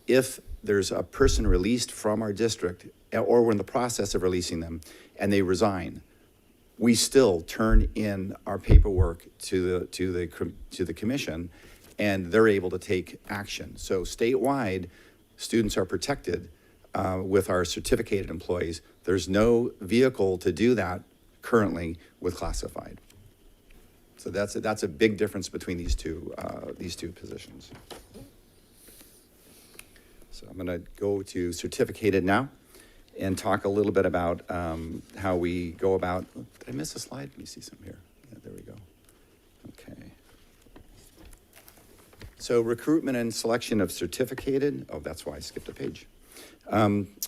if there's a person released from our district or we're in the process of releasing them and they resign, we still turn in our paperwork to the commission and they're able to take action. So statewide, students are protected with our certificated employees. There's no vehicle to do that currently with classified. So that's a big difference between these two positions. So I'm going to go to certificated now and talk a little bit about how we go about. Did I miss a slide? Let me see some here. Yeah, there we go. Okay. So recruitment and selection of certificated. Oh, that's why I skipped a page.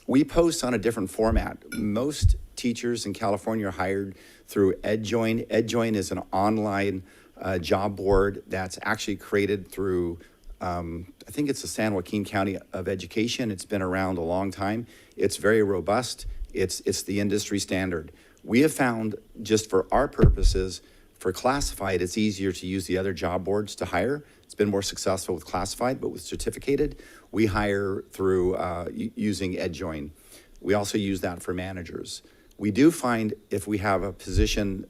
We post on a different format. Most teachers in California are hired through EdJoin. EdJoin is an online job board that's actually created through, I think it's the San Joaquin County of Education. It's been around a long time. It's very robust. It's the industry standard. We have found, just for our purposes, for classified, it's easier to use the other job boards to hire. It's been more successful with classified, but with certificated, we hire through using EdJoin. We also use that for managers. We do find if we have a position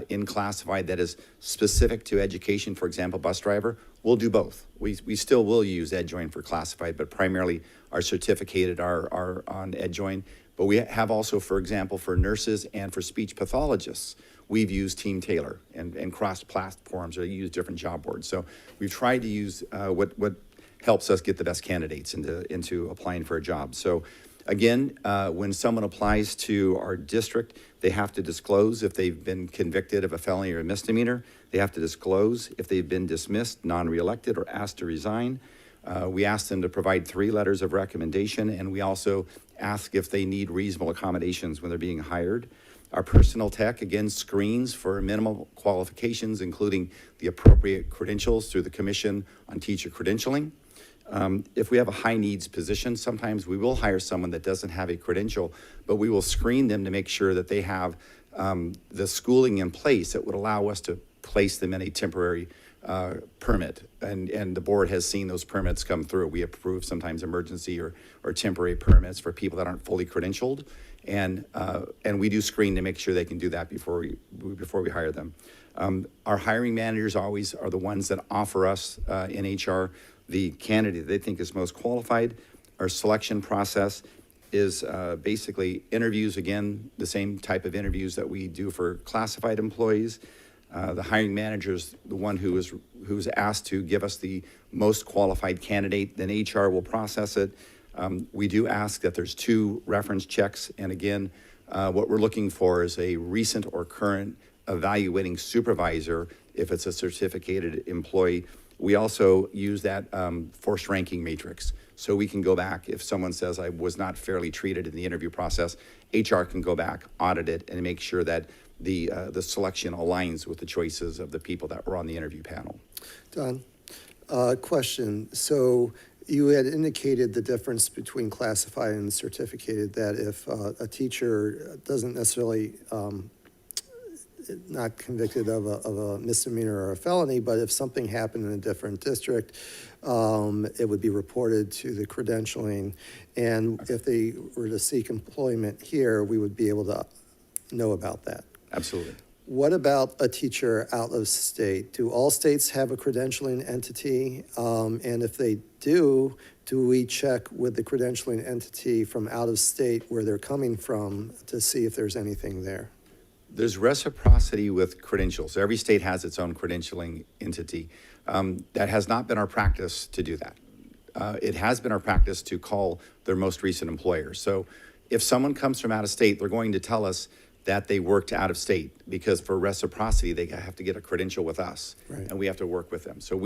in classified that is specific to education, for example, bus driver, we'll do both. We still will use EdJoin for classified, but primarily our certificated are on EdJoin. But we have also, for example, for nurses and for speech pathologists, we've used Team Taylor and cross platforms or use different job boards. So we've tried to use what helps us get the best candidates into applying for a job. So again, when someone applies to our district, they have to disclose if they've been convicted of a felony or a misdemeanor. They have to disclose if they've been dismissed, non-reelected, or asked to resign. We ask them to provide 3 letters of recommendation, and we also ask if they need reasonable accommodations when they're being hired. Our personnel tech, again, screens for minimal qualifications, including the appropriate credentials through the Commission on Teacher Credentialing. If we have a high needs position, sometimes we will hire someone that doesn't have a credential, but we will screen them to make sure that they have the schooling in place that would allow us to place them in a temporary permit. And the board has seen those permits come through. We approve sometimes emergency or temporary permits for people that aren't fully credentialed. And we do screen to make sure they can do that before we hire them. Our hiring managers always are the ones that offer us in HR the candidate they think is most qualified. Our selection process is basically interviews, again, the same type of interviews that we do for classified employees. The hiring manager is the one who's asked to give us the most qualified candidate, then HR will process it. We do ask that there's 2 reference checks, and again, what we're looking for is a recent or current evaluating supervisor if it's a certificated employee. We also use that forced ranking matrix. So we can go back if someone says I was not fairly treated in the interview process, HR can go back, audit it, and make sure that the selection aligns with the choices of the people that were on the interview panel. Don, question. So you had indicated the difference between classified and certificated, that if a teacher doesn't necessarily not convicted of a misdemeanor or a felony, but if something happened in a different district, it would be reported to the credentialing. And if they were to seek employment here, we would be able to know about that. Absolutely. What about a teacher out of state? Do all states have a credentialing entity? And if they do we check with the credentialing entity from out of state where they're coming from to see if there's anything there? There's reciprocity with credentials. Every state has its own credentialing entity. That has not been our practice to do that. It has been our practice to call their most recent employer. So if someone comes from out of state, they're going to tell us that they worked out of state, because for reciprocity, they have to get a credential with us, Right. and we have to work with them. So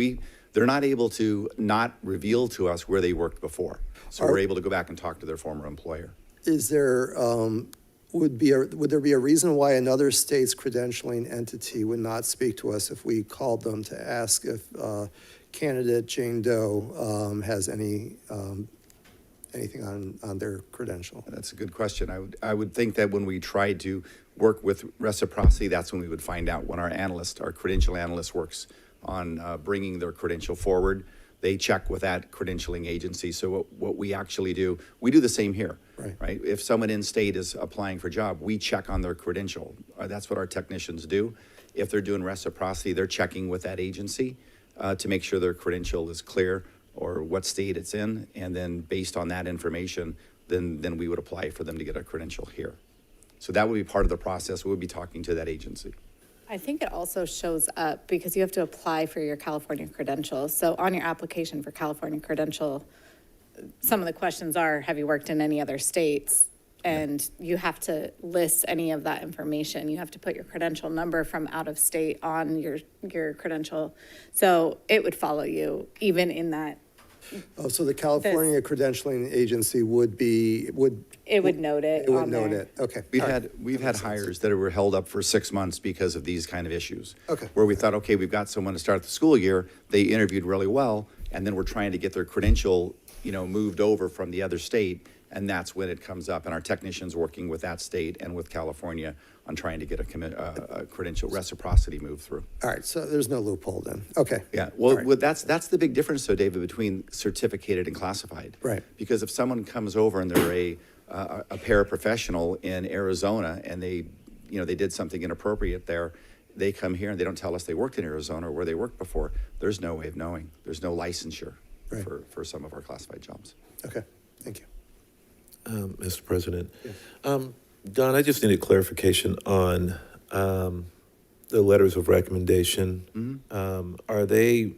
they're not able to not reveal to us where they worked before. So we're able to go back and talk to their former employer. Is there, would there be a reason why another state's credentialing entity would not speak to us if we called them to ask if candidate Jane Doe has anything on their credential? That's a good question. I would think that when we tried to work with reciprocity, that's when we would find out. When our credential analyst works on bringing their credential forward, they check with that credentialing agency. So what we actually do, we do the same here, right? If someone in state is applying for a job, we check on their credential. That's what our technicians do. If they're doing reciprocity, they're checking with that agency to make sure their credential is clear or what state it's in. And then based on that information, then we would apply for them to get a credential here. So that would be part of the process. We would be talking to that agency. I think it also shows up because you have to apply for your California credential. So on your application for California credential, some of the questions are, have you worked in any other states? And you have to list any of that information. You have to put your credential number from out of state on your credential. So it would follow you even in that. Oh, so the California credentialing agency would note it. It would note it. Okay. We've had hires that were held up for 6 months because of these kind of issues. Okay. Where we thought, okay, we've got someone to start the school year. They interviewed really well, and then we're trying to get their credential, moved over from the other state, and that's when it comes up. And our technicians working with that state and with California on trying to get a credential reciprocity move through. All right, so there's no loophole then. Okay. Yeah, well, All right. that's the big difference, though, David, between certificated and classified. Right. Because if someone comes over and they're a paraprofessional in Arizona and they did something inappropriate there, they come here and they don't tell us they worked in Arizona or where they worked before, there's no way of knowing. There's no licensure for some of our classified jobs. Okay, thank you. Mr. President. Don, I just needed clarification on the letters of recommendation. Are they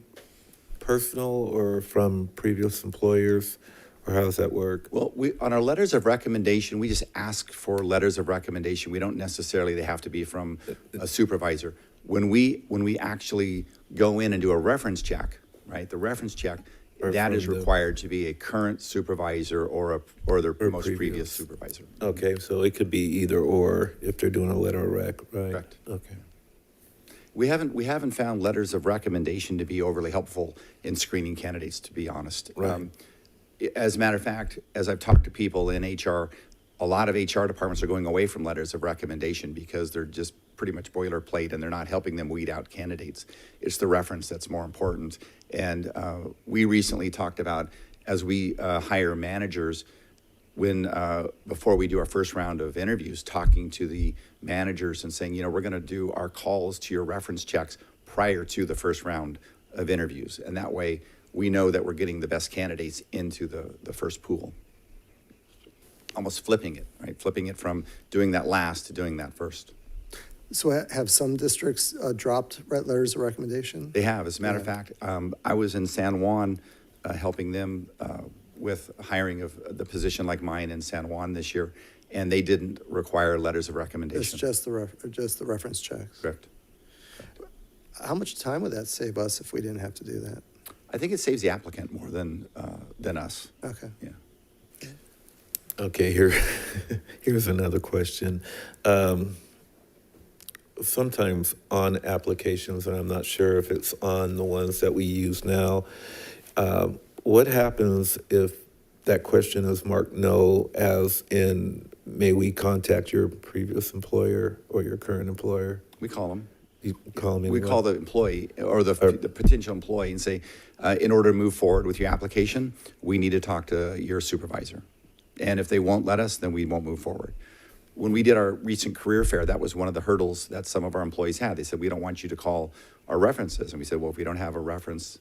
personal or from previous employers, or how does that work? Well, on our letters of recommendation, we just ask for letters of recommendation. We don't necessarily, they have to be from a supervisor. When we actually go in and do a reference check, right, the reference check, that is required to be a current supervisor or their most previous supervisor. Okay, so it could be either or if they're doing a letter of rec, right? Correct. Okay. We haven't found letters of recommendation to be overly helpful in screening candidates, to be honest. Right. As a matter of fact, as I've talked to people in HR, a lot of HR departments are going away from letters of recommendation because they're just pretty much boilerplate and they're not helping them weed out candidates. It's the reference that's more important. And we recently talked about, as we hire managers, before we do our first round of interviews, talking to the managers and saying, we're going to do our calls to your reference checks prior to the first round of interviews. And that way we know that we're getting the best candidates into the first pool. Almost flipping it, right? Flipping it from doing that last to doing that first. So have some districts dropped letters of recommendation? They have. As a matter of fact, I was in San Juan helping them with hiring of the position like mine in San Juan this year, and they didn't require letters of recommendation. It's just the reference checks? Correct. How much time would that save us if we didn't have to do that? I think it saves the applicant more than us. Okay. Yeah. Okay, here's another question. Sometimes on applications, and I'm not sure if it's on the ones that we use now, what happens if that question as Mark no, as in, may we contact your previous employer or your current employer? We call them. You call them We anyway? call the employee or the potential employee and say, in order to move forward with your application, we need to talk to your supervisor. And if they won't let us, then we won't move forward. When we did our recent career fair, that was one of the hurdles that some of our employees had. They said, we don't want you to call our references. And we said, well, if we don't have a reference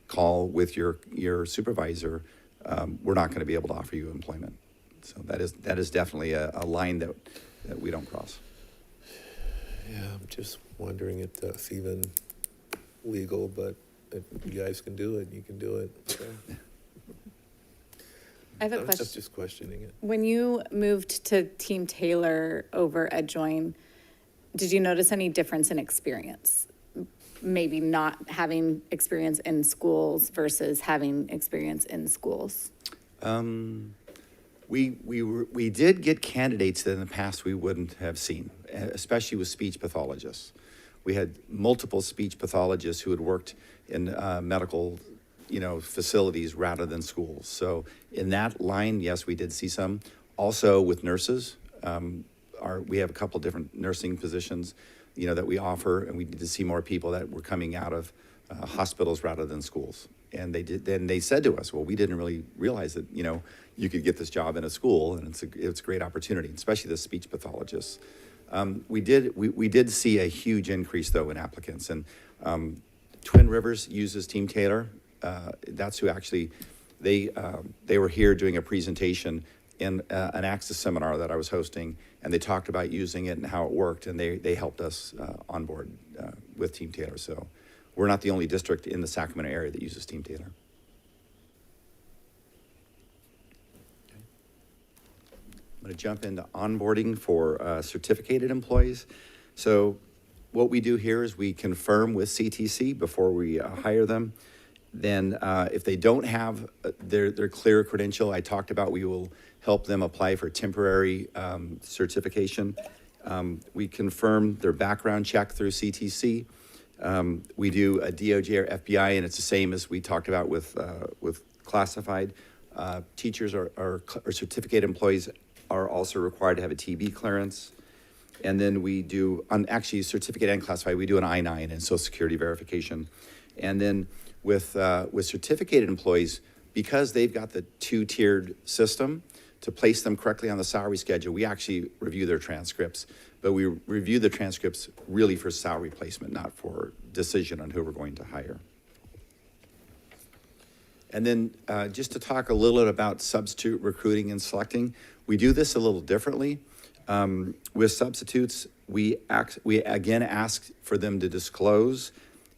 call with your supervisor, we're not going to be able to offer you employment. So that is definitely a line that we don't cross. Yeah, I'm just wondering if that's even legal, but if you guys can do it, you can do it. So. I have a I'm question. just questioning it. When you moved to Team Taylor over EdJoin, did you notice any difference in experience? Maybe not having experience in schools versus having experience in schools? We did get candidates that in the past we wouldn't have seen, especially with speech pathologists. We had multiple speech pathologists who had worked in medical, facilities rather than schools. So in that line, yes, we did see some. Also with nurses, we have a couple different nursing positions, that we offer, and we need to see more people that were coming out of hospitals rather than schools. And they said to us, well, we didn't really realize that, you could get this job in a school, and it's a great opportunity, especially the speech pathologists. We did see a huge increase though in applicants, and Twin Rivers uses Team Taylor. That's who actually, they were here doing a presentation in an Access seminar that I was hosting, and they talked about using it and how it worked, and they helped us onboard with Team Taylor. So we're not the only district in the Sacramento area that uses Team Taylor. I'm going to jump into onboarding for certificated employees. So what we do here is we confirm with CTC before we hire them. Then if they don't have their clear credential, I talked about, we will help them apply for temporary certification. We confirm their background check through CTC. We do a DOJ or FBI, and it's the same as we talked about with classified. Teachers or certificated employees are also required to have a TB clearance. And then we do, actually certificate and classified, we do an I-9 and Social Security verification. And then with certificated employees, because they've got the two-tiered system, to place them correctly on the salary schedule, we actually review their transcripts, but we review the transcripts really for salary placement, not for decision on who we're going to hire. And then just to talk a little bit about substitute recruiting and selecting, we do this a little differently. With substitutes, we again ask for them to disclose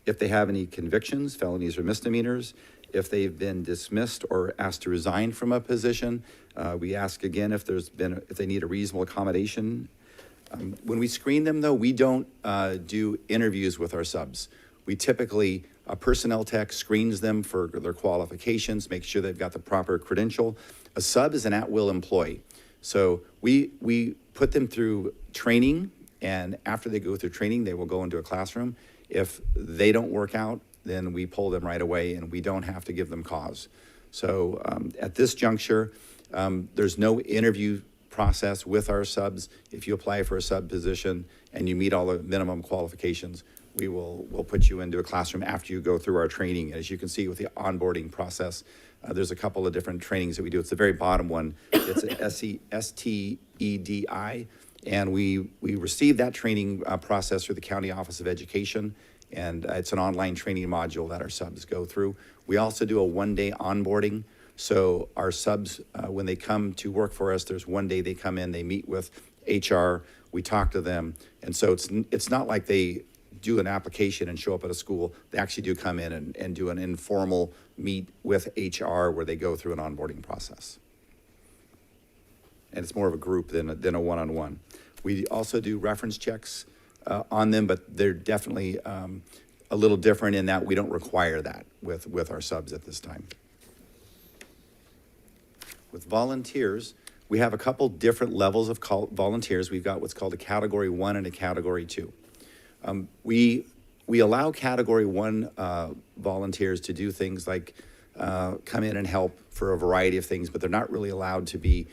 if they have any convictions, felonies or misdemeanors, if they've been dismissed or asked to resign from a position. We ask again if they need a reasonable accommodation. When we screen them though, we don't do interviews with our subs. We typically, a personnel tech screens them for their qualifications, make sure they've got the proper credential. A sub is an at-will employee. So we put them through training, and after they go through training, they will go into a classroom. If they don't work out, then we pull them right away, and we don't have to give them cause. So at this juncture, there's no interview process with our subs. If you apply for a sub position and you meet all the minimum qualifications, we'll put you into a classroom after you go through our training. As you can see with the onboarding process, there's a couple of different trainings that we do. It's the very bottom one. It's an STEDI, and we receive that training process through the County Office of Education, and it's an online training module that our subs go through. We also do a one-day onboarding. So our subs, when they come to work for us, there's one day they come in, they meet with HR, we talk to them, and so it's not like they do an application and show up at a school. They actually do come in and do an informal meet with HR where they go through an onboarding process. And it's more of a group than a one-on-one. We also do reference checks on them, but they're definitely a little different in that we don't require that with our subs at this time. With volunteers, we have a couple different levels of volunteers. We've got what's called a Category 1 and a Category 2. We allow Category 1 volunteers to do things like come in and help for a variety of things, but they're not really allowed to be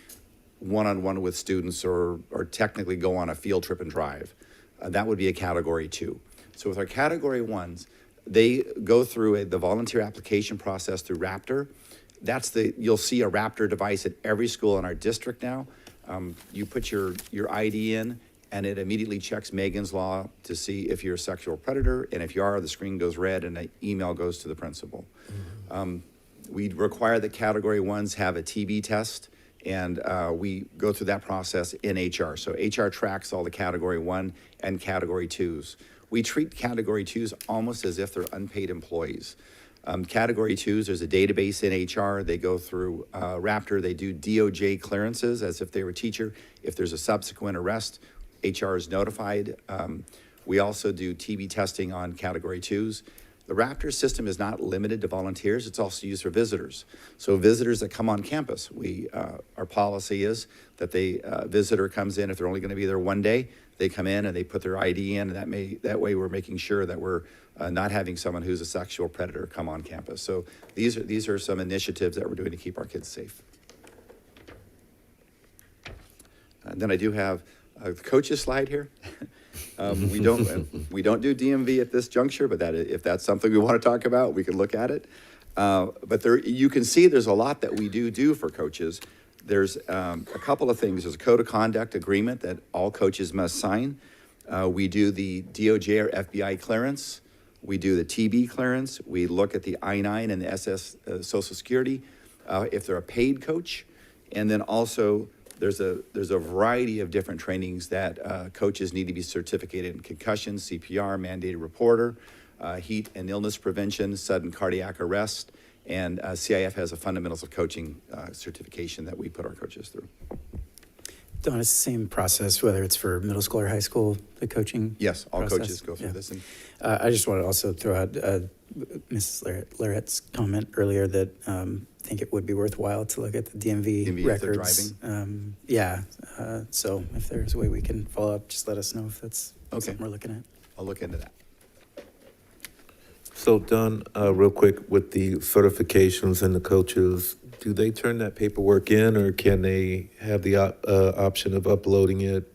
one-on-one with students or technically go on a field trip and drive. That would be a category 2. So with our category 1s, they go through the volunteer application process through Raptor. You'll see a Raptor device at every school in our district now. You put your ID in, and it immediately checks Megan's Law to see if you're a sexual predator, and if you are, the screen goes red and an email goes to the principal. We require that category 1s have a TB test, and we go through that process in HR. So HR tracks all the category 1 and category 2s. We treat category 2s almost as if they're unpaid employees. Category 2s, there's a database in HR. They go through Raptor. They do DOJ clearances as if they were a teacher. If there's a subsequent arrest, HR is notified. We also do TB testing on category 2s. The Raptor system is not limited to volunteers. It's also used for visitors. So visitors that come on campus, our policy is that visitor comes in, if they're only going to be there one day, they come in and they put their ID in, and that way we're making sure that we're not having someone who's a sexual predator come on campus. So these are some initiatives that we're doing to keep our kids safe. And then I do have a coaches slide here. We don't do DMV at this juncture, but if that's something we want to talk about, we can look at it. But you can see there's a lot that we do for coaches. There's a couple of things. There's a code of conduct agreement that all coaches must sign. We do the DOJ or FBI clearance. We do the TB clearance. We look at the I-9 and the Social Security if they're a paid coach. And then also there's a variety of different trainings that coaches need to be certificated in: concussion, CPR, mandated reporter, heat and illness prevention, sudden cardiac arrest, and CIF has a fundamentals of coaching certification that we put our coaches through. Don, it's the same process, whether it's for middle school or high school, the coaching? Yes, all process? coaches go through this. And I just want to also throw out Mrs. Larrett's comment earlier that I think it would be worthwhile to look at the DMV records. If they're driving? So if there's a way we can follow up, just let us know if that's something we're looking at. I'll look into that. So Don, real quick, with the certifications and the coaches, do they turn that paperwork in, or can they have the option of uploading it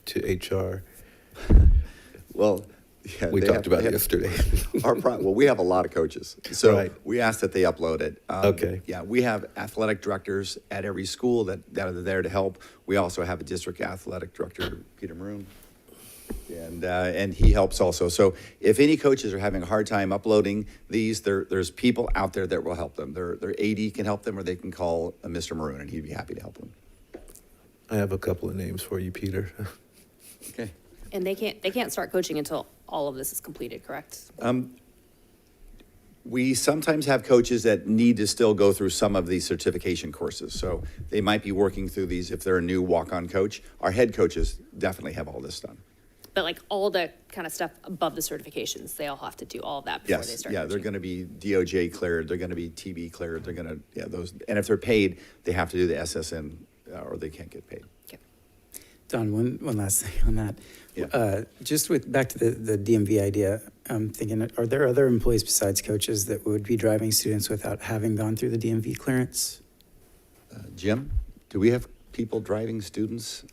to HR? Well, yeah, we talked about it yesterday. Well, we have a lot of coaches, so we ask that they upload it. Okay. Yeah, we have athletic directors at every school that are there to help. We also have a district athletic director, Peter Maroon, and he helps also. So if any coaches are having a hard time uploading these, there's people out there that will help them. Their AD can help them, or they can call Mr. Maroon, and he'd be happy to help them. I have a couple of names for you, Peter. Okay. And they can't start coaching until all of this is completed, correct? We sometimes have coaches that need to still go through some of these certification courses. So they might be working through these if they're a new walk-on coach. Our head coaches definitely have all this done. But like all the kind of stuff above the certifications, they all have to do all of that before they start. Yeah, they're going to be DOJ cleared. They're going to be TB cleared. They're going to, those. And if they're paid, they have to do the SSN or they can't get paid. Don, one last thing on that. Yeah. Just back to the DMV idea, I'm thinking, are there other employees besides coaches that would be driving students without having gone through the DMV clearance? Jim, do we have people driving students?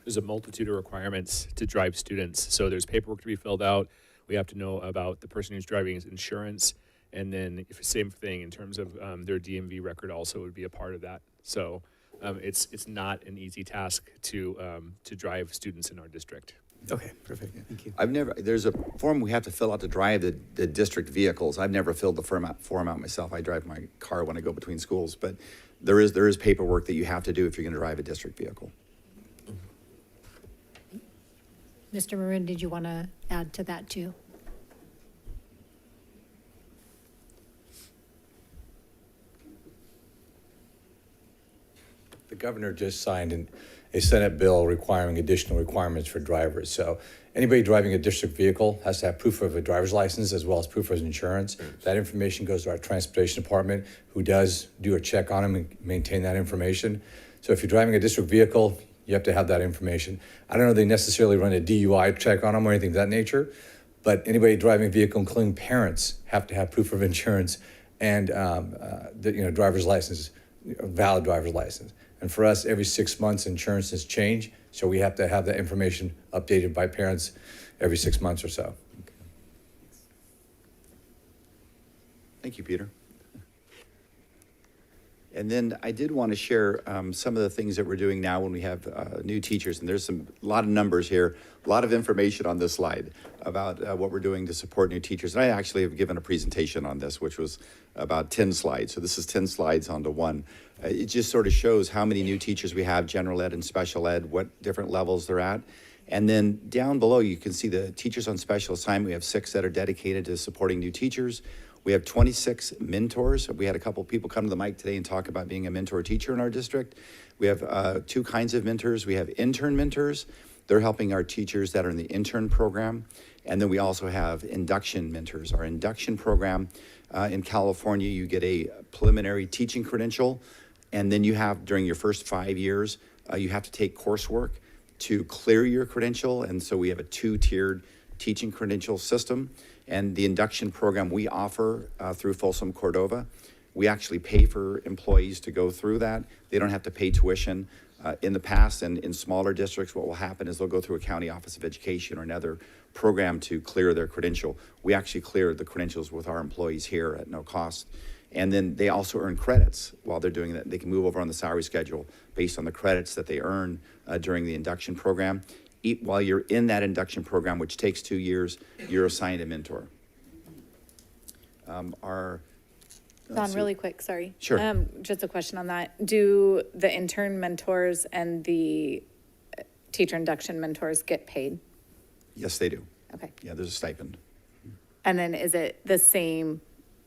There's a multitude of requirements to drive students. So there's paperwork to be filled out. We have to know about the person who's driving his insurance. And then same thing in terms of their DMV record also would be a part of that. So it's not an easy task to drive students in our district. Okay, perfect. Thank you. There's a form we have to fill out to drive the district vehicles. I've never filled the form out myself. I drive my car when I go between schools, but there is paperwork that you have to do if you're going to drive a district vehicle. Mr. Maroon, did you want to add to that too? The governor just signed a Senate bill requiring additional requirements for drivers. So anybody driving a district vehicle has to have proof of a driver's license as well as proof of insurance. That information goes to our transportation department, who does do a check on them and maintain that information. So if you're driving a district vehicle, You have to have that information. I don't know if they necessarily run a DUI check on them or anything of that nature, but anybody driving a vehicle, including parents, have to have proof of insurance and driver's license, valid driver's license. And for us, every 6 months, insurances change, so we have to have that information updated by parents every 6 months or so. Thank you, Peter. And then I did want to share some of the things that we're doing now when we have new teachers. And there's a lot of numbers here, a lot of information on this slide about what we're doing to support new teachers. And I actually have given a presentation on this, which was about 10 slides. So this is 10 slides onto one. It just sort of shows how many new teachers we have, general ed and special ed, what different levels they're at. And then down below, you can see the teachers on special assignment. We have 6 that are dedicated to supporting new teachers. We have 26 mentors. We had a couple people come to the mic today and talk about being a mentor teacher in our district. We have 2 kinds of mentors. We have intern mentors. They're helping our teachers that are in the intern program. And then we also have induction mentors. Our induction program in California, you get a preliminary teaching credential. And then you have, during your first 5 years, you have to take coursework to clear your credential. And so we have a 2-tiered teaching credential system. And the induction program we offer through Folsom Cordova, we actually pay for employees to go through that. They don't have to pay tuition. In the past and in smaller districts, what will happen is they'll go through a county office of education or another program to clear their credential. We actually clear the credentials with our employees here at no cost. And then they also earn credits while they're doing that. They can move over on the salary schedule based on the credits that they earn during the induction program. While you're in that induction program, which takes 2 years, you're assigned a mentor. Don, really quick, sorry. Sure. Just a question on that. Do the intern mentors and the teacher induction mentors get paid? Yes, they do. Okay. Yeah, there's a stipend. And then is it the same?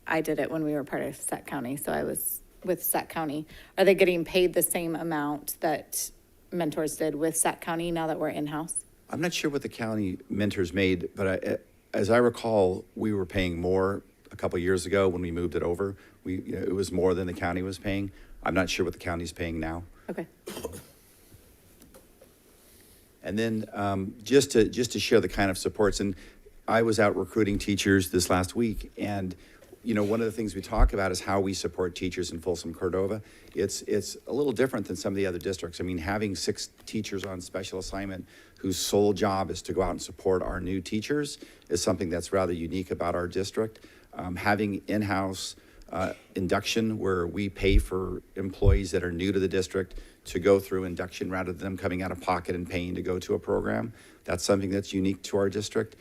I did it when we were part of Sac County, so I was with Sac County. Are they getting paid the same amount that mentors did with Sac County now that we're in-house? I'm not sure what the county mentors made, but as I recall, we were paying more a couple years ago when we moved it over. It was more than the county was paying. I'm not sure what the county's paying now. Okay. And then just to share the kind of supports, and I was out recruiting teachers this last week, and one of the things we talk about is how we support teachers in Folsom Cordova. It's a little different than some of the other districts. I mean, having 6 teachers on special assignment whose sole job is to go out and support our new teachers is something that's rather unique about our district. Having in-house induction where we pay for employees that are new to the district to go through induction rather than them coming out of pocket and paying to go to a program, that's something that's unique to our district.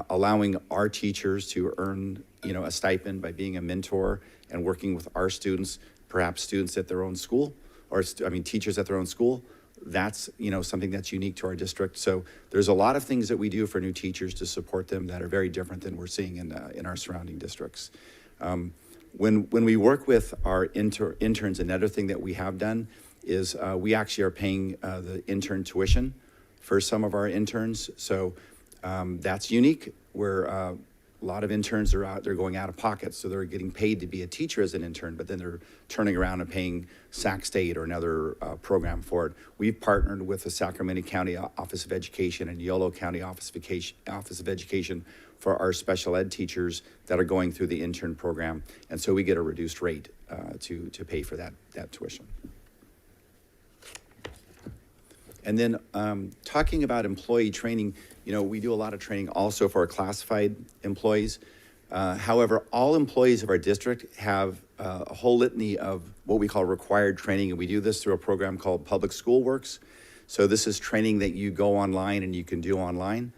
Allowing our teachers to earn a stipend by being a mentor and working with our students, perhaps students at their own school, or teachers at their own school, that's something that's unique to our district. So there's a lot of things that we do for new teachers to support them that are very different than we're seeing in our surrounding districts. When we work with our interns, another thing that we have done is we actually are paying the intern tuition for some of our interns. So that's unique, where a lot of interns they're going out of pocket, so they're getting paid to be a teacher as an intern, but then they're turning around and paying Sac State or another program for it. We've partnered with the Sacramento County Office of Education and Yolo County Office of Education for our special ed teachers that are going through the intern program, and so we get a reduced rate to pay for that tuition. And then talking about employee training, we do a lot of training also for our classified employees. However, all employees of our district have a whole litany of what we call required training, and we do this through a program called Public School Works. So this is training that you go online and you can do online.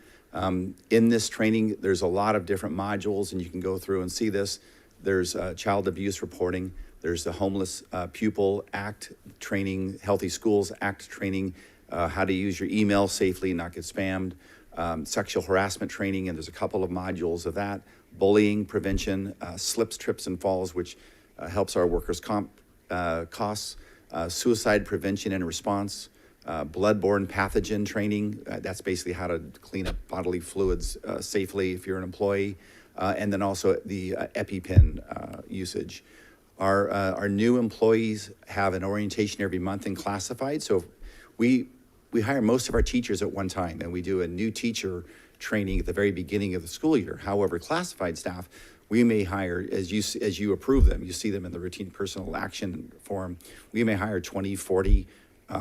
In this training, there's a lot of different modules, and you can go through and see this. There's child abuse reporting. There's the Homeless Pupil Act training, Healthy Schools Act training, how to use your email safely, not get spammed, sexual harassment training, and there's a couple of modules of that, bullying prevention, slips, trips, and falls, which helps our workers' comp costs, suicide prevention and response, bloodborne pathogen training, that's basically how to clean up bodily fluids safely if you're an employee, and then also the EpiPen usage. Our new employees have an orientation every month in classified, so we we hire most of our teachers at one time, and we do a new teacher training at the very beginning of the school year. However, classified staff, we may hire, as you approve them, you see them in the routine personal action form, we may hire 20, 40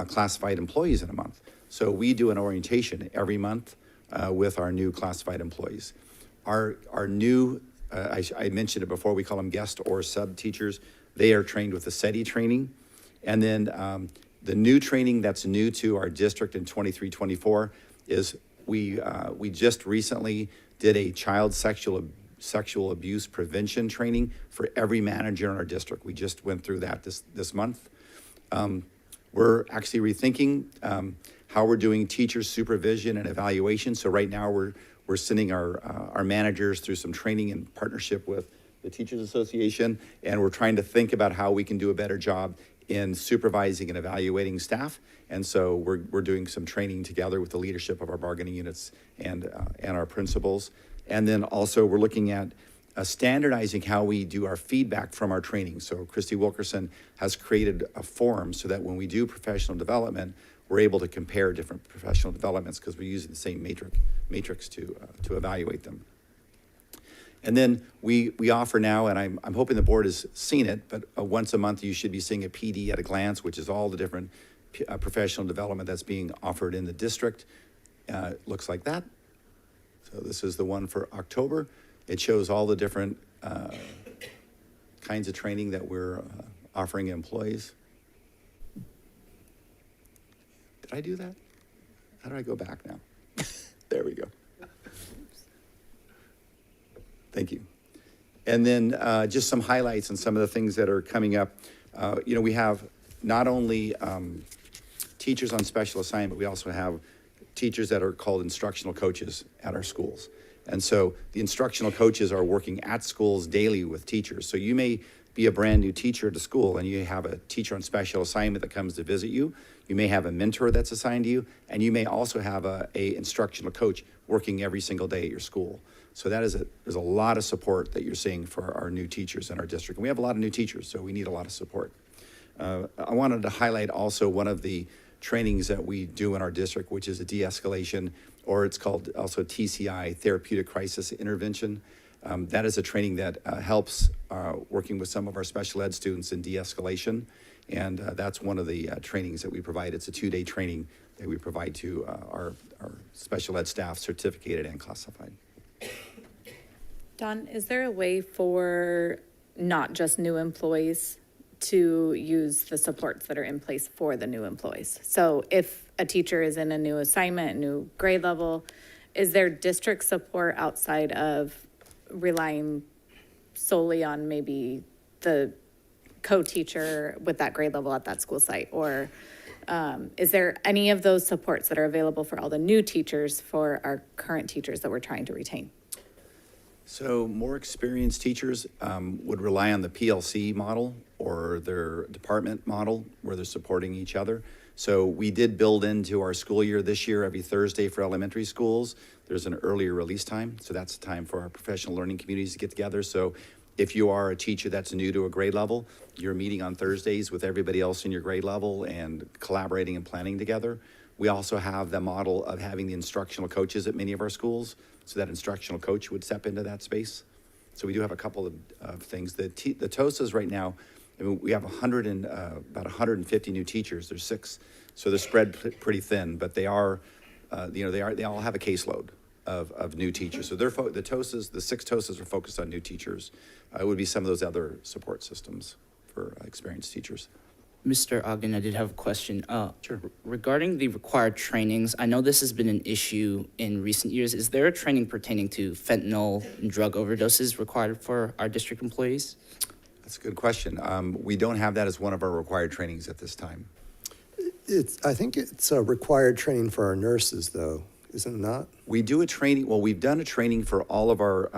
classified employees in a month. So we do an orientation every month with our new classified employees. Our new, I mentioned it before, we call them guest or sub teachers. They are trained with the SETI training. And then the new training that's new to our district in 23-24 is we just recently did a child sexual abuse prevention training for every manager in our district. We just went through that this month. We're actually rethinking how we're doing teacher supervision and evaluation. So right now we're sending our managers through some training in partnership with the Teachers Association, and we're trying to think about how we can do a better job in supervising and evaluating staff. And so we're doing some training together with the leadership of our bargaining units and our principals. And then also we're looking at standardizing how we do our feedback from our training. So Christy Wilkerson has created a form so that when we do professional development, we're able to compare different professional developments because we're using the same matrix to evaluate them. And then we offer now, and I'm hoping the board has seen it, but once a month you should be seeing a PD at a glance, which is all the different professional development that's being offered in the district. Looks like that. So this is the one for October. It shows all the different kinds of training that we're offering employees. Did I do that? How do I go back now? There we go. Thank you. And then just some highlights and some of the things that are coming up. We have not only teachers on special assignment, we also have teachers that are called instructional coaches at our schools. And so the instructional coaches are working at schools daily with teachers. So you may be a brand new teacher at a school and you have a teacher on special assignment that comes to visit you. You may have a mentor that's assigned to you, and you may also have a instructional coach working every single day at your school. So there's a lot of support that you're seeing for our new teachers in our district. And we have a lot of new teachers, so we need a lot of support. I wanted to highlight also one of the trainings that we do in our district, which is a de-escalation, or it's called also TCI, Therapeutic Crisis Intervention. That is a training that helps working with some of our special ed students in de-escalation. And that's one of the trainings that we provide. It's a 2-day training that we provide to our special ed staff, certificated and classified. Don, is there a way for not just new employees to use the supports that are in place for the new employees? So if a teacher is in a new assignment, new grade level, is there district support outside of relying solely on maybe the co-teacher with that grade level at that school site? Or is there any of those supports that are available for all the new teachers for our current teachers that we're trying to retain? So more experienced teachers would rely on the PLC model or their department model where they're supporting each other. So we did build into our school year this year, every Thursday for elementary schools, there's an earlier release time. So that's the time for our professional learning communities to get together. So if you are a teacher that's new to a grade level, you're meeting on Thursdays with everybody else in your grade level and collaborating and planning together. We also have the model of having the instructional coaches at many of our schools, so that instructional coach would step into that space. So we do have a couple of things. The TOSAs right now, I mean, we have about 150 new teachers. There's 6, so they're spread pretty thin, but they are, they all have a caseload of new teachers. So the TOSAs, the 6 TOSAs are focused on new teachers. It would be some of those other support systems for experienced teachers. Mr. Ogden, I did have a question. Sure. Regarding the required trainings, I know this has been an issue in recent years. Is there a training pertaining to fentanyl and drug overdoses required for our district employees? That's a good question. We don't have that as one of our required trainings at this time. I think it's a required training for our nurses, though, isn't it not? We do a training. Well, we've done a training for all of our,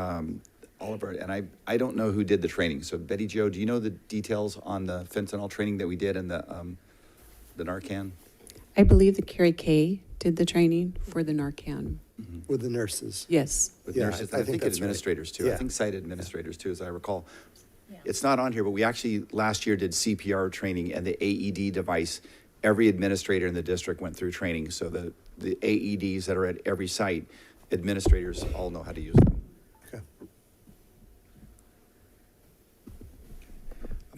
and I don't know who did the training. So Betty Jo, do you know the details on the fentanyl training that we did in the Narcan? I believe that Carrie Kay did the training for the Narcan. Mm-hmm. With the nurses. Yes. With nurses. I think administrators too. Yeah. I think site administrators too, as I recall. Yeah. It's not on here, but we actually last year did CPR training and the AED device every administrator in the district went through training, so the AEDs that are at every site, administrators all know how to use them. Okay.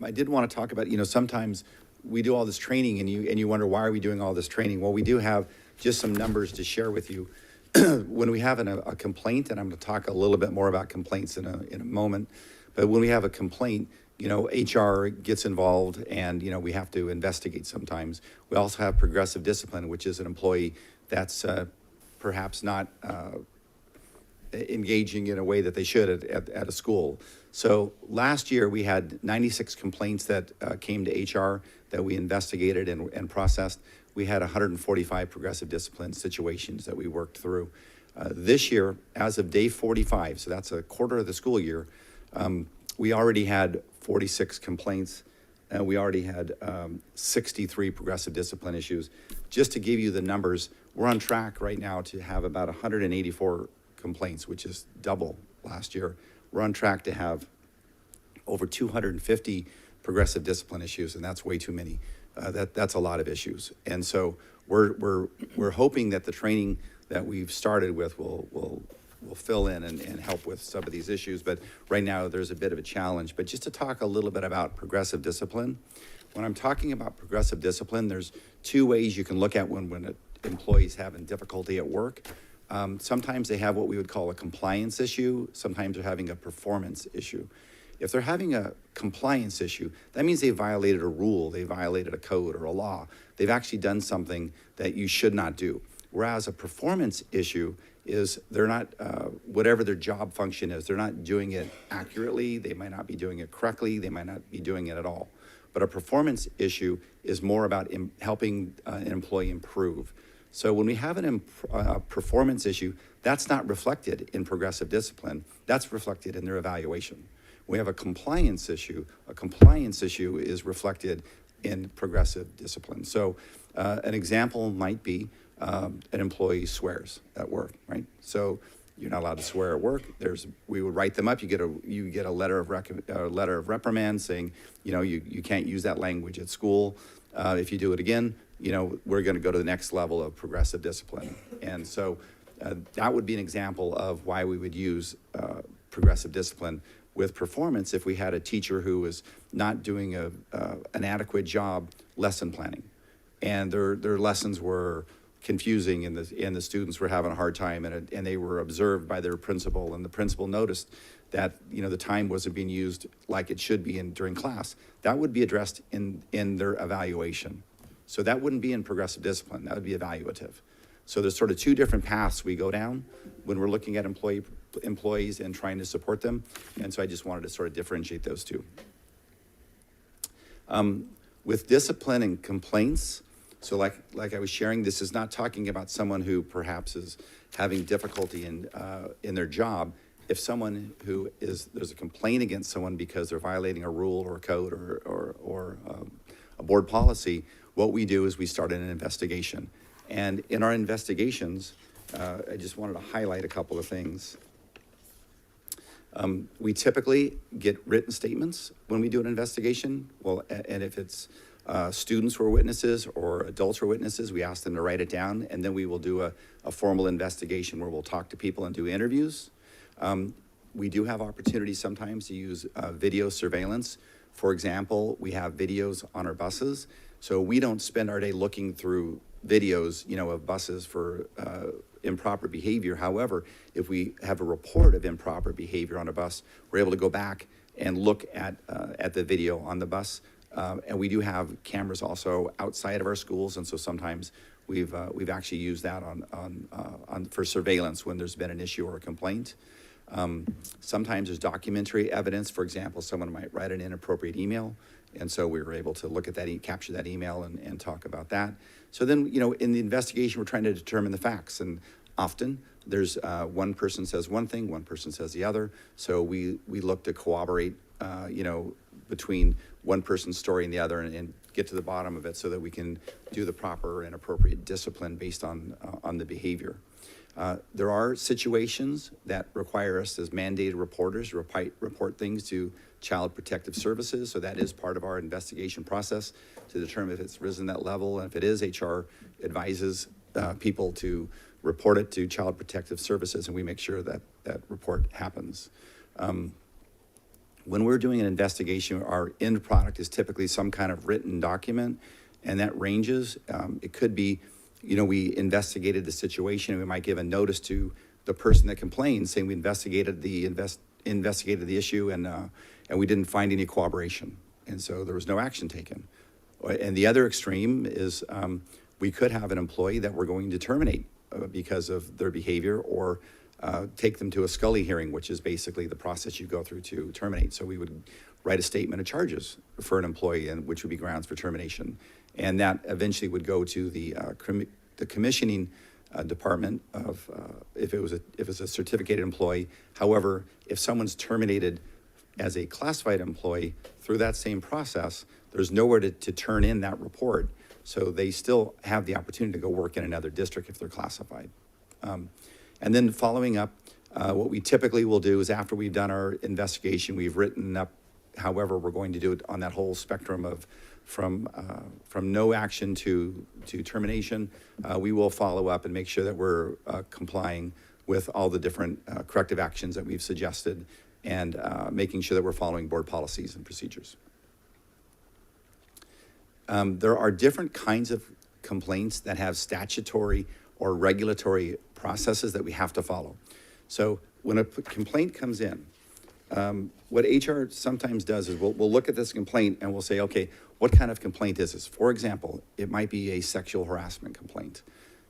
I did want to talk about, sometimes we do all this training and you wonder, why are we doing all this training? Well, we do have just some numbers to share with you. When we have a complaint, and I'm going to talk a little bit more about complaints in a moment, but when we have a complaint, HR gets involved and, we have to investigate sometimes. We also have progressive discipline, which is an employee that's perhaps not engaging in a way that they should at a school. So last year we had 96 complaints that came to HR that we investigated and processed. We had 145 progressive discipline situations that we worked through. This year, as of day 45, so that's a quarter of the school year, we already had 46 complaints, and we already had 63 progressive discipline issues. Just to give you the numbers, we're on track right now to have about 184 complaints, which is double last year. We're on track to have over 250 progressive discipline issues, and that's way too many. That's a lot of issues. And so we're hoping that the training that we've started with will fill in and help with some of these issues. But right now there's a bit of a challenge. But just to talk a little bit about progressive discipline, when I'm talking about progressive discipline, there's two ways you can look at when an employee's having difficulty at work. Sometimes they have what we would call a compliance issue. Sometimes they're having a performance issue. If they're having a compliance issue, that means they violated a rule, they violated a code or a law. They've actually done something that you should not do. Whereas a performance issue is they're not, whatever their job function is, they're not doing it accurately, they might not be doing it correctly, they might not be doing it at all. But a performance issue is more about helping an employee improve. So when we have a performance issue, that's not reflected in progressive discipline, that's reflected in their evaluation. We have a compliance issue is reflected in progressive discipline. So an example might be an employee swears at work, right? So you're not allowed to swear at work. We would write them up. You get a letter of reprimand saying, you can't use that language at school. If you do it again, we're going to go to the next level of progressive discipline. And so that would be an example of why we would use progressive discipline. With performance, if we had a teacher who was not doing an adequate job lesson planning, and their lessons were confusing, and the students were having a hard time, and they were observed by their principal, and the principal noticed that the time wasn't being used like it should be during class, that would be addressed in their evaluation. So that wouldn't be in progressive discipline, that would be evaluative. So there's sort of two different paths we go down when we're looking at employees and trying to support them. And so I just wanted to sort of differentiate those two. With discipline and complaints, so like I was sharing, this is not talking about someone who perhaps is having difficulty in their job. If someone there's a complaint against someone because they're violating a rule or a code or a board policy, what we do is we start an investigation. And in our investigations, I just wanted to highlight a couple of things. We typically get written statements when we do an investigation. Well, and if it's students who are witnesses or adults who are witnesses, we ask them to write it down, and then we will do a formal investigation where we'll talk to people and do interviews. We do have opportunities sometimes to use video surveillance. For example, we have videos on our buses, so we don't spend our day looking through videos, of buses for improper behavior. However, if we have a report of improper behavior on a bus, we're able to go back and look at the video on the bus. And we do have cameras also outside of our schools, and so sometimes we've actually used that for surveillance when there's been an issue or a complaint. Sometimes there's documentary evidence. For example, someone might write an inappropriate email, and so we were able to look at that, capture that email and talk about that. So then, in the investigation, we're trying to determine the facts, and often there's one person says one thing, one person says the other. So we look to corroborate, between one person's story and the other, and get to the bottom of it so that we can do the proper and appropriate discipline based on the behavior. There are situations that require us as mandated reporters to report things to Child Protective Services. So that is part of our investigation process to determine if it's risen that level. And if it is, HR advises people to report it to Child Protective Services, and we make sure that that report happens. When we're doing an investigation, our end product is typically some kind of written document, and that ranges. It could be, we investigated the situation, and we might give a notice to the person that complains, saying we investigated the issue, and we didn't find any cooperation, and so there was no action taken. And the other extreme is we could have an employee that we're going to terminate because of their behavior, or take them to a Scully hearing, which is basically the process you go through to terminate. So we would write a statement of charges for an employee, and which would be grounds for termination. And that eventually would go to the commissioning department of if it was a certificated employee. However, if someone's terminated as a classified employee through that same process, there's nowhere to turn in that report. So they still have the opportunity to go work in another district if they're classified. And then following up, what we typically will do is after we've done our investigation, we've written up however we're going to do it on that whole spectrum of from no action to termination. We will follow up and make sure that we're complying with all the different corrective actions that we've suggested, and making sure that we're following board policies and procedures. There are different kinds of complaints that have statutory or regulatory processes that we have to follow. So when a complaint comes in, what HR sometimes does is we'll look at this complaint and we'll say, okay, what kind of complaint is this? For example, it might be a sexual harassment complaint.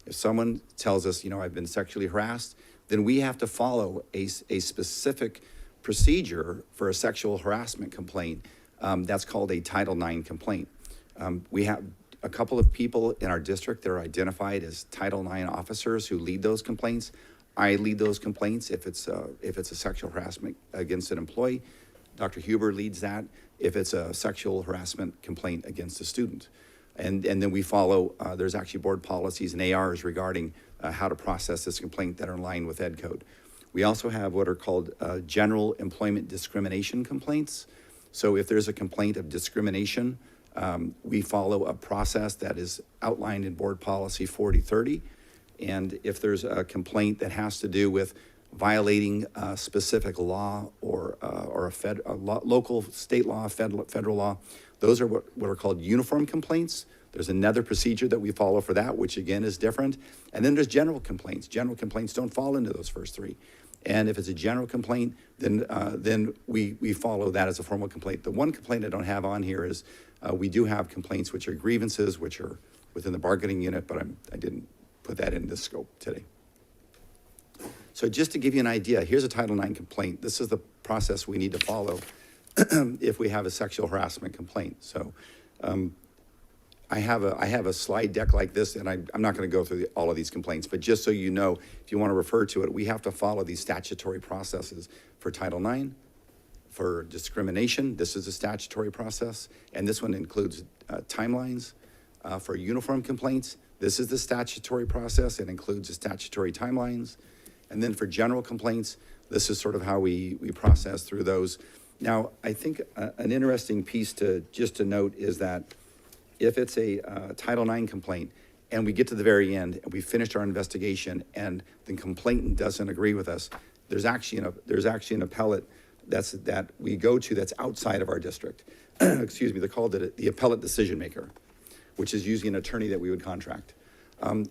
If someone tells us, I've been sexually harassed, then we have to follow a specific procedure for a sexual harassment complaint. That's called a Title IX complaint. We have a couple of people in our district that are identified as Title IX officers who lead those complaints. I lead those complaints if it's a sexual harassment against an employee. Dr. Huber leads that if it's a sexual harassment complaint against a student. And then we follow, there's actually board policies and ARs regarding how to process this complaint that are in line with Ed Code. We also have what are called general employment discrimination complaints. So if there's a complaint of discrimination, we follow a process that is outlined in Board Policy 4030. And if there's a complaint that has to do with violating a specific law or a local, state law, federal law, those are what are called uniform complaints. There's another procedure that we follow for that, which again is different. And then there's general complaints. General complaints don't fall into those first three. And if it's a general complaint, then we follow that as a formal complaint. The one complaint I don't have on here is we do have complaints which are grievances, which are within the bargaining unit, but I didn't put that in the scope today. So just to give you an idea, here's a Title IX complaint. This is the process we need to follow if we have a sexual harassment complaint. So I have a slide deck like this, and I'm not going to go through all of these complaints, but just so you know, if you want to refer to it, we have to follow these statutory processes for Title IX. For discrimination, this is a statutory process, and this one includes timelines. For uniform complaints, this is the statutory process. It includes the statutory timelines. And then for general complaints, this is sort of how we process through those. Now, I think an interesting piece to note is that if it's a Title IX complaint and we get to the very end and we finished our investigation and the complainant doesn't agree with us, there's actually an appellate that we go to that's outside of our district. Excuse me, they called it the appellate decision maker, which is usually an attorney that we would contract.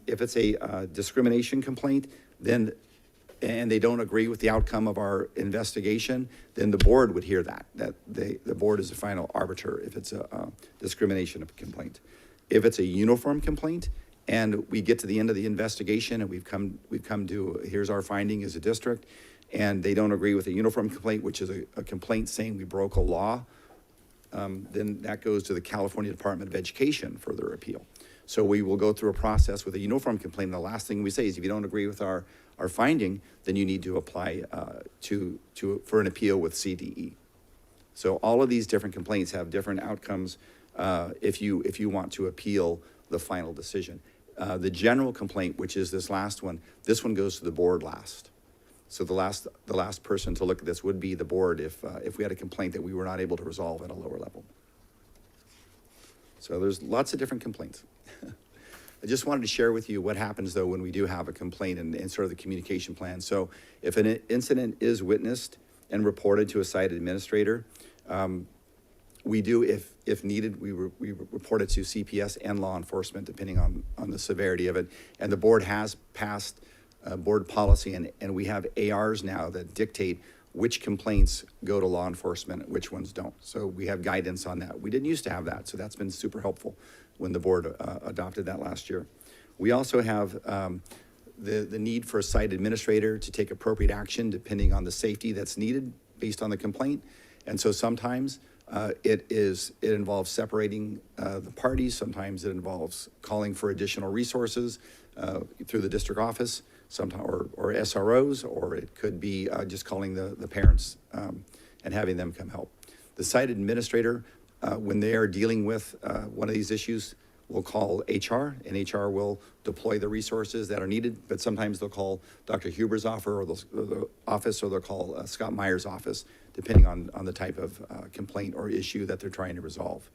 If it's a discrimination complaint, and they don't agree with the outcome of our investigation, then the board would hear that the board is the final arbiter if it's a discrimination complaint. If it's a uniform complaint and we get to the end of the investigation and we've come to, here's our finding as a district, and they don't agree with a uniform complaint, which is a complaint saying we broke a law, then that goes to the California Department of Education for their appeal. So we will go through a process with a uniform complaint. And the last thing we say is if you don't agree with our finding, then you need to apply for an appeal with CDE. So all of these different complaints have different outcomes if you want to appeal the final decision. The general complaint, which is this last one, this one goes to the board last. So the last person to look at this would be the board if we had a complaint that we were not able to resolve at a lower level. So there's lots of different complaints. I just wanted to share with you what happens though when we do have a complaint and sort of the communication plan. So if an incident is witnessed and reported to a site administrator, we do, if needed, we report it to CPS and law enforcement, depending on the severity of it. And the board has passed board policy, and we have ARs now that dictate which complaints go to law enforcement and which ones don't. So we have guidance on that. We didn't used to have that, so that's been super helpful when the board adopted that last year. We also have the need for a site administrator to take appropriate action depending on the safety that's needed based on the complaint. And so sometimes it involves separating the parties. Sometimes it involves calling for additional resources through the district office, sometimes or SROs, or it could be just calling the parents and having them come help. The site administrator, when they are dealing with one of these issues, will call HR, and HR will deploy the resources that are needed, but sometimes they'll call Dr. Huber's office, or they'll call Scott Meyer's office, depending on the type of complaint or issue that they're trying to resolve.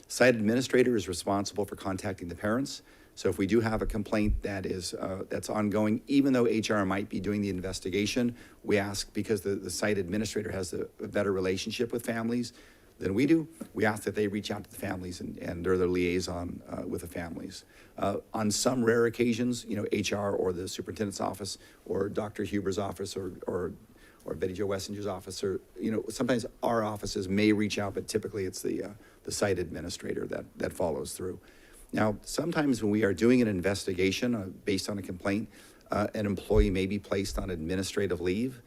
Site administrator is responsible for contacting the parents. So if we do have a complaint that is that's ongoing, even though HR might be doing the investigation, we ask, because the site administrator has a better relationship with families than we do, we ask that they reach out to the families and they're the liaison with the families. On some rare occasions, HR or the superintendent's office or Dr. Huber's office or Betty Jo Wessinger's office, or sometimes our offices may reach out, but typically it's the site administrator that follows through. Now, sometimes when we are doing an investigation based on a complaint, an employee may be placed on administrative leave.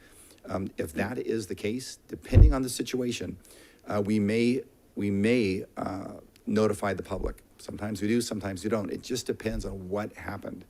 If that is the case, depending on the situation, we may notify the public. Sometimes we do, sometimes we don't. It just depends on what happened.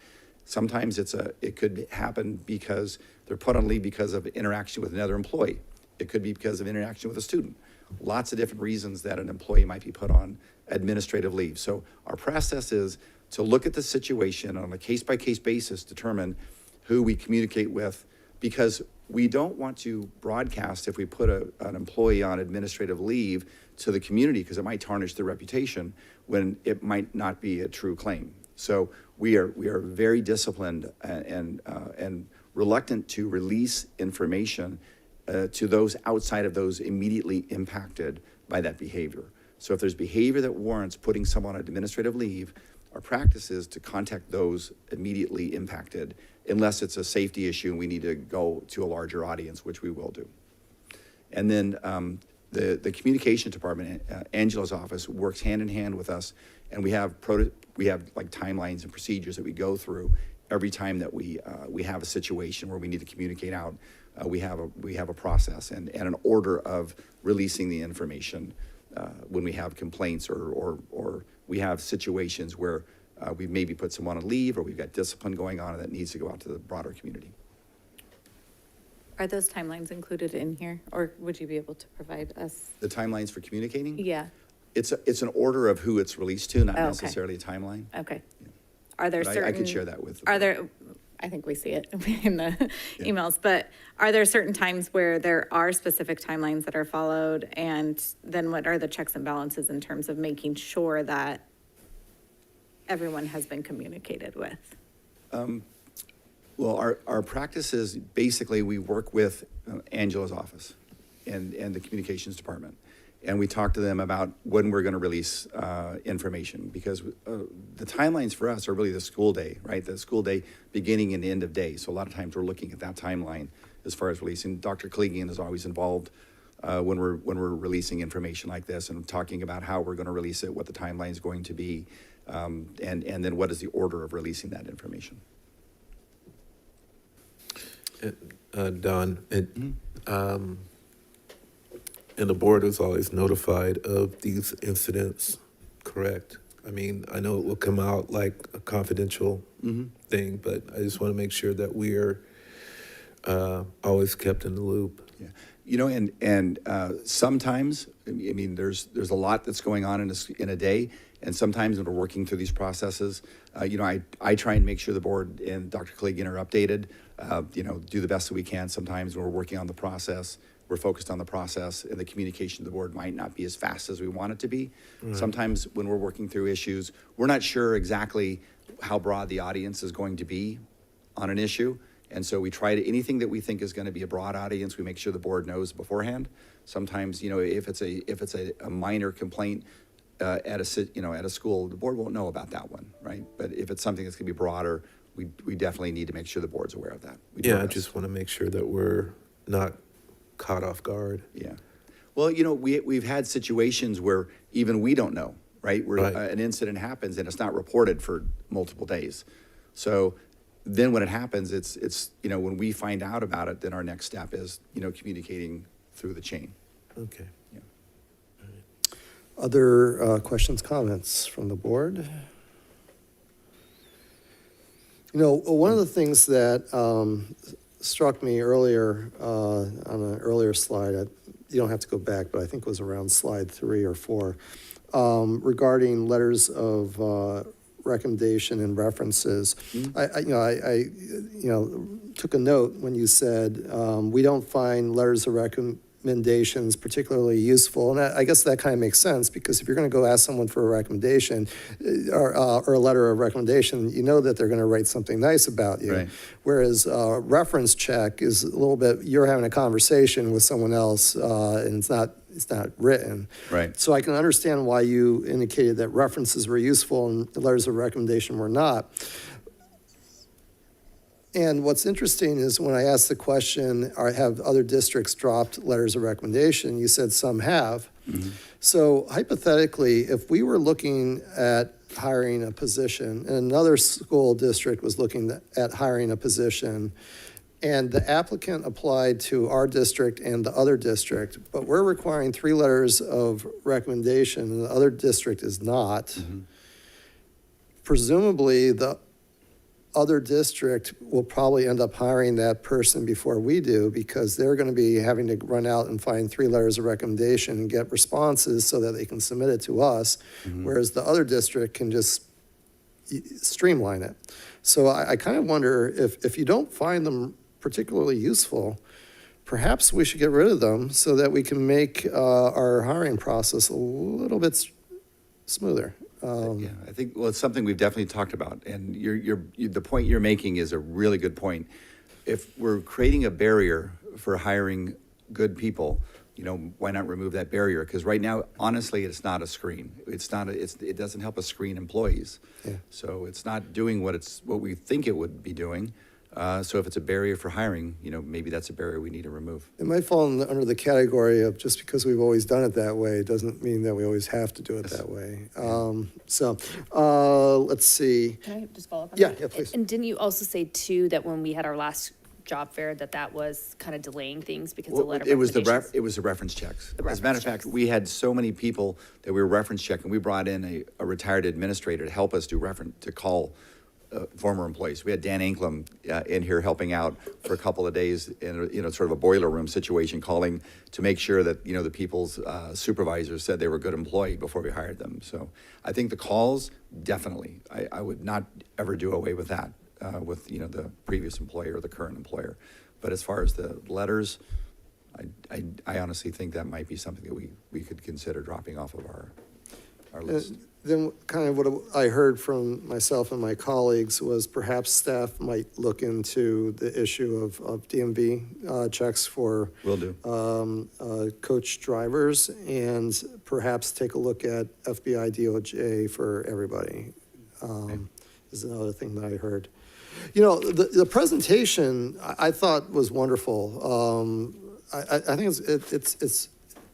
Sometimes it could happen because they're put on leave because of interaction with another employee. It could be because of interaction with a student. Lots of different reasons that an employee might be put on administrative leave. So our process is to look at the situation on a case-by-case basis, determine who we communicate with, because we don't want to broadcast if we put an employee on administrative leave to the community, because it might tarnish their reputation when it might not be a true claim. So we are very disciplined and reluctant to release information to those outside of those immediately impacted by that behavior. So if there's behavior that warrants putting someone on administrative leave, our practice is to contact those immediately impacted, unless it's a safety issue and we need to go to a larger audience, which we will do. And then the communication department, Angela's office, works hand in hand with us, and we have like timelines and procedures that we go through every time that we have a situation where we need to communicate out. We have a process and an order of releasing the information when we have complaints or we have situations where we maybe put someone on leave, or we've got discipline going on that needs to go out to the broader community. Are those timelines included in here, or would you be able to provide us? The timelines for communicating? Yeah. It's an order of who it's released to, not Oh, okay. necessarily a timeline. Okay. Are there But certain? I could share that with. I think we see it in the emails, but are there certain times where there are specific timelines that are followed? And then what are the checks and balances in terms of making sure that everyone has been communicated with? Well, our practice is basically we work with Angela's office and the communications department. And we talk to them about when we're going to release information, because the timelines for us are really the school day, right? The school day beginning and end of day. So a lot of times we're looking at that timeline as far as releasing. Dr. Klegian is always involved when we're releasing information like this and talking about how we're going to release it, what the timeline is going to be, and then what is the order of releasing that information. Don, and the board is always notified of these incidents, correct? I mean, I know it will come out like a confidential thing, but I just want to make sure that we are always kept in the loop. Yeah, and sometimes, I mean, there's a lot that's going on in a day, And sometimes when we're working through these processes, I try and make sure the board and Dr. Collegian are updated, do the best that we can. Sometimes when we're working on the process, we're focused on the process, and the communication to the board might not be as fast as we want it to be. Right. Sometimes when we're working through issues, we're not sure exactly how broad the audience is going to be on an issue. And so we try to, anything that we think is going to be a broad audience, we make sure the board knows beforehand. Sometimes, if it's a minor complaint at a school, the board won't know about that one, right? But if it's something that's going to be broader, we definitely need to make sure the board's aware of that. Yeah, I just want to make sure that we're not caught off guard. Yeah. Well, we've had situations where even we don't know, right? Where an incident happens and it's not reported for multiple days. So then when it happens, it's when we find out about it, then our next step is, communicating through the chain. Okay. Yeah. Other questions, comments from the board? One of the things that struck me earlier on an earlier slide, you don't have to go back, but I think it was around slide 3 or 4, regarding letters of recommendation and references. I took a note when you said we don't find letters of recommendations particularly useful, and I guess that kind of makes sense, because if you're going to go ask someone for a recommendation or a letter of recommendation, you know that they're going to write something nice about you. Right. Whereas reference check is a little bit, you're having a conversation with someone else and it's not written. Right. So I can understand why you indicated that references were useful and letters of recommendation were not. And what's interesting is when I asked the question, have other districts dropped letters of recommendation, you said some have. Mm-hmm. So hypothetically, if we were looking at hiring a position and another school district was looking at hiring a position, and the applicant applied to our district and the other district, but we're requiring 3 letters of recommendation and the other district is not, Mm-hmm. presumably the other district will probably end up hiring that person before we do, because they're going to be having to run out and find 3 letters of recommendation and get responses so that they can submit it to us, whereas the other district can just streamline it. So I kind of wonder if you don't find them particularly useful, perhaps we should get rid of them so that we can make our hiring process a little bit smoother. Yeah, I think, it's something we've definitely talked about, and the point you're making is a really good point. If we're creating a barrier for hiring good people, why not remove that barrier? Because right now, honestly, it's not a screen. It doesn't help us screen employees. Yeah. So it's not doing what we think it would be doing. So if it's a barrier for hiring, maybe that's a barrier we need to remove. It might fall under the category of just because we've always done it that way doesn't mean that we always have to do it that way. Let's see. Can I just follow up on Yeah, that? yeah, please. And didn't you also say too that when we had our last job fair that was kind of delaying things because the letter It was the recommendations? reference checks. The As a matter reference of fact, checks. we had so many people that we were reference checking. We brought in a retired administrator to help us to call former employees. We had Dan Anklam in here helping out for a couple of days in sort of a boiler room situation, calling to make sure that the people's supervisors said they were a good employee before we hired them. So I think the calls, definitely, I would not ever do away with that with the previous employer or the current employer. But as far as the letters, I honestly think that might be something that we could consider dropping off of our list. Then kind of what I heard from myself and my colleagues was perhaps staff might look into the issue of DMV checks for Will do. coach drivers, and perhaps take a look at FBI DOJ for everybody. Is another thing that I heard. The presentation I thought was wonderful. I think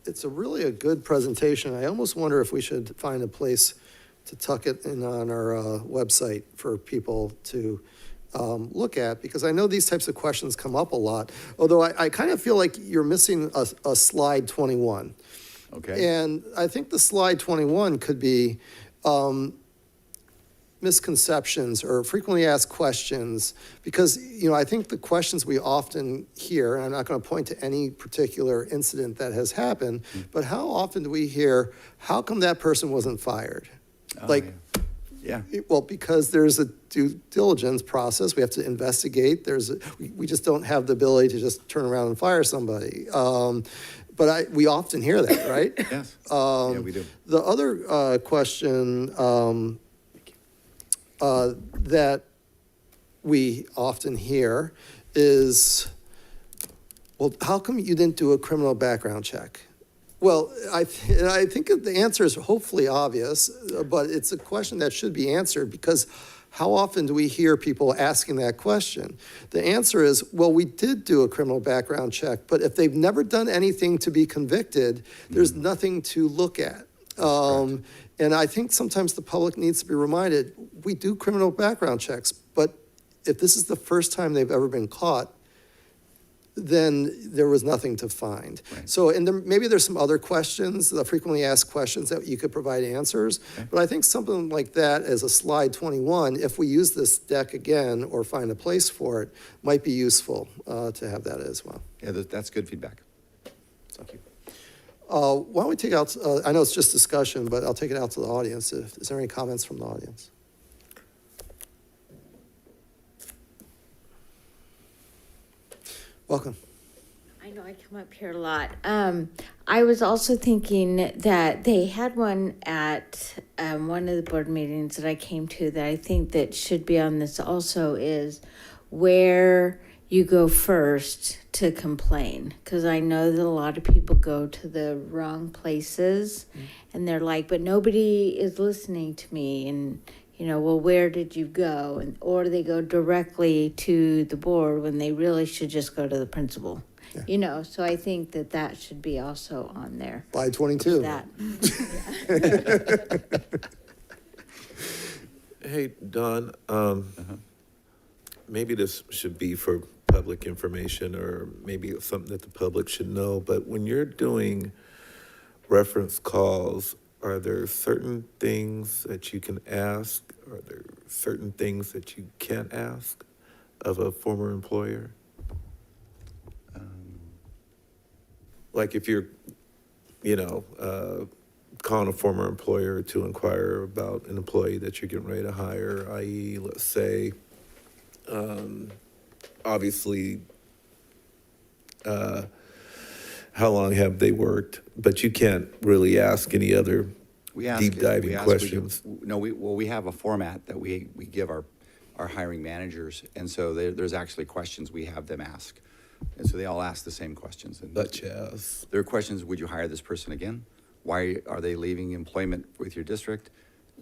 it's a really a good presentation. I almost wonder if we should find a place to tuck it in on our website for people to look at, because I know these types of questions come up a lot, although I kind of feel like you're missing a slide 21. Okay. And I think the slide 21 could be misconceptions or frequently asked questions, because I think the questions we often hear, and I'm not going to point to any particular incident that has happened, but how often do we hear, how come that person wasn't fired? Like, Yeah. well, because there's a due diligence process, we have to investigate. We just don't have the ability to just turn around and fire somebody. But we often hear that, right? Yes. Yeah, we do. The other question that we often hear is, well, how come you didn't do a criminal background check? Well, I think the answer is hopefully obvious, but it's a question that should be answered because how often do we hear people asking that question? The answer is, well, we did do a criminal background check, but if they've never done anything to be convicted, there's nothing to look at. And I think sometimes the public needs to be reminded, we do criminal background checks, but if this is the first time they've ever been caught, then there was nothing to find. Right. So, and maybe there's some other questions, the frequently asked questions that you could provide answers. Okay. But I think something like that as a slide 21, if we use this deck again or find a place for it, might be useful to have that as well. Yeah, that's good feedback. Thank you. Why don't we take out, I know it's just discussion, but I'll take it out to the audience. Is there any comments from the audience? Welcome. I know I come up here a lot. I was also thinking that they had one at one of the board meetings that I came to that I think that should be on this also is where you go first to complain. Because I know that a lot of people go to the wrong places and they're like, but nobody is listening to me. And well, where did you go? Or they go directly to the board when they really should just go to the principal. Yeah. So I think that should be also on there. Slide 22. That. Hey, Don, maybe this should be for public information or maybe something that the public should know, but when you're doing reference calls, are there certain things that you can ask? Are there certain things that you can't ask of a former employer? Like if you're, calling a former employer to inquire about an employee that you're getting ready to hire, i.e., let's say, obviously, how long have they worked? But you can't really ask any other deep diving questions. We have a format that we give our hiring managers, and so there's actually questions we have them ask. And so they all ask the same questions. And such as? There are questions, would you hire this person again? Why are they leaving employment with your district?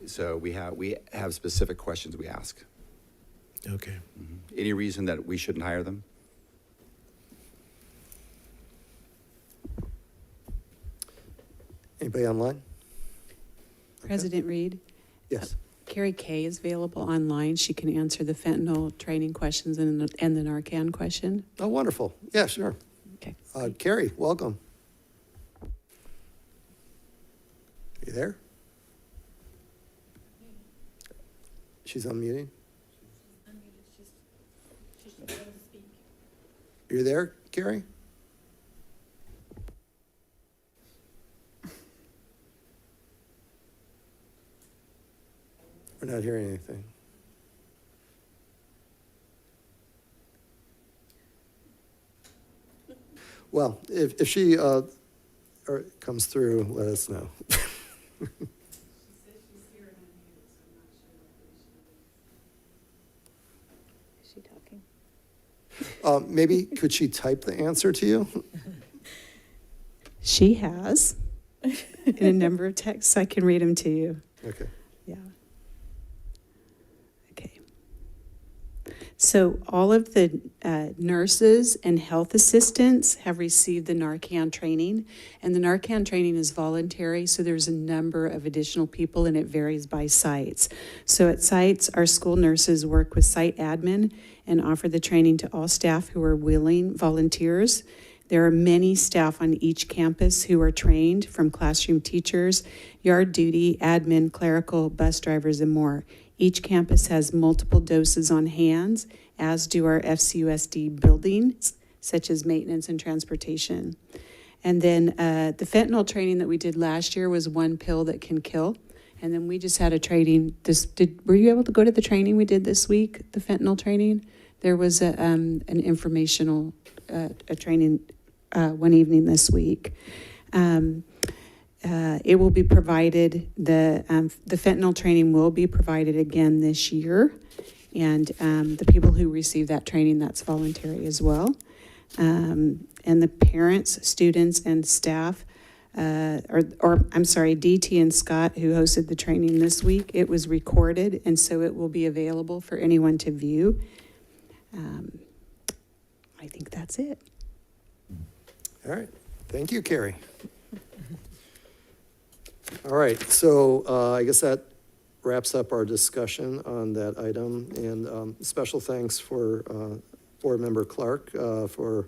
So we have specific questions we ask. Okay. Mm-hmm. Any reason that we shouldn't hire them? Anybody online? President Reed? Yes. Carrie Kay is available online. She can answer the fentanyl training questions and the Narcan question. Oh, wonderful. Yeah, sure. Okay. Carrie, welcome. You there? She's unmuting. You're there, Carrie? We're not hearing anything. Well, if she comes through, let us know. Is she talking? Maybe could she type the answer to you? She has in a number of texts. I can read them to you. Okay. Yeah. Okay. So all of the nurses and health assistants have received the Narcan training, and the Narcan training is voluntary, so there's a number of additional people, and it varies by sites. So at sites, our school nurses work with site admin and offer the training to all staff who are willing volunteers. There are many staff on each campus who are trained, from classroom teachers, yard duty, admin, clerical, bus drivers, and more. Each campus has multiple doses on hand, as do our FCUSD buildings, such as maintenance and transportation. And then the fentanyl training that we did last year was one pill that can kill. And then we just had a training. Were you able to go to the training we did this week, the fentanyl training? There was an informational a training one evening this week. It will be provided, the fentanyl training will be provided again this year. And the people who receive that training, that's voluntary as well. And the parents, students, and staff, DT and Scott, who hosted the training this week, it was recorded, and so it will be available for anyone to view. I think that's it. All right. Thank you, Carrie. All right. So I guess that wraps up our discussion on that item. And special thanks for Board Member Clark for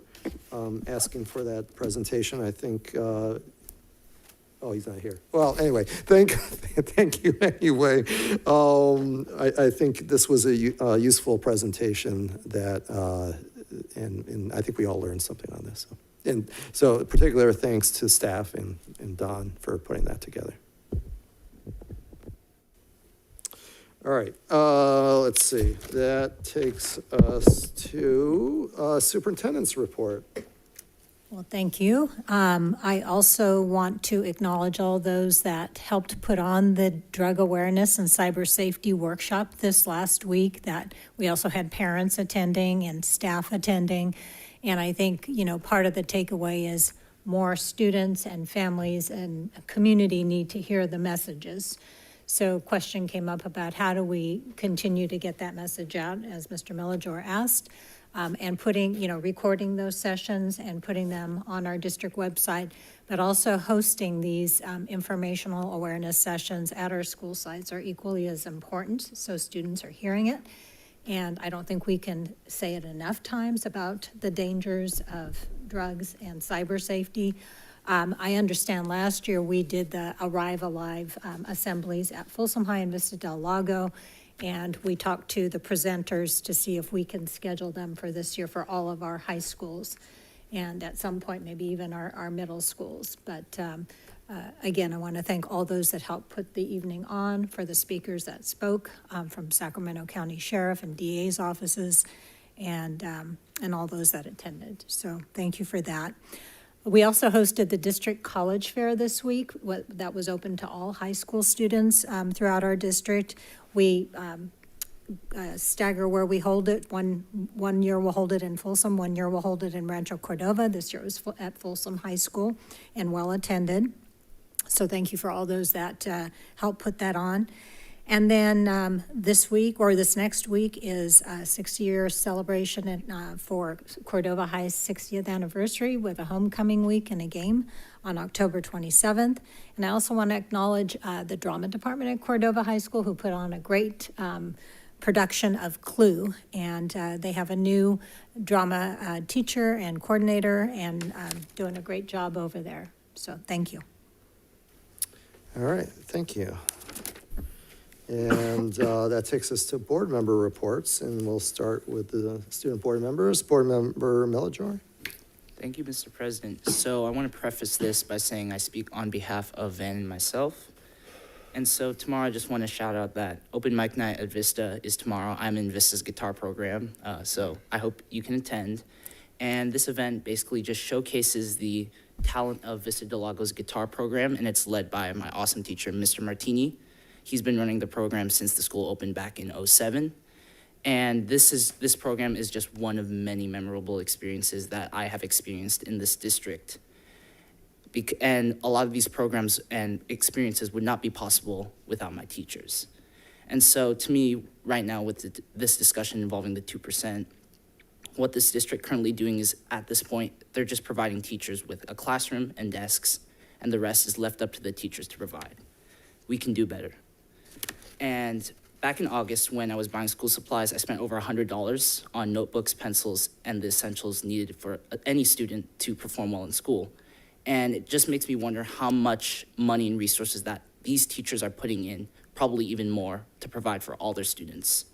asking for that presentation. I think, oh, he's not here. Well, anyway, thank you anyway. I think this was a useful presentation that, and I think we all learned something on this. And so particular thanks to staff and Don for putting that together. All right, let's see. That takes us to superintendent's report. Well, thank you. I also want to acknowledge all those that helped put on the drug awareness and cyber safety workshop this last week. That we also had parents attending and staff attending. And I think, part of the takeaway is more students and families and community need to hear the messages. So question came up about how do we continue to get that message out, as Mr. Millajor asked, and putting, recording those sessions and putting them on our district website, but also hosting these informational awareness sessions at our school sites are equally as important, so students are hearing it. And I don't think we can say it enough times about the dangers of drugs and cyber safety. I understand last year we did the Arrive Alive assemblies at Folsom High and Vista Del Lago, and we talked to the presenters to see if we can schedule them for this year for all of our high schools, and at some point maybe even our middle schools. But again, I want to thank all those that helped put the evening on, for the speakers that spoke from Sacramento County Sheriff and DA's offices, and all those that attended. So thank you for that. We also hosted the District College Fair this week. That was open to all high school students throughout our district. We stagger where we hold it. One year we'll hold it in Folsom, 1 year we'll hold it in Rancho Cordova. This year it was at Folsom High School and well attended. So thank you for all those that helped put that on. And then this next week is a 6-year celebration for Cordova High's 60th anniversary with a homecoming week and a game on October 27th. And I also want to acknowledge the drama department at Cordova High School, who put on a great production of Clue. And they have a new drama teacher and coordinator and doing a great job over there. So thank you. All right, thank you. And that takes us to board member reports, and we'll start with the student board members. Board member Millajor. Thank you, Mr. President. So I want to preface this by saying I speak on behalf of Van and myself. And so tomorrow I just want to shout out that open mic night at Vista is tomorrow. I'm in Vista's guitar program, so I hope you can attend. And this event basically just showcases the talent of Vista Del Lago's guitar program, and it's led by my awesome teacher, Mr. Martini. He's been running the program since the school opened back in '07. And this program is just one of many memorable experiences that I have experienced in this district. And a lot of these programs and experiences would not be possible without my teachers. And so to me, right now with this discussion involving the 2%, what this district currently doing is, at this point, they're just providing teachers with a classroom and desks, and the rest is left up to the teachers to provide. We can do better. And back in August, when I was buying school supplies, I spent over $100 on notebooks, pencils, and the essentials needed for any student to perform well in school. And it just makes me wonder how much money and resources that these teachers are putting in, probably even more, to provide for all their students.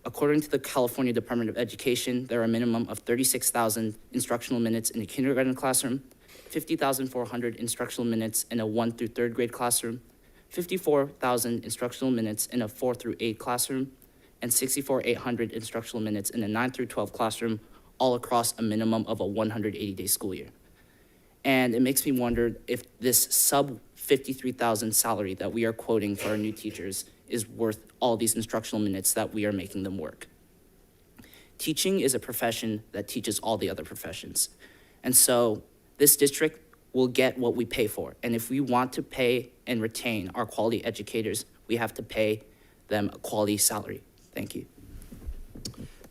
According to the California Department of Education, there are a minimum of 36,000 instructional minutes in a kindergarten classroom, 50,400 instructional minutes in a 1 through 3rd grade classroom, 54,000 instructional minutes in a 4 through 8 classroom, and 64,800 instructional minutes in a 9 through 12 classroom, all across a minimum of a 180-day school year. And it makes me wonder if this sub 53,000 salary that we are quoting for our new teachers is worth all these instructional minutes that we are making them work. Teaching is a profession that teaches all the other professions. And so this district will get what we pay for. And if we want to pay and retain our quality educators, we have to pay them a quality salary. Thank you.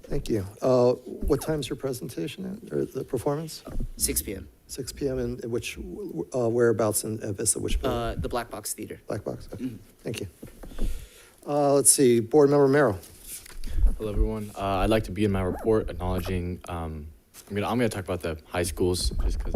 Thank you. What time's your presentation at, or the performance? 6 p.m. 6 p.m. in which, whereabouts in Vista, which building? The Black Box Theater. Black Box, okay. Thank you. Let's see, Board Member Merrill. Hello, everyone. I'd like to begin my report acknowledging, I'm gonna talk about the high schools just because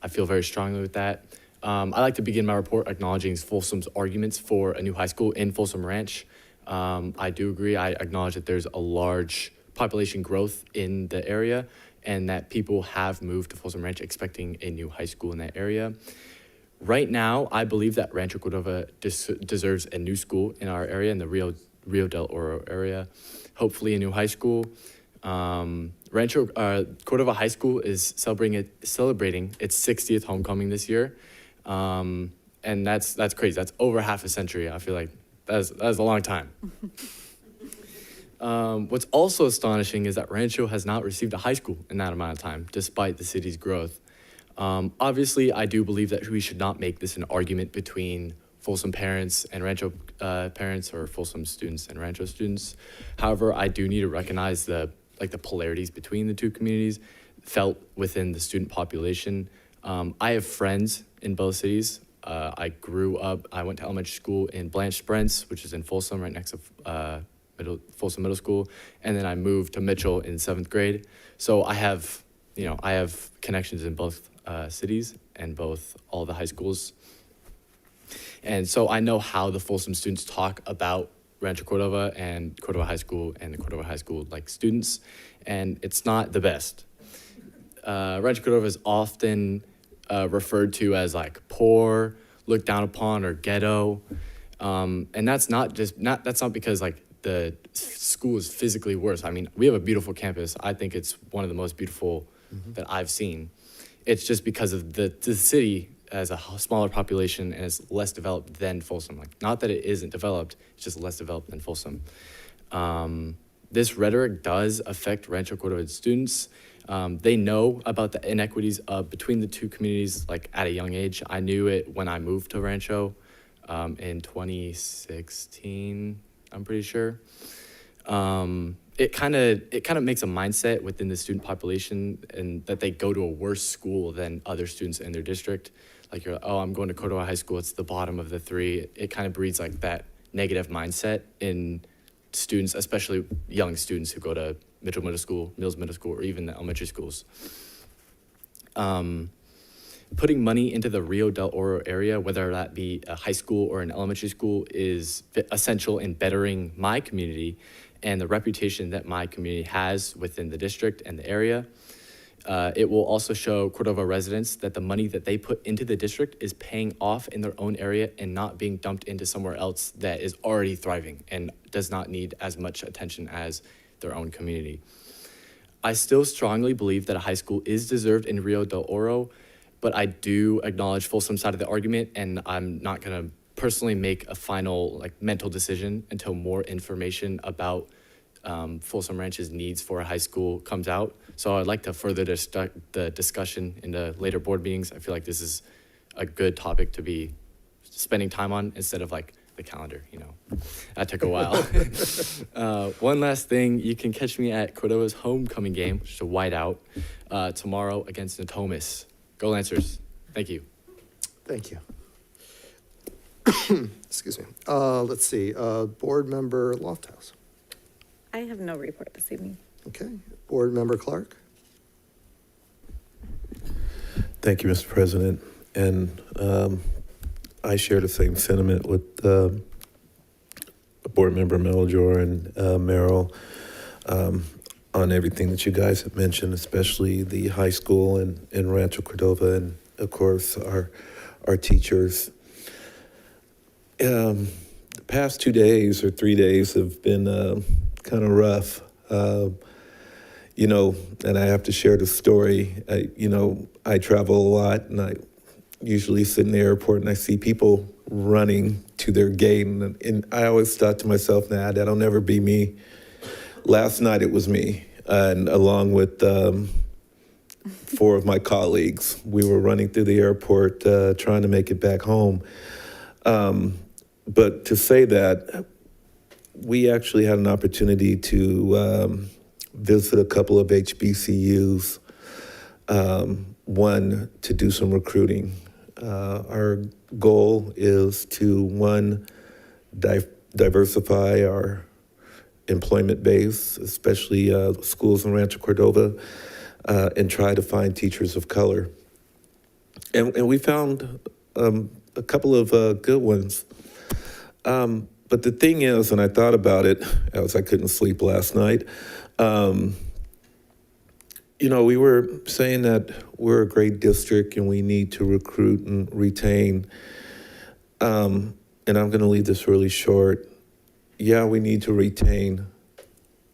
I feel very strongly with that. I'd like to begin my report acknowledging Folsom's arguments for a new high school in Folsom Ranch. I do agree. I acknowledge that there's a large population growth in the area and that people have moved to Folsom Ranch expecting a new high school in that area. Right now, I believe that Rancho Cordova deserves a new school in our area, in the Rio del Oro area, hopefully a new high school. Cordova High School is celebrating its 60th homecoming this year. And that's crazy. That's over half a century. I feel like that's a long time. What's also astonishing is that Rancho has not received a high school in that amount of time, despite the city's growth. Obviously, I do believe that we should not make this an argument between Folsom parents and Rancho parents, or Folsom students and Rancho students. However, I do need to recognize the polarities between the two communities felt within the student population. I have friends in both cities. I went to elementary school in Blanche Sprentz, which is in Folsom, right next to Folsom Middle School, and then I moved to Mitchell in 7th grade. So I have connections in both cities and all the high schools. And so I know how the Folsom students talk about Rancho Cordova and Cordova High School and the Cordova High School students, and it's not the best. Rancho Cordova is often referred to as poor, looked down upon, or ghetto, and that's not because the school is physically worse. I mean, we have a beautiful campus. I think it's one of the most beautiful that I've seen. It's just because of the city as a smaller population and is less developed than Folsom. Not that it isn't developed, it's just less developed than Folsom. This rhetoric does affect Rancho Cordova students. They know about the inequities between the two communities at a young age. I knew it when I moved to Rancho in 2016, I'm pretty sure. It kind of makes a mindset within the student population, and that they go to a worse school than other students in their district. I'm going to Cordova High School, it's the bottom of the three. It kind of breeds that negative mindset in students, especially young students who go to Mitchell Middle School, Mills Middle School, or even the elementary schools. Putting money into the Rio del Oro area, whether that be a high school or an elementary school, is essential in bettering my community and the reputation that my community has within the district and the area. It will also show Cordova residents that the money that they put into the district is paying off in their own area and not being dumped into somewhere else that is already thriving and does not need as much attention as their own community. I still strongly believe that a high school is deserved in Rio del Oro, but I do acknowledge Folsom's side of the argument, and I'm not going to personally make a final mental decision until more information about Folsom Ranch's needs for a high school comes out. So I'd like to further the discussion in the later board meetings. I feel like this is a good topic to be spending time on instead of the calendar, That took a while. One last thing, you can catch me at Cordova's homecoming game, which is a whiteout, tomorrow against Natomas. Go Lancers. Thank you. Thank you. Excuse me. Let's see, Board Member Lofthouse. I have no report this evening. Okay. Board Member Clark. Thank you, Mr. President. And I share the same sentiment with Board Member Melajor and Merrill on everything that you guys have mentioned, especially the high school in Rancho Cordova, and of course our teachers. The past 2 days or 3 days have been kind of rough. And I have to share the story. I travel a lot, and I usually sit in the airport and I see people running to their gate, and I always thought to myself, nah, that'll never be me. Last night it was me, and along with 4 of my colleagues, we were running through the airport trying to make it back home. But to say that, we actually had an opportunity to visit a couple of HBCUs, one, to do some recruiting. Our goal is to, one, diversify our employment base, especially schools in Rancho Cordova, and try to find teachers of color. And we found a couple of good ones. But the thing is, and I thought about it as I couldn't sleep last night, we were saying that we're a great district and we need to recruit and retain. And I'm going to leave this really short. Yeah, we need to retain.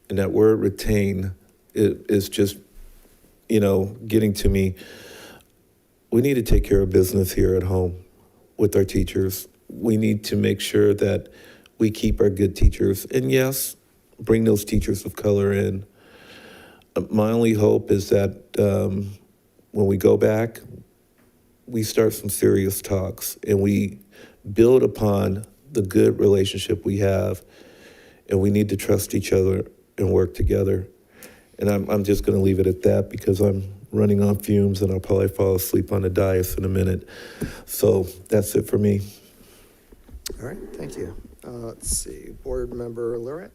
And that word retain is just, getting to me. We need to take care of business here at home with our teachers. We need to make sure that we keep our good teachers. And yes, bring those teachers of color in. My only hope is that when we go back, we start some serious talks and we build upon the good relationship we have, and we need to trust each other and work together. And I'm just going to leave it at that because I'm running on fumes and I'll probably fall asleep on the dais in a minute. So that's it for me. All right, thank you. Let's see, Board Member Lurette.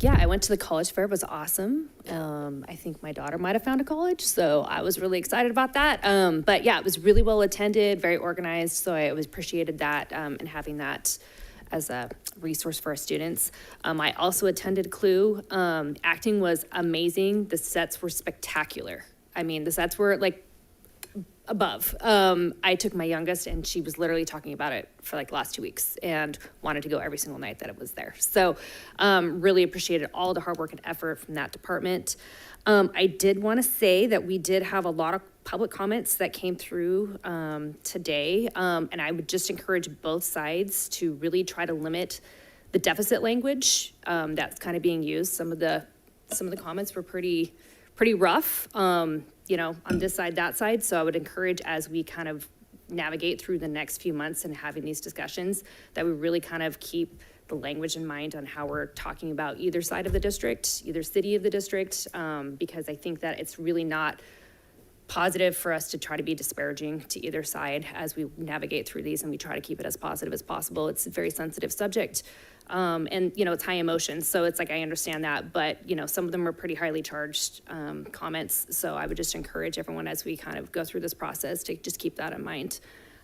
Yeah, I went to the college fair. It was awesome. I think my daughter might have found a college, so I was really excited about that. But yeah, it was really well attended, very organized, so I always appreciated that and having that as a resource for our students. I also attended CLU. Acting was amazing. The sets were spectacular. I mean, the sets were like above. I took my youngest and she was literally talking about it for like the last 2 weeks and wanted to go every single night that it was there. So really appreciated all the hard work and effort from that department. I did want to say that we did have a lot of public comments that came through today. And I would just encourage both sides to really try to limit the deficit language that's kind of being used. Some of the comments were pretty rough. On this side, that side. So I would encourage, as we kind of navigate through the next few months and having these discussions, that we really kind of keep the language in mind on how we're talking about either side of the district, either city of the district, because I think that it's really not positive for us to try to be disparaging to either side as we navigate through these, and we try to keep it as positive as possible. It's a very sensitive subject. And it's high emotion, so it's like, I understand that, but some of them are pretty highly charged comments. So I would just encourage everyone as we kind of go through this process to just keep that in mind.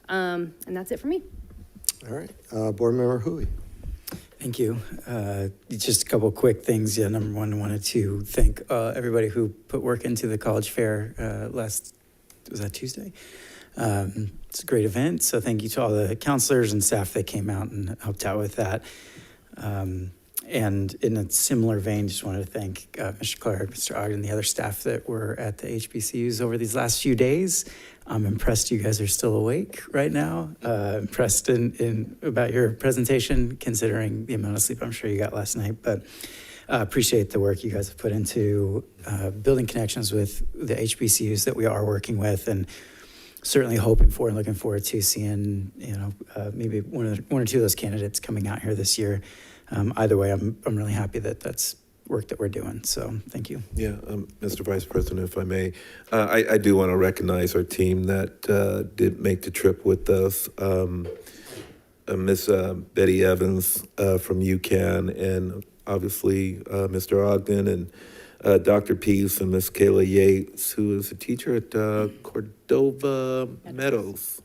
And that's it for me. All right, Board Member Hui. Thank you. Just a couple quick things. Yeah, number one, I wanted to thank everybody who put work into the college fair was that Tuesday? It's a great event, so thank you to all the counselors and staff that came out and helped out with that. And in a similar vein, just wanted to thank Mr. Clark, Mr. Ogden, and the other staff that were at the HBCUs over these last few days. I'm impressed you guys are still awake right now. Impressed about your presentation, considering the amount of sleep I'm sure you got last night. But appreciate the work you guys have put into building connections with the HBCUs that we are working with, and certainly hoping for and looking forward to seeing, maybe one or two of those candidates coming out here this year. Either way, I'm really happy that that's work that we're doing. So thank you. Yeah, Mr. Vice President, if I may, I do want to recognize our team that did make the trip with us. Miss Betty Evans from UCAN, and obviously Mr. Ogden and Dr. Peace and Miss Kayla Yates, who is a teacher at Cordova Meadows.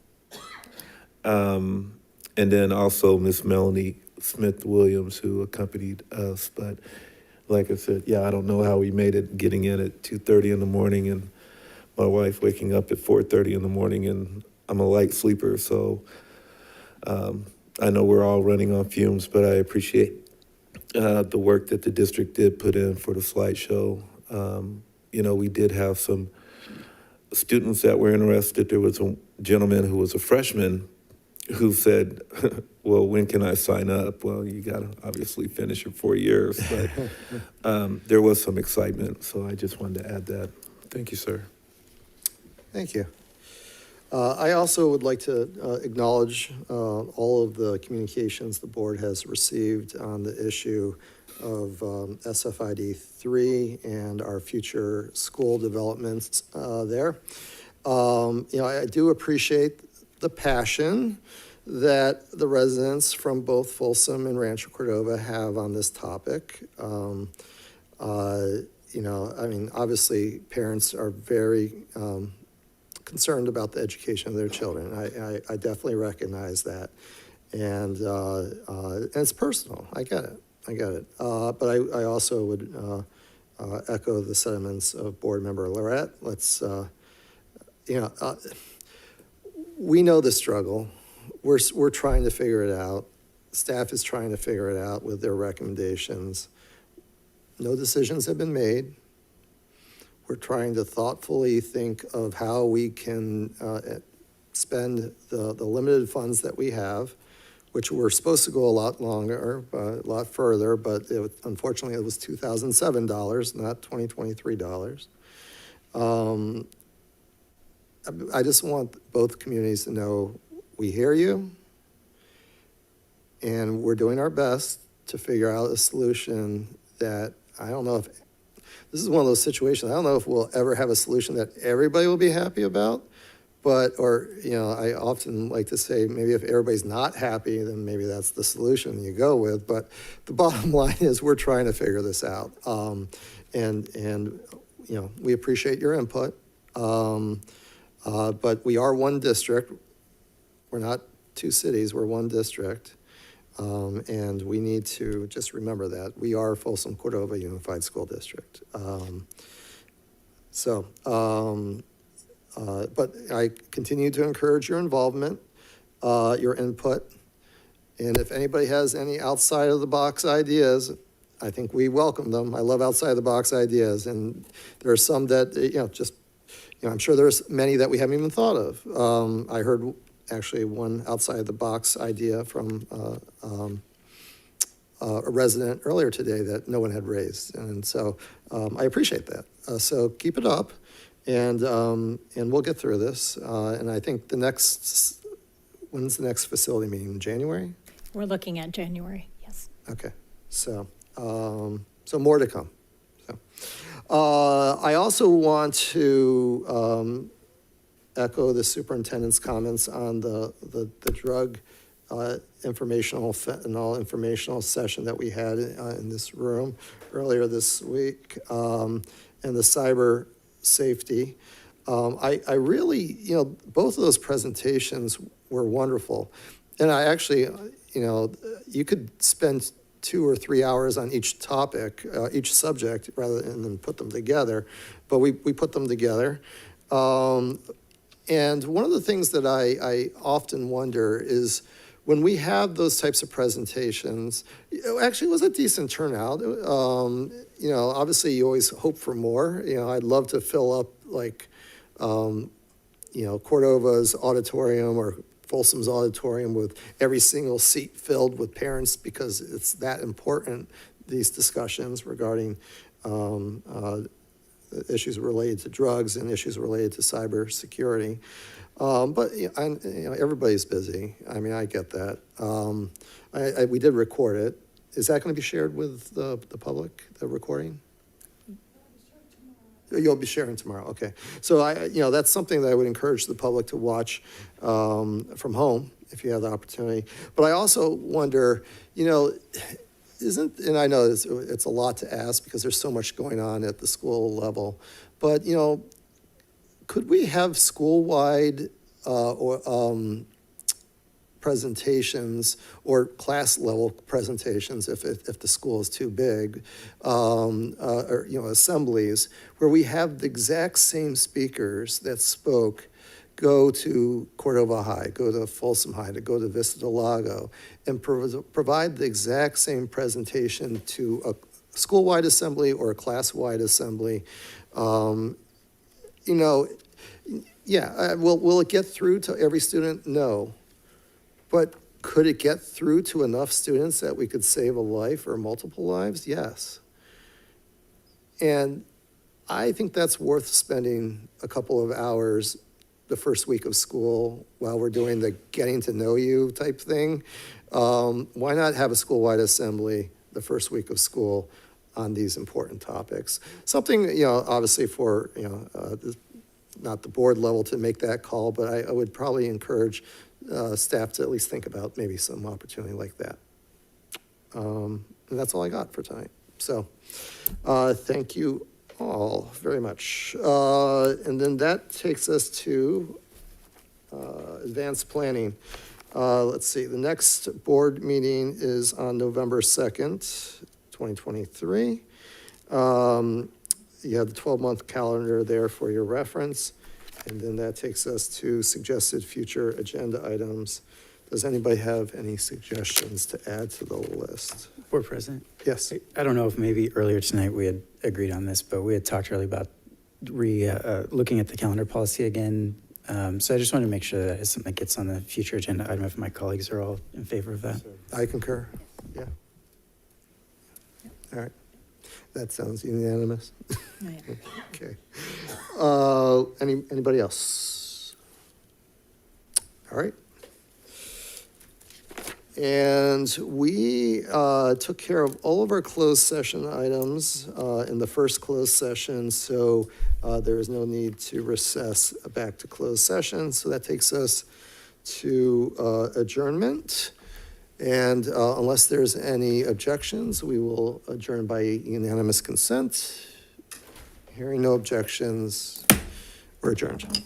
And then also Miss Melanie Smith-Williams, who accompanied us. But like I said, yeah, I don't know how we made it getting in at 2:30 in the morning, and my wife waking up at 4:30 in the morning, and I'm a light sleeper, so I know we're all running on fumes, but I appreciate the work that the district did put in for the slideshow. We did have some students that were interested. There was a gentleman who was a freshman who said, well, when can I sign up? Well, you got to obviously finish your 4 years, but there was some excitement, so I just wanted to add that. Thank you, sir. Thank you. I also would like to acknowledge all of the communications the board has received on the issue of SFID 3 and our future school developments there. I do appreciate the passion that the residents from both Folsom and Rancho Cordova have on this topic. Obviously parents are very concerned about the education of their children. I definitely recognize that. And it's personal. I get it. But I also would echo the sentiments of Board Member Lorette. Let's, we know the struggle. We're trying to figure it out. Staff is trying to figure it out with their recommendations. No decisions have been made. We're trying to thoughtfully think of how we can spend the limited funds that we have, which were supposed to go a lot longer, a lot further, but unfortunately it was $2007, not $2023. I just want both communities to know we hear you, and we're doing our best to figure out a solution that I don't know if, this is one of those situations, I don't know if we'll ever have a solution that everybody will be happy about, but, I often like to say, maybe if everybody's not happy, then maybe that's the solution you go with, but the bottom line is we're trying to figure this out. We appreciate your input, but we are one district. We're not two cities, we're one district. And we need to just remember that. We are Folsom Cordova Unified School District. But I continue to encourage your involvement, your input. And if anybody has any outside of the box ideas, I think we welcome them. I love outside of the box ideas. And there are some that, I'm sure there's many that we haven't even thought of. I heard actually one outside the box idea from a resident earlier today that no one had raised. And so I appreciate that. So keep it up, and we'll get through this. And I think when's the next facility meeting? January? We're looking at January, yes. Okay, so more to come. I also want to echo the superintendent's comments on the drug informational session that we had in this room earlier this week, and the cyber safety. I really, both of those presentations were wonderful. And I actually, you could spend 2 or 3 hours on each topic, each subject, rather than put them together. But we put them together. And one of the things that I often wonder is when we have those types of presentations, actually it was a decent turnout. Obviously you always hope for more. I'd love to fill up Cordova's auditorium or Folsom's auditorium with every single seat filled with parents, because it's that important, these discussions regarding issues related to drugs and issues related to cybersecurity. But everybody's busy. I mean, I get that. We did record it. Is that going to be shared with the public, the recording? You'll be sharing tomorrow, okay. So that's something that I would encourage the public to watch from home if you have the opportunity. But I also wonder, and I know it's a lot to ask because there's so much going on at the school level, but could we have school-wide presentations or class-level presentations if the school is too big, or assemblies where we have the exact same speakers that spoke go to Cordova High, go to Folsom High, to go to Vista Del Lago, and provide the exact same presentation to a school-wide assembly or a class-wide assembly. Will it get through to every student? No. But could it get through to enough students that we could save a life or multiple lives? Yes. And I think that's worth spending a couple of hours the first week of school while we're doing the getting to know you type thing. Why not have a school-wide assembly the first week of school on these important topics? Something, obviously for, not the board level to make that call, but I would probably encourage staff to at least think about maybe some opportunity like that. And that's all I got for tonight. So thank you all very much. And then that takes us to advanced planning. Let's see, the next board meeting is on November 2nd, 2023. You have the 12-month calendar there for your reference. And then that takes us to suggested future agenda items. Does anybody have any suggestions to add to the list? Board President? Yes. I don't know if maybe earlier tonight we had agreed on this, but we had talked earlier about looking at the calendar policy again. So I just wanted to make sure that it's something that gets on the future agenda item if my colleagues are all in favor of that. I concur. Yeah. All right. That sounds unanimous. Okay. Anybody else? All right. And we took care of all of our closed session items in the first closed session, so there is no need to recess back to closed session. So that takes us to adjournment. And unless there's any objections, we will adjourn by unanimous consent. Hearing no objections, we're adjourned.